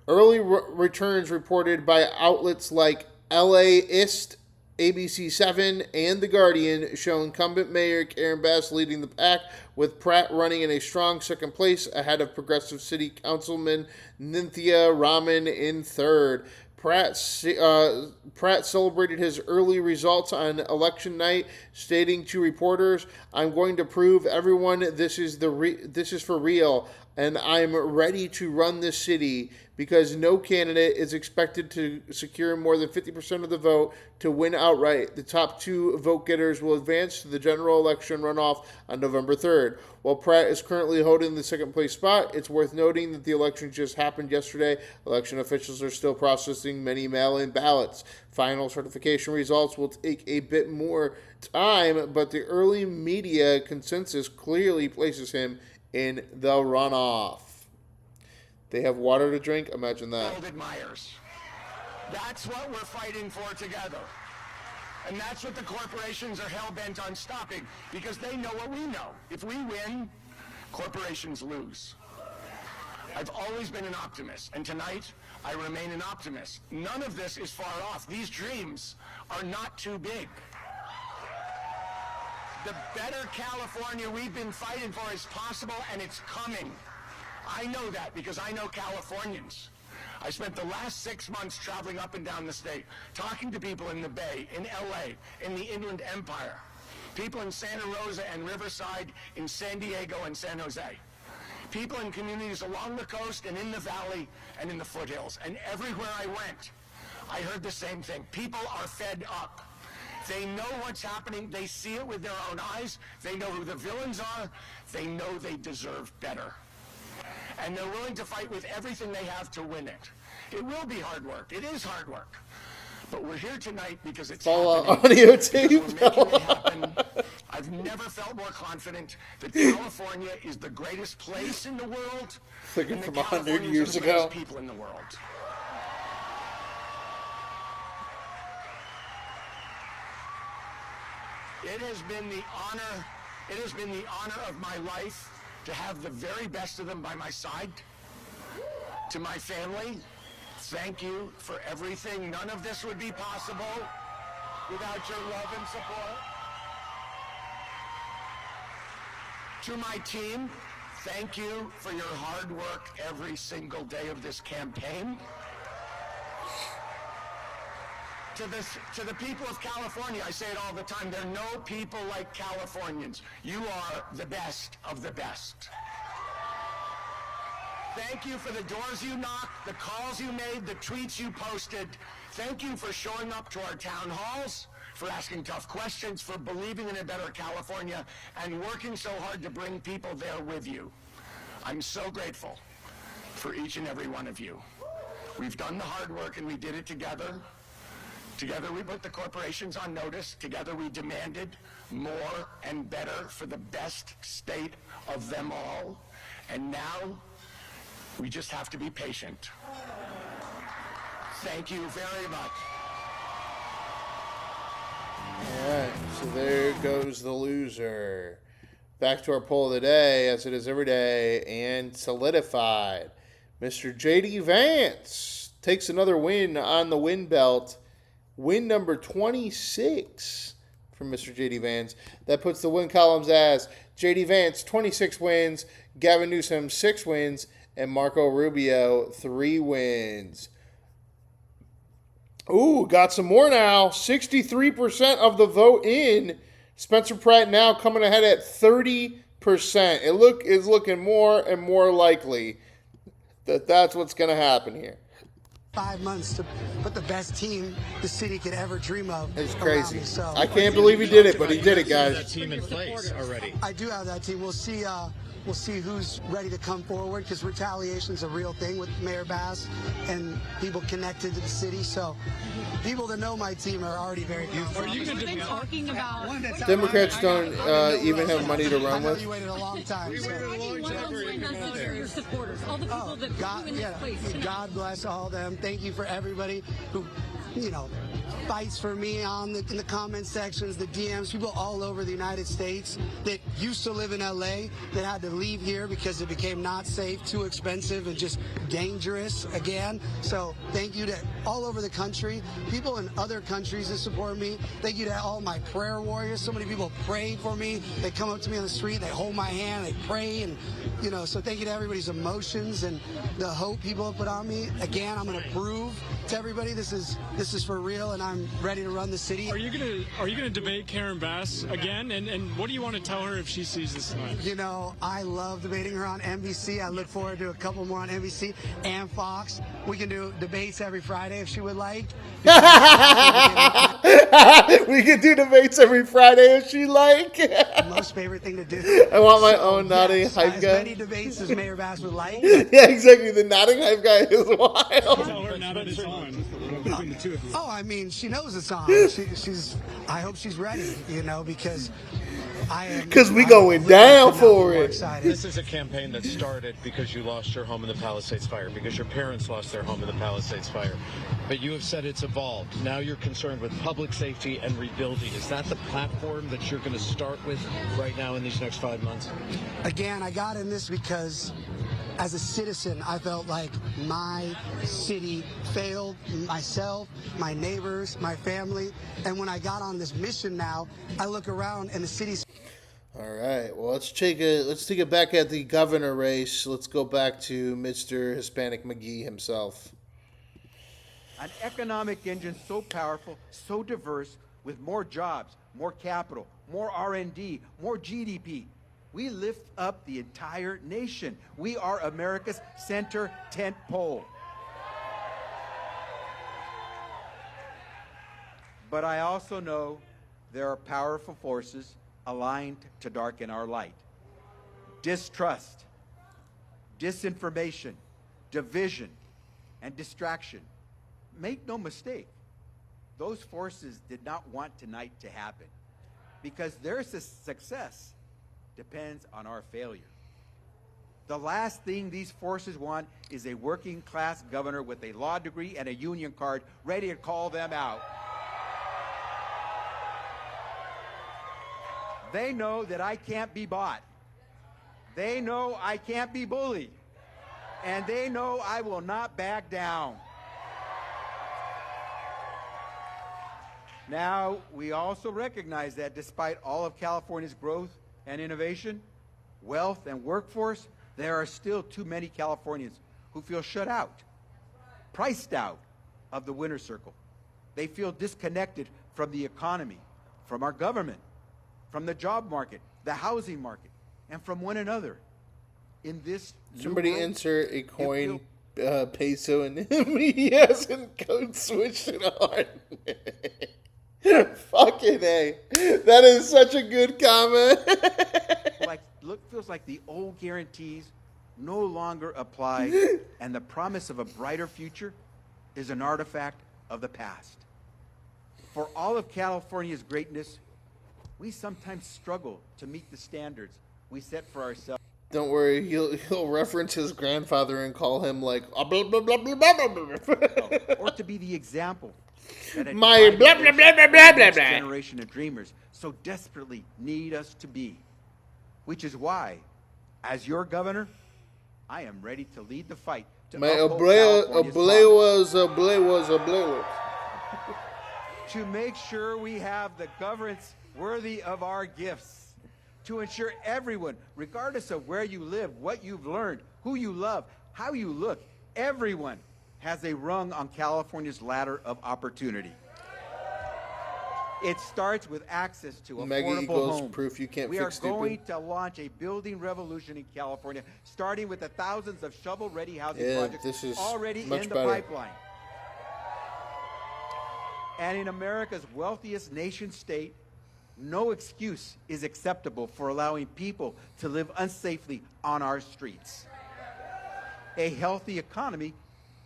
Early returns reported by outlets like LAist, ABC 7, and The Guardian show incumbent mayor Karen Bass leading the pack, with Pratt running in a strong second place ahead of progressive city councilman Nithya Raman in third. Pratt celebrated his early results on election night, stating to reporters, "I'm going to prove everyone this is for real, and I'm ready to run this city because no candidate is expected to secure more than 50% of the vote to win outright. The top two vote getters will advance to the general election runoff on November 3rd. While Pratt is currently holding the second place spot, it's worth noting that the election just happened yesterday. Election officials are still processing many mail-in ballots. Final certification results will take a bit more time, but the early media consensus clearly places him in the runoff." They have water to drink? Imagine that. Admires. That's what we're fighting for together. And that's what the corporations are hell-bent on stopping, because they know what we know. If we win, corporations lose. I've always been an optimist, and tonight I remain an optimist. None of this is far off. These dreams are not too big. The better California we've been fighting for is possible, and it's coming. I know that because I know Californians. I spent the last 6 months traveling up and down the state, talking to people in the Bay, in LA, in the Inland Empire, people in Santa Rosa and Riverside, in San Diego and San Jose, people in communities along the coast and in the valley and in the foothills. And everywhere I went, I heard the same thing. People are fed up. They know what's happening. They see it with their own eyes. They know who the villains are. They know they deserve better. And they're willing to fight with everything they have to win it. It will be hard work. It is hard work. But we're here tonight because it's happening. Audio tape. We're making it happen. I've never felt more confident that California is the greatest place in the world. Thinking from 100 years ago. People in the world. It has been the honor of my life to have the very best of them by my side. To my family, thank you for everything. None of this would be possible without your love and support. To my team, thank you for your hard work every single day of this campaign. To the people of California, I say it all the time, there are no people like Californians. You are the best of the best. Thank you for the doors you knocked, the calls you made, the tweets you posted. Thank you for showing up to our town halls, for asking tough questions, for believing in a better California, and working so hard to bring people there with you. I'm so grateful for each and every one of you. We've done the hard work and we did it together. Together we put the corporations on notice. Together we demanded more and better for the best state of them all. And now we just have to be patient. Thank you very much. All right, so there goes the loser. Back to our poll of the day, as it is every day, and solidified. Mr. J.D. Vance takes another win on the win belt. Win number 26 from Mr. J.D. Vance. That puts the win columns as J.D. Vance, 26 wins, Gavin Newsom, 6 wins, and Marco Rubio, 3 wins. Ooh, got some more now. 63% of the vote in. Spencer Pratt now coming ahead at 30%. It is looking more and more likely that that's what's going to happen here. 5 months to put the best team the city could ever dream of. It's crazy. So I can't believe he did it, but he did it, guys. That team in place already. I do have that team. We'll see who's ready to come forward, because retaliation is a real thing with Mayor Bass and people connected to the city. So people that know my team are already very confident. Are you going to be talking about Democrats don't even have money to run with. You waited a long time. Your supporters, all the people that put you in this place tonight. God bless all of them. Thank you for everybody who, fights for me in the comment sections, the DMs, people all over the United States that used to live in LA that had to leave here because it became not safe, too expensive, and just dangerous again. So thank you to all over the country, people in other countries that support me. Thank you to all my prayer warriors. So many people pray for me. They come up to me on the street, they hold my hand, they pray, and so thank you to everybody's emotions and the hope people have put on me. Again, I'm going to prove to everybody this is for real, and I'm ready to run the city. Are you gonna debate Karen Bass again? And what do you want to tell her if she sees this tonight? I love debating her on NBC. I look forward to a couple more on NBC and Fox. We can do debates every Friday if she would like. We can do debates every Friday if she like. Most favorite thing to do. I want my own nodding hype guy. As many debates as Mayor Bass would like. Yeah, exactly. The nodding hype guy is wild. Tell her now that it's on. Between the two of you. Oh, I mean, she knows it's on. I hope she's ready, because Because we going down for it. This is a campaign that started because you lost your home in the Palisades fire, because your parents lost their home in the Palisades fire. But you have said it's evolved. Now you're concerned with public safety and rebuilding. Is that the platform that you're going to start with right now in these next 5 months? Again, I got in this because as a citizen, I felt like my city failed myself, my neighbors, my family. And when I got on this mission now, I look around and the city's... All right. Well, let's take a back at the governor race. Let's go back to Mr. Hispanic McGee himself. An economic engine so powerful, so diverse, with more jobs, more capital, more R&D, more GDP. We lift up the entire nation. We are America's center tent pole. But I also know there are powerful forces aligned to darken our light. Distrust, disinformation, division, and distraction. Make no mistake, those forces did not want tonight to happen because their success depends on our failure. The last thing these forces want is a working class governor with a law degree and a union card ready to call them out. They know that I can't be bought. They know I can't be bullied. And they know I will not back down. Now, we also recognize that despite all of California's growth and innovation, wealth, and workforce, there are still too many Californians who feel shut out, priced out of the winner's circle. They feel disconnected from the economy, from our government, from the job market, the housing market, and from one another. In this somebody world, insert a coin, peso, and he hasn't code switched it on. Fucking A. That is such a good comment. Feels like the old guarantees no longer apply, and the promise of a brighter future is an artifact of the past. For all of California's greatness, we sometimes struggle to meet the standards we set for ourselves. Don't worry, he'll reference his grandfather and call him like blah blah blah blah blah blah. Or to be the example that my blah blah blah blah blah blah. Generation of dreamers so desperately need us to be, which is why, as your governor, I am ready to lead the fight to to make sure we have the governance worthy of our gifts, to ensure everyone, regardless of where you live, what you've learned, who you love, how you look, everyone has a rung on California's ladder of opportunity. It starts with access to affordable homes. Proof you can't we fix are going to launch a building revolution in California, starting with the thousands of shovel-ready housing projects already in the pipeline. And in America's wealthiest nation state, no excuse is acceptable for allowing people to live unsafely on our streets. A healthy economy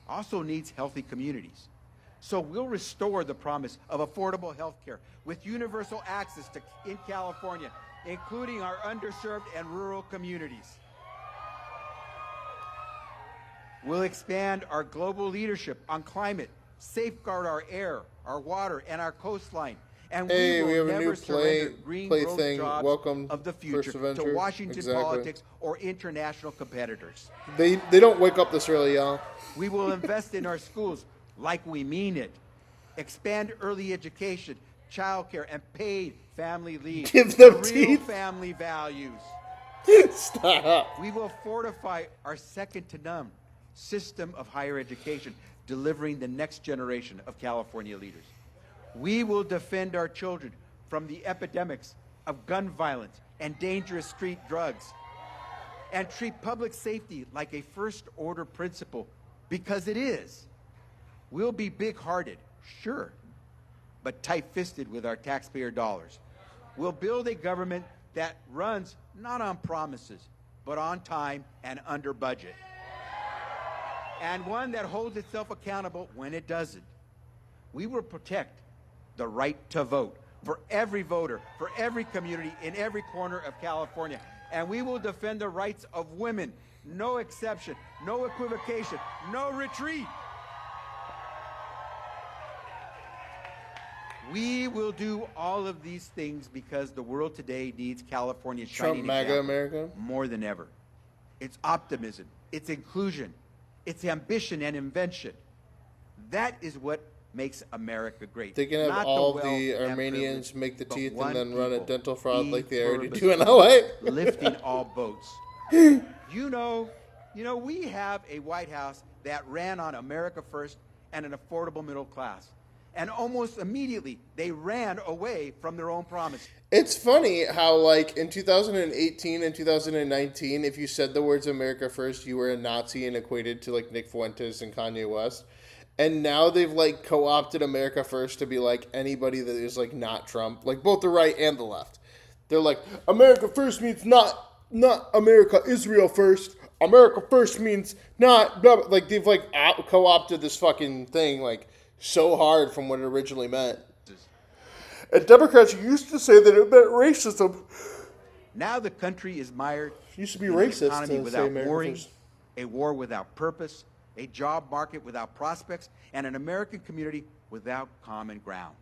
also needs healthy communities. So we'll restore the promise of affordable health care with universal access in California, including our underserved and rural communities. We'll expand our global leadership on climate, safeguard our air, our water, and our coastline. And we will never surrender green growth jobs of the future to Washington politics or international competitors. They don't wake up this early, y'all. We will invest in our schools like we mean it. Expand early education, childcare, and paid family leave. Give them real family values. Stop. We will fortify our second-to-none system of higher education, delivering the next generation of California leaders. We will defend our children from the epidemics of gun violence and dangerous street drugs, and treat public safety like a first-order principle, because it is. We'll be big-hearted, sure, but tight-fisted with our taxpayer dollars. We'll build a government that runs not on promises, but on time and under budget, and one that holds itself accountable when it doesn't. We will protect the right to vote for every voter, for every community, in every corner of California. And we will defend the rights of women. No exception, no equivocation, no retreat. We will do all of these things because the world today needs California's shining example America more than ever. It's optimism, it's inclusion, it's ambition and invention. That is what makes America great. They can have all the Armenians make the teeth and then run a dental fraud like they already do in LA. Lifting all boats. You know, we have a White House that ran on America first and an affordable middle class. And almost immediately, they ran away from their own promise. It's funny how, like, in 2018 and 2019, if you said the words America first, you were a Nazi and equated to, like, Nick Fuentes and Kanye West. And now they've, like, co-opted America first to be, like, anybody that is, like, not Trump. Like, both the right and the left. They're like, America first means not America, Israel first. America first means not, blah, blah. Like, they've, like, co-opted this fucking thing, like, so hard from what it originally meant. And Democrats used to say that it meant racism. Now the country is mired. Used to be racist. An economy without warring, a war without purpose, a job market without prospects, and an American community without common ground.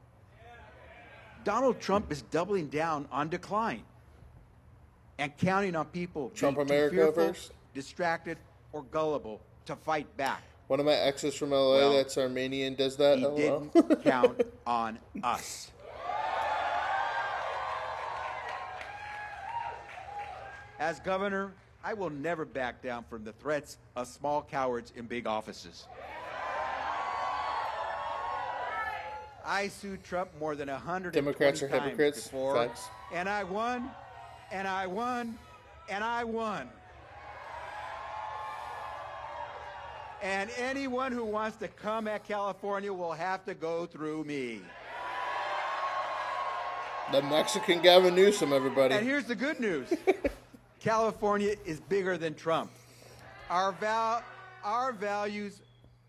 Donald Trump is doubling down on decline and counting on people Trump being America too fearful, first, distracted, or gullible to fight back. One of my exes from LA that's Armenian does that. He didn't count on us. As governor, I will never back down from the threats of small cowards in big offices. I sued Trump more than 100 Democrats are times hypocrites. before, Facts. and I won, and I won, and I won. And anyone who wants to come at California will have to go through me. The Mexican Gavin Newsom, everybody. And here's the good news. California is bigger than Trump. Our values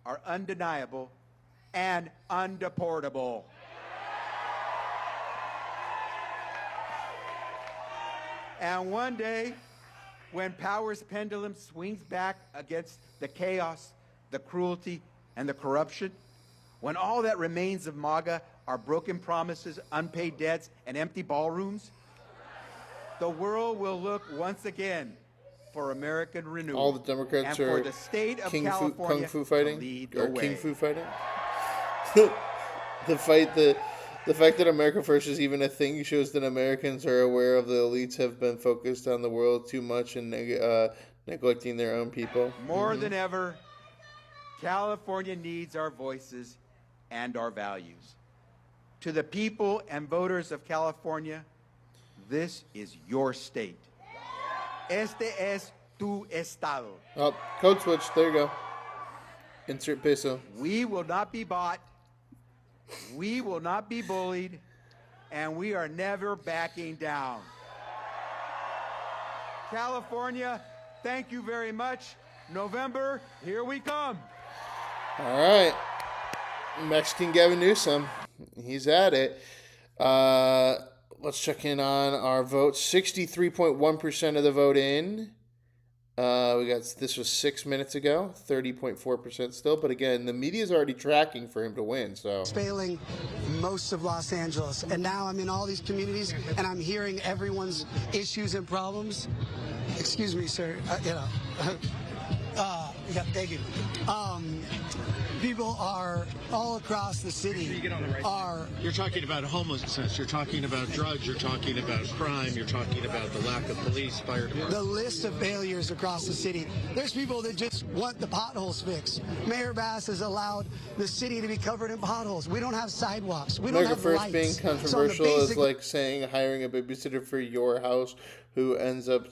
are undeniable and undeportable. And one day, when power's pendulum swings back against the chaos, the cruelty, and the corruption, when all that remains of MAGA are broken promises, unpaid debts, and empty ballrooms, the world will look once again for American renewal. All the Democrats and are for the state of kung California fu fighting, to lead or the way. king fu fighting. The fact that America First is even a thing shows that Americans are aware of the elites have been focused on the world too much and neglecting their own people. More than ever, California needs our voices and our values. To the people and voters of California, this is your state. Este es tu estado. Oh, code switch. There you go. Insert peso. We will not be bought. We will not be bullied. And we are never backing down. California, thank you very much. November, here we come. All right. Mexican Gavin Newsom. He's at it. Let's check in on our votes. 63.1% of the vote in. This was 6 minutes ago. 30.4% still. But again, the media is already tracking for him to win. So Failing most of Los Angeles, and now I'm in all these communities, and I'm hearing everyone's issues and problems. Excuse me, sir. Yeah, thank you. People are all across the city You're talking about homelessness, you're talking about drugs, you're talking about crime, you're talking about the lack of police, fire department. The list of failures across the city. There's people that just want the potholes fixed. Mayor Bass has allowed the city to be covered in potholes. We don't have sidewalks. We don't America have First lights. being controversial is like saying hiring a babysitter for your house who ends up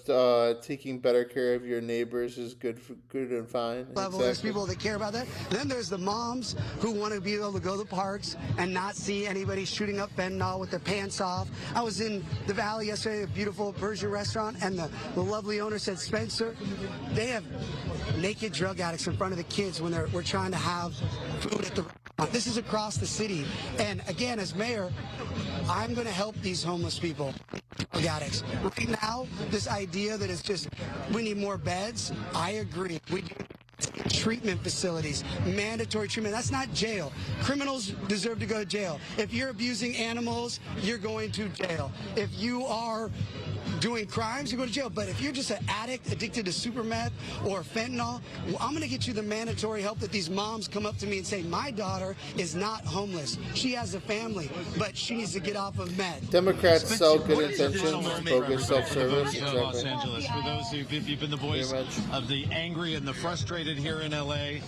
taking better care of your neighbors is good and fine. Level. There's people that care about that. Then there's the moms who want to be able to go to the parks and not see anybody shooting up fentanyl with their pants off. I was in the Valley yesterday, a beautiful Persian restaurant, and the lovely owner said, Spencer, they have naked drug addicts in front of the kids when we're trying to have food at the restaurant. This is across the city. And again, as mayor, I'm going to help these homeless people, drug addicts. Right now, this idea that it's just, we need more beds, I agree. We do treatment facilities, mandatory treatment. That's not jail. Criminals deserve to go to jail. If you're abusing animals, you're going to jail. If you are doing crimes, you go to jail. But if you're just an addict addicted to super meth or fentanyl, well, I'm going to get you the mandatory help that these moms come up to me and say, my daughter is not homeless. She has a family, but she needs to get off of meth. Democrats sell good intentions, bogus self-service. Exactly. Los Angeles. For those who've been the voice of the angry and the frustrated here in L.A.,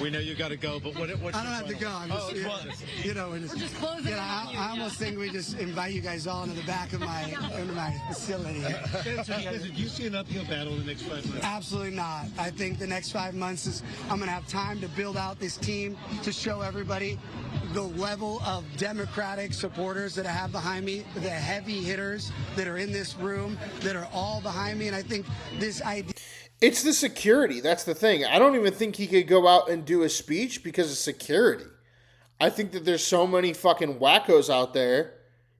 we know you got to go, but what I don't have to go. I'm just, we're just closing. I almost think we just invite you guys all into the back of my facility. Spencer, do you see an uphill battle in the next 5 months? Absolutely not. I think the next 5 months I'm going to have time to build out this team to show everybody the level of Democratic supporters that I have behind me, the heavy hitters that are in this room that are all behind me, and I think this idea. It's the security. That's the thing. I don't even think he could go out and do a speech because of security. I think that there's so many fucking wackos out there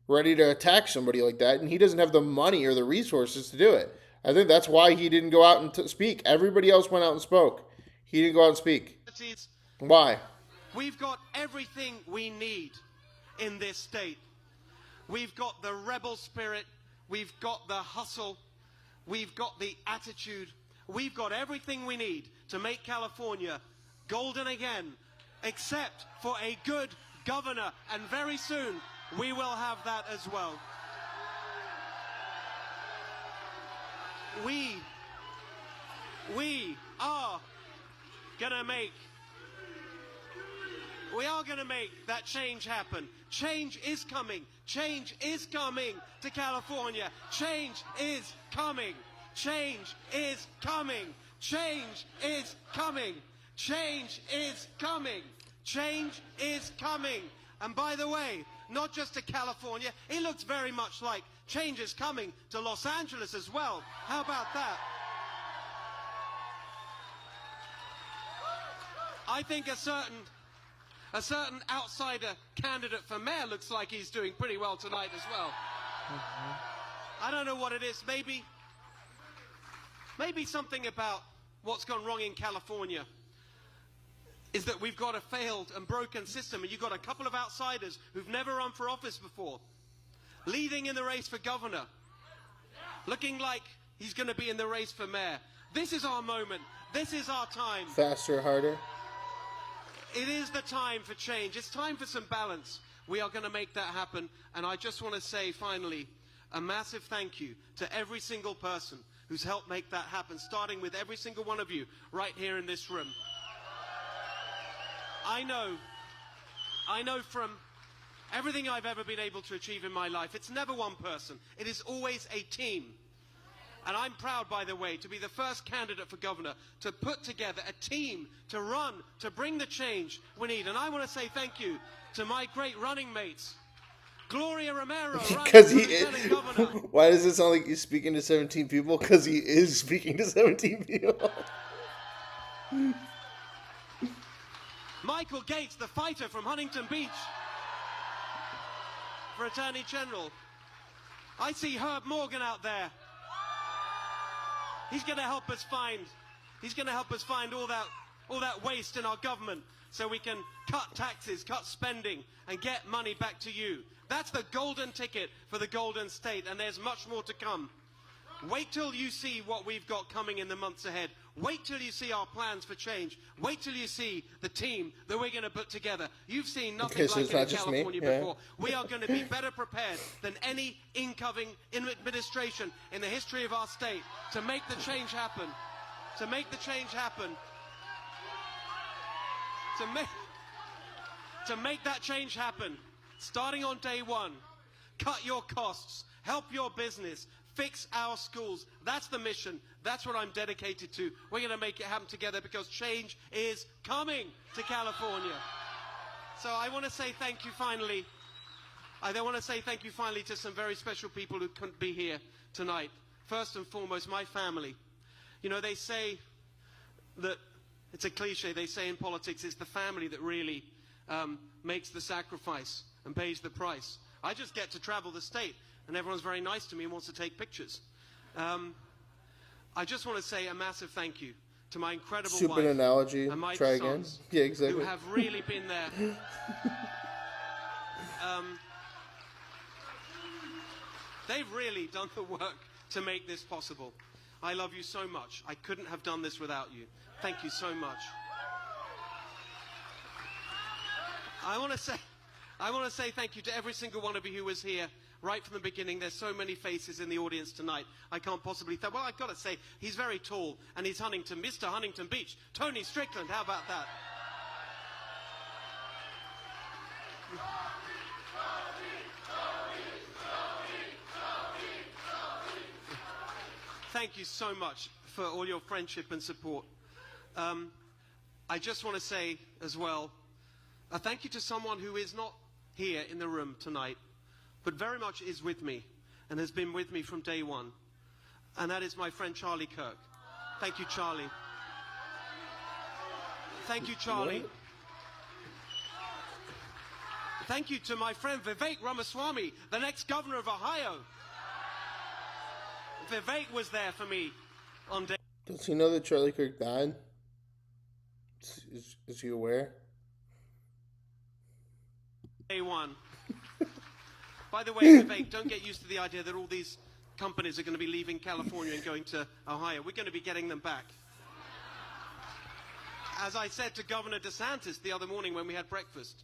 ready to attack somebody like that, and he doesn't have the money or the resources to do it. I think that's why he didn't go out and speak. Everybody else went out and spoke. He didn't go out and speak. Why? We've got everything we need in this state. We've got the rebel spirit. We've got the hustle. We've got the attitude. We've got everything we need to make California golden again, except for a good governor. And very soon, we will have that as well. we are gonna make that change happen. Change is coming. Change is coming to California. Change is coming. Change is coming. Change is coming. Change is coming. Change is coming. And by the way, not just to California, it looks very much like change is coming to Los Angeles as well. How about that? I think a certain outsider candidate for mayor looks like he's doing pretty well tonight as well. I don't know what it is. Maybe something about what's gone wrong in California is that we've got a failed and broken system, and you've got a couple of outsiders who've never run for office before, leading in the race for governor, looking like he's going to be in the race for mayor. This is our moment. This is our time. Faster, harder. It is the time for change. It's time for some balance. We are going to make that happen. And I just want to say, finally, a massive thank you to every single person who's helped make that happen, starting with every single one of you right here in this room. I know from everything I've ever been able to achieve in my life, it's never one person. It is always a team. And I'm proud, by the way, to be the first candidate for governor to put together a team to run, to bring the change we need. And I want to say thank you to my great running mates. Gloria Romero, because he is. Why does it sound like he's speaking to 17 people? Because he is speaking to 17 people. Michael Gates, the fighter from Huntington Beach, for Attorney General. I see Herb Morgan out there. He's going to help us find all that waste in our government, so we can cut taxes, cut spending, and get money back to you. That's the golden ticket for the Golden State, and there's much more to come. Wait till you see what we've got coming in the months ahead. Wait till you see our plans for change. Wait till you see the team that we're going to put together. You've seen nothing like it in California before. We are going to be better prepared than any incoming administration in the history of our state to make the change happen. To make the change happen. To make that change happen. Starting on day one. Cut your costs. Help your business. Fix our schools. That's the mission. That's what I'm dedicated to. We're going to make it happen together because change is coming to California. So I want to say thank you finally. I want to say thank you finally to some very special people who couldn't be here tonight. First and foremost, my family. You know, they say that, it's a cliche, they say in politics, it's the family that really makes the sacrifice and pays the price. I just get to travel the state, and everyone's very nice to me and wants to take pictures. I just want to say a massive thank you to my incredible Stupid wife analogy. and my Try again. sons, Yeah, exactly. who have really been there. They've really done the work to make this possible. I love you so much. I couldn't have done this without you. Thank you so much. I want to say thank you to every single one of you who was here right from the beginning. There's so many faces in the audience tonight. I can't possibly well, I've got to say, he's very tall, and he's Mr. Huntington Beach. Tony Strickland, how about that? Thank you so much for all your friendship and support. I just want to say as well, a thank you to someone who is not here in the room tonight, but very much is with me and has been with me from day one. And that is my friend Charlie Kirk. Thank you, Charlie. Thank you, Charlie. What? Thank you to my friend Vivek Ramaswamy, the next governor of Ohio. Vivek was there for me on day. Does he know that Charlie Kirk died? Is he aware? Day one. By the way, Vivek, don't get used to the idea that all these companies are going to be leaving California and going to Ohio. We're going to be getting them back. As I said to Governor DeSantis the other morning when we had breakfast,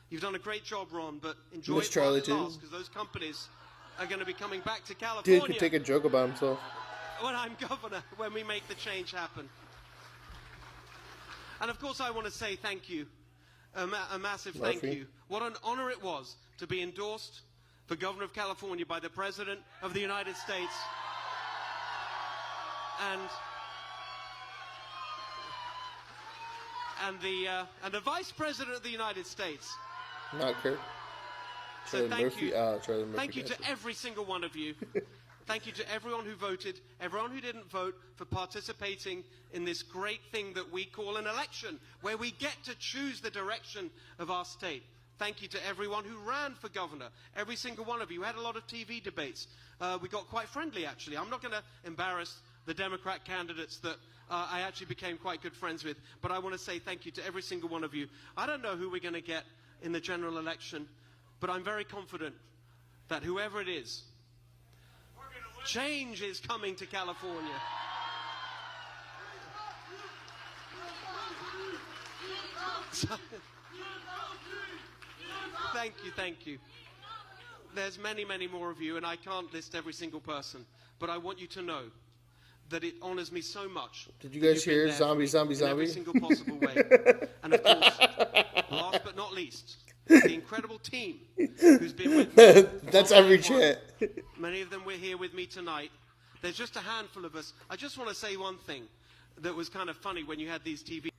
you've done a great job, Ron, but enjoy it while it lasts, because those companies are going to be coming back to California. Dude could take a joke about himself. I'm governor, when we make the change happen. And of course, I want to say thank you, a massive thank you. What an honor it was to be endorsed for governor of California by the President of the United States. And the Vice President of the United States. Not Kurt. So thank you. Charlie Murphy. Thank you to every single one of you. Thank you to everyone who voted, everyone who didn't vote, for participating in this great thing that we call an election, where we get to choose the direction of our state. Thank you to everyone who ran for governor, every single one of you. We had a lot of TV debates. We got quite friendly, actually. I'm not going to embarrass the Democrat candidates that I actually became quite good friends with, but I want to say thank you to every single one of you. I don't know who we're going to get in the general election, but I'm very confident that whoever it is, change is coming to California. So, thank you. There's many, many more of you, and I can't list every single person, but I want you to know that it honors me so much. Did you guys hear zombie? In every single possible way. And of course, last but not least, the incredible team who's been with me. That's every chat. Many of them were here with me tonight. There's just a handful of us. I just want to say one thing that was kind of funny when you had these TV.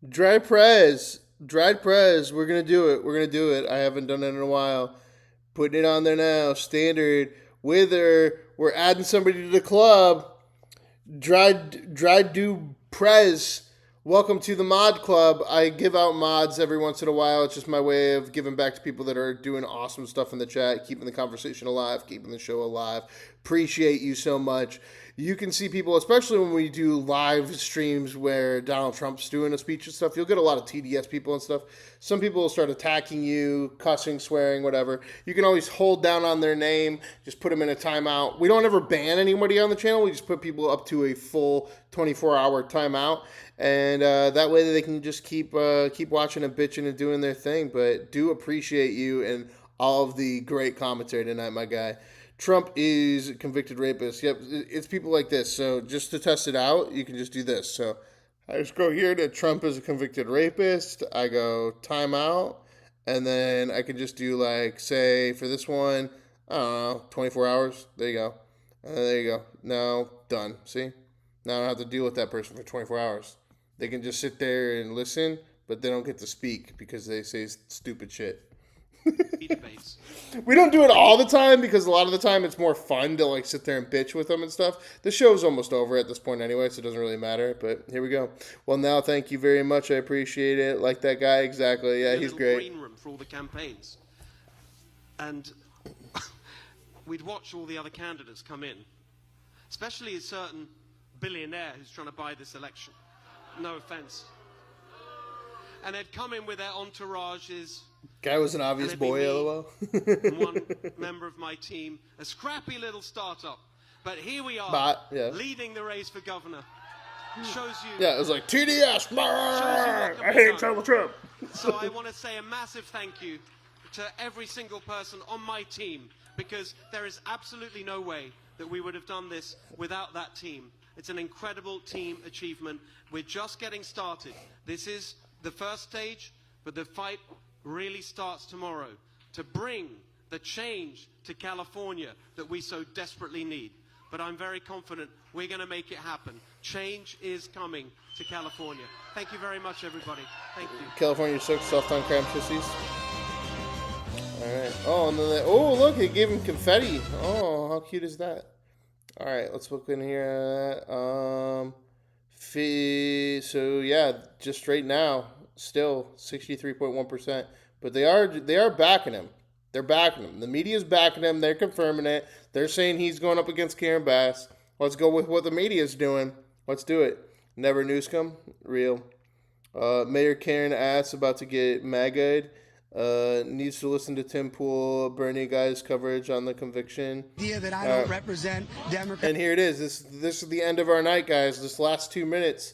Dried Prez. We're going to do it. I haven't done it in a while. Putting it on there now. Standard. Wither. We're adding somebody to the club. Dried do Prez. Welcome to the mod club. I give out mods every once in a while. It's just my way of giving back to people that are doing awesome stuff in the chat, keeping the conversation alive, keeping the show alive. Appreciate you so much. You can see people, especially when we do live streams where Donald Trump's doing a speech and stuff, you'll get a lot of TDS people and stuff. Some people will start attacking you, cussing, swearing, whatever. You can always hold down on their name, just put them in a timeout. We don't ever ban anybody on the channel. We just put people up to a full 24-hour timeout. And that way they can just keep watching and bitching and doing their thing. But do appreciate you and all of the great commentary tonight, my guy. Trump is a convicted rapist. Yep, it's people like this. So just to test it out, you can just do this. So I just go here to Trump is a convicted rapist. I go timeout. And then I can just do like, say, for this one, I don't know, 24 hours. There you go. There you go. Now, done. See? Now I don't have to deal with that person for 24 hours. They can just sit there and listen, but they don't get to speak because they say stupid shit. We don't do it all the time because a lot of the time it's more fun to like sit there and bitch with them and stuff. The show's almost over at this point anyway, so it doesn't really matter. But here we go. Well, now thank you very much. I appreciate it. Like that guy, exactly. Yeah, he's great. Green room for all the campaigns, and we'd watch all the other candidates come in, especially a certain billionaire who's trying to buy this election. No offense. And they'd come in with their entourages. Guy was an obvious boy, LOL. One member of my team, a scrappy little startup. But here we are, leading the race for governor. Shows you. Yeah, it was like TDS. I hate Donald Trump. So I want to say a massive thank you to every single person on my team, because there is absolutely no way that we would have done this without that team. It's an incredible team achievement. We're just getting started. This is the first stage, but the fight really starts tomorrow to bring the change to California that we so desperately need. But I'm very confident we're going to make it happen. Change is coming to California. Thank you very much, everybody. Thank you. California sucks soft on crime pussies. All right. Oh, and then oh, look, it gave him confetti. Oh, how cute is that? All right, let's look in here. So yeah, just right now, still 63.1%. But they are backing him. They're backing him. The media's backing him. They're confirming it. They're saying he's going up against Karen Bass. Let's go with what the media's doing. Let's do it. Never Newsom. Real. Mayor Karen Ass about to get MAGA'd. Needs to listen to Tim Pool, Bernie guy's coverage on the conviction. That I don't represent Democrats. And here it is. This is the end of our night, guys. This last 2 minutes.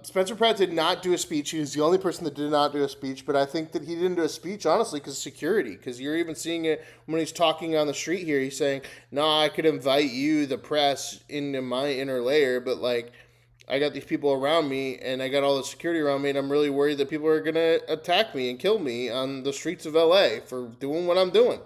Spencer Pratt did not do a speech. He was the only person that did not do a speech, but I think that he didn't do a speech, honestly, because of security. Because you're even seeing it when he's talking on the street here. He's saying, no, I could invite you, the press, into my inner layer, but, like, I got these people around me, and I got all the security around me, and I'm really worried that people are going to attack me and kill me on the streets of L.A. for doing what I'm doing.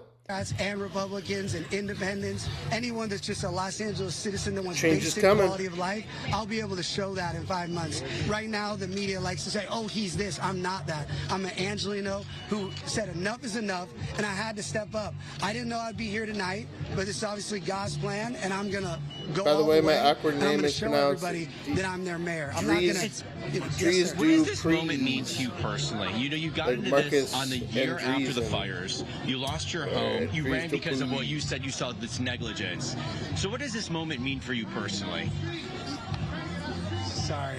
And Republicans and independents, anyone that's just a Los Angeles citizen that wants Change is basic coming. quality of life, I'll be able to show that in 5 months. Right now, the media likes to say, oh, he's this. I'm not that. I'm an Angelino who said enough is enough, and I had to step up. I didn't know I'd be here tonight, but it's obviously God's plan, and I'm going to go By the all way, the my way, awkward and I'm name gonna is show pronounced everybody that I'm their mayor. I'm Dries- not going to... Dries What does this moment mean to you personally? You know, you got Like into Marcus this on the year and after the Dries fires. You lost your home. You ran because of what you said you saw this negligence. So what does this moment mean for you personally? Sorry.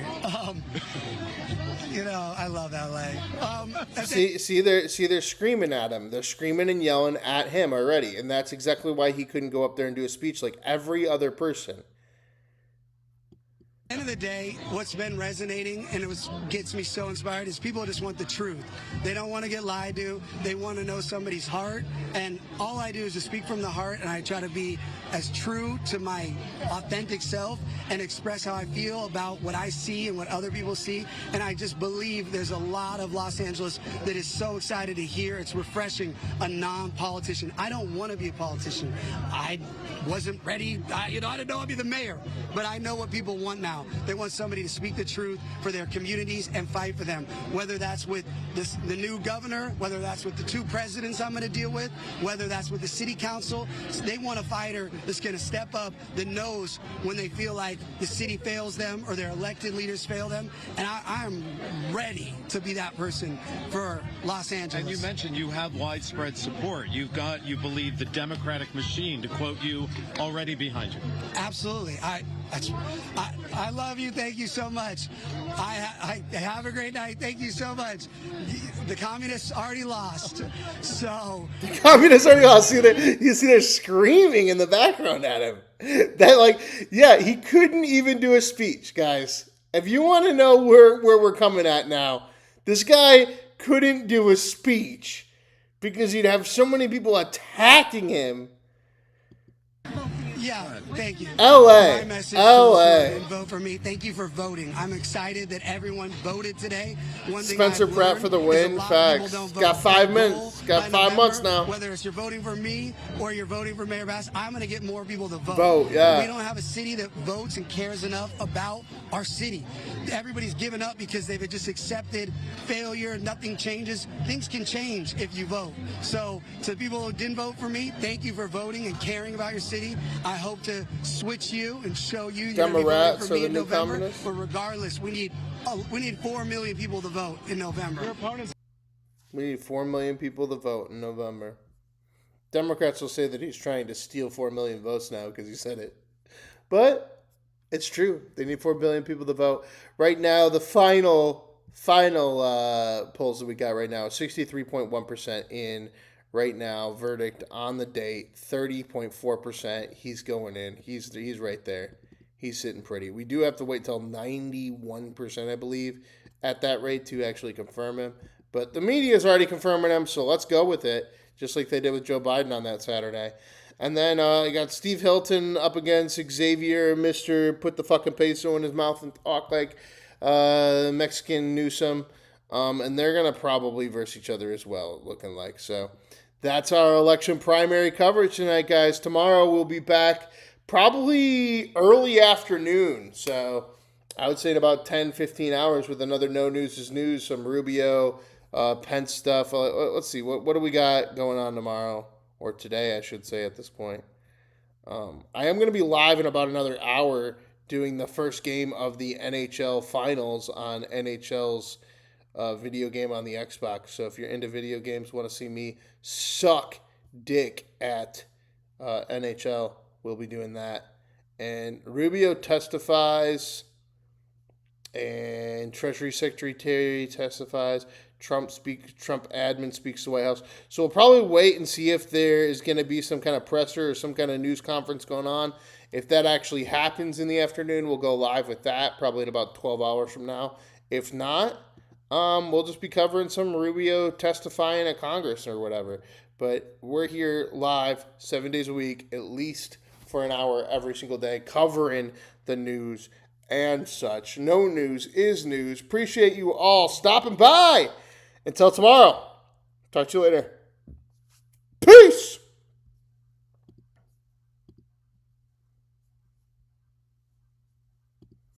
You know, I love LA. See, they're screaming at him. They're screaming and yelling at him already, and that's exactly why he couldn't go up there and do a speech like every other person. End of the day, what's been resonating and gets me so inspired is people just want the truth. They don't want to get lied to. They want to know somebody's heart. And all I do is just speak from the heart, and I try to be as true to my authentic self and express how I feel about what I see and what other people see. And I just believe there's a lot of Los Angeles that is so excited to hear. It's refreshing a non-politician. I don't want to be a politician. I wasn't ready. I didn't know I'd be the mayor. But I know what people want now. They want somebody to speak the truth for their communities and fight for them. Whether that's with the new governor, whether that's with the two presidents I'm going to deal with, whether that's with the city council. They want a fighter that's going to step up, that knows when they feel like the city fails them or their elected leaders fail them. And I'm ready to be that person for Los Angeles. And you mentioned you have widespread support. You believe the Democratic machine, to quote you, already behind you. Absolutely. I love you. Thank you so much. I have a great night. Thank you so much. The communists already lost. So the communists already lost. You see, they're screaming in the background at him. He couldn't even do a speech, guys. If you want to know where we're coming at now, this guy couldn't do a speech because he'd have so many people attacking him. Yeah, thank you. LA. My message LA. to vote for me. Thank you for voting. I'm excited that everyone voted today. One thing Spencer I've Pratt for the win. Facts. Got 5 minutes. Got 5 months now. Whether it's you're voting for me or you're voting for Mayor Bass, I'm going to get more people to vote. Vote, yeah. We don't have a city that votes and cares enough about our city. Everybody's given up because they've just accepted failure. Nothing changes. Things can change if you vote. So to people who didn't vote for me, thank you for voting and caring about your city. I hope to switch you and show you you're going to be voting for me in November. But regardless, we need 4 million people to vote in November. We need 4 million people to vote in November. Democrats will say that he's trying to steal 4 million votes now because he said it. But it's true. They need 4 billion people to vote. Right now, the final polls that we got right now, 63.1% in. Right now, verdict on the date, 30.4%. He's going in. He's right there. He's sitting pretty. We do have to wait till 91%, I believe, at that rate to actually confirm him. But the media is already confirming him, so let's go with it, just like they did with Joe Biden on that Saturday. And then you got Steve Hilton up against Xavier, Mr. Put the fucking peso in his mouth and talk like Mexican Newsom. And they're going to probably verse each other as well, looking like. So that's our election primary coverage tonight, guys. Tomorrow we'll be back probably early afternoon. So I would say in about 10, 15 hours with another No News is News, some Rubio, Pence stuff. Let's see. What do we got going on tomorrow? Or today, I should say, at this point. I am going to be live in about another hour doing the first game of the NHL Finals on NHL's video game on the Xbox. So if you're into video games, want to see me suck dick at NHL, we'll be doing that. And Rubio testifies, and Treasury Secretary Terry testifies. Trump admin speaks to the White House. So we'll probably wait and see if there is going to be some kind of presser or some kind of news conference going on. If that actually happens in the afternoon, we'll go live with that probably in about 12 hours from now. If not, we'll just be covering some Rubio testifying at Congress or whatever. But we're here live 7 days a week, at least for an hour every single day, covering the news and such. No news is news. Appreciate you all stopping by. Until tomorrow. Talk to you later.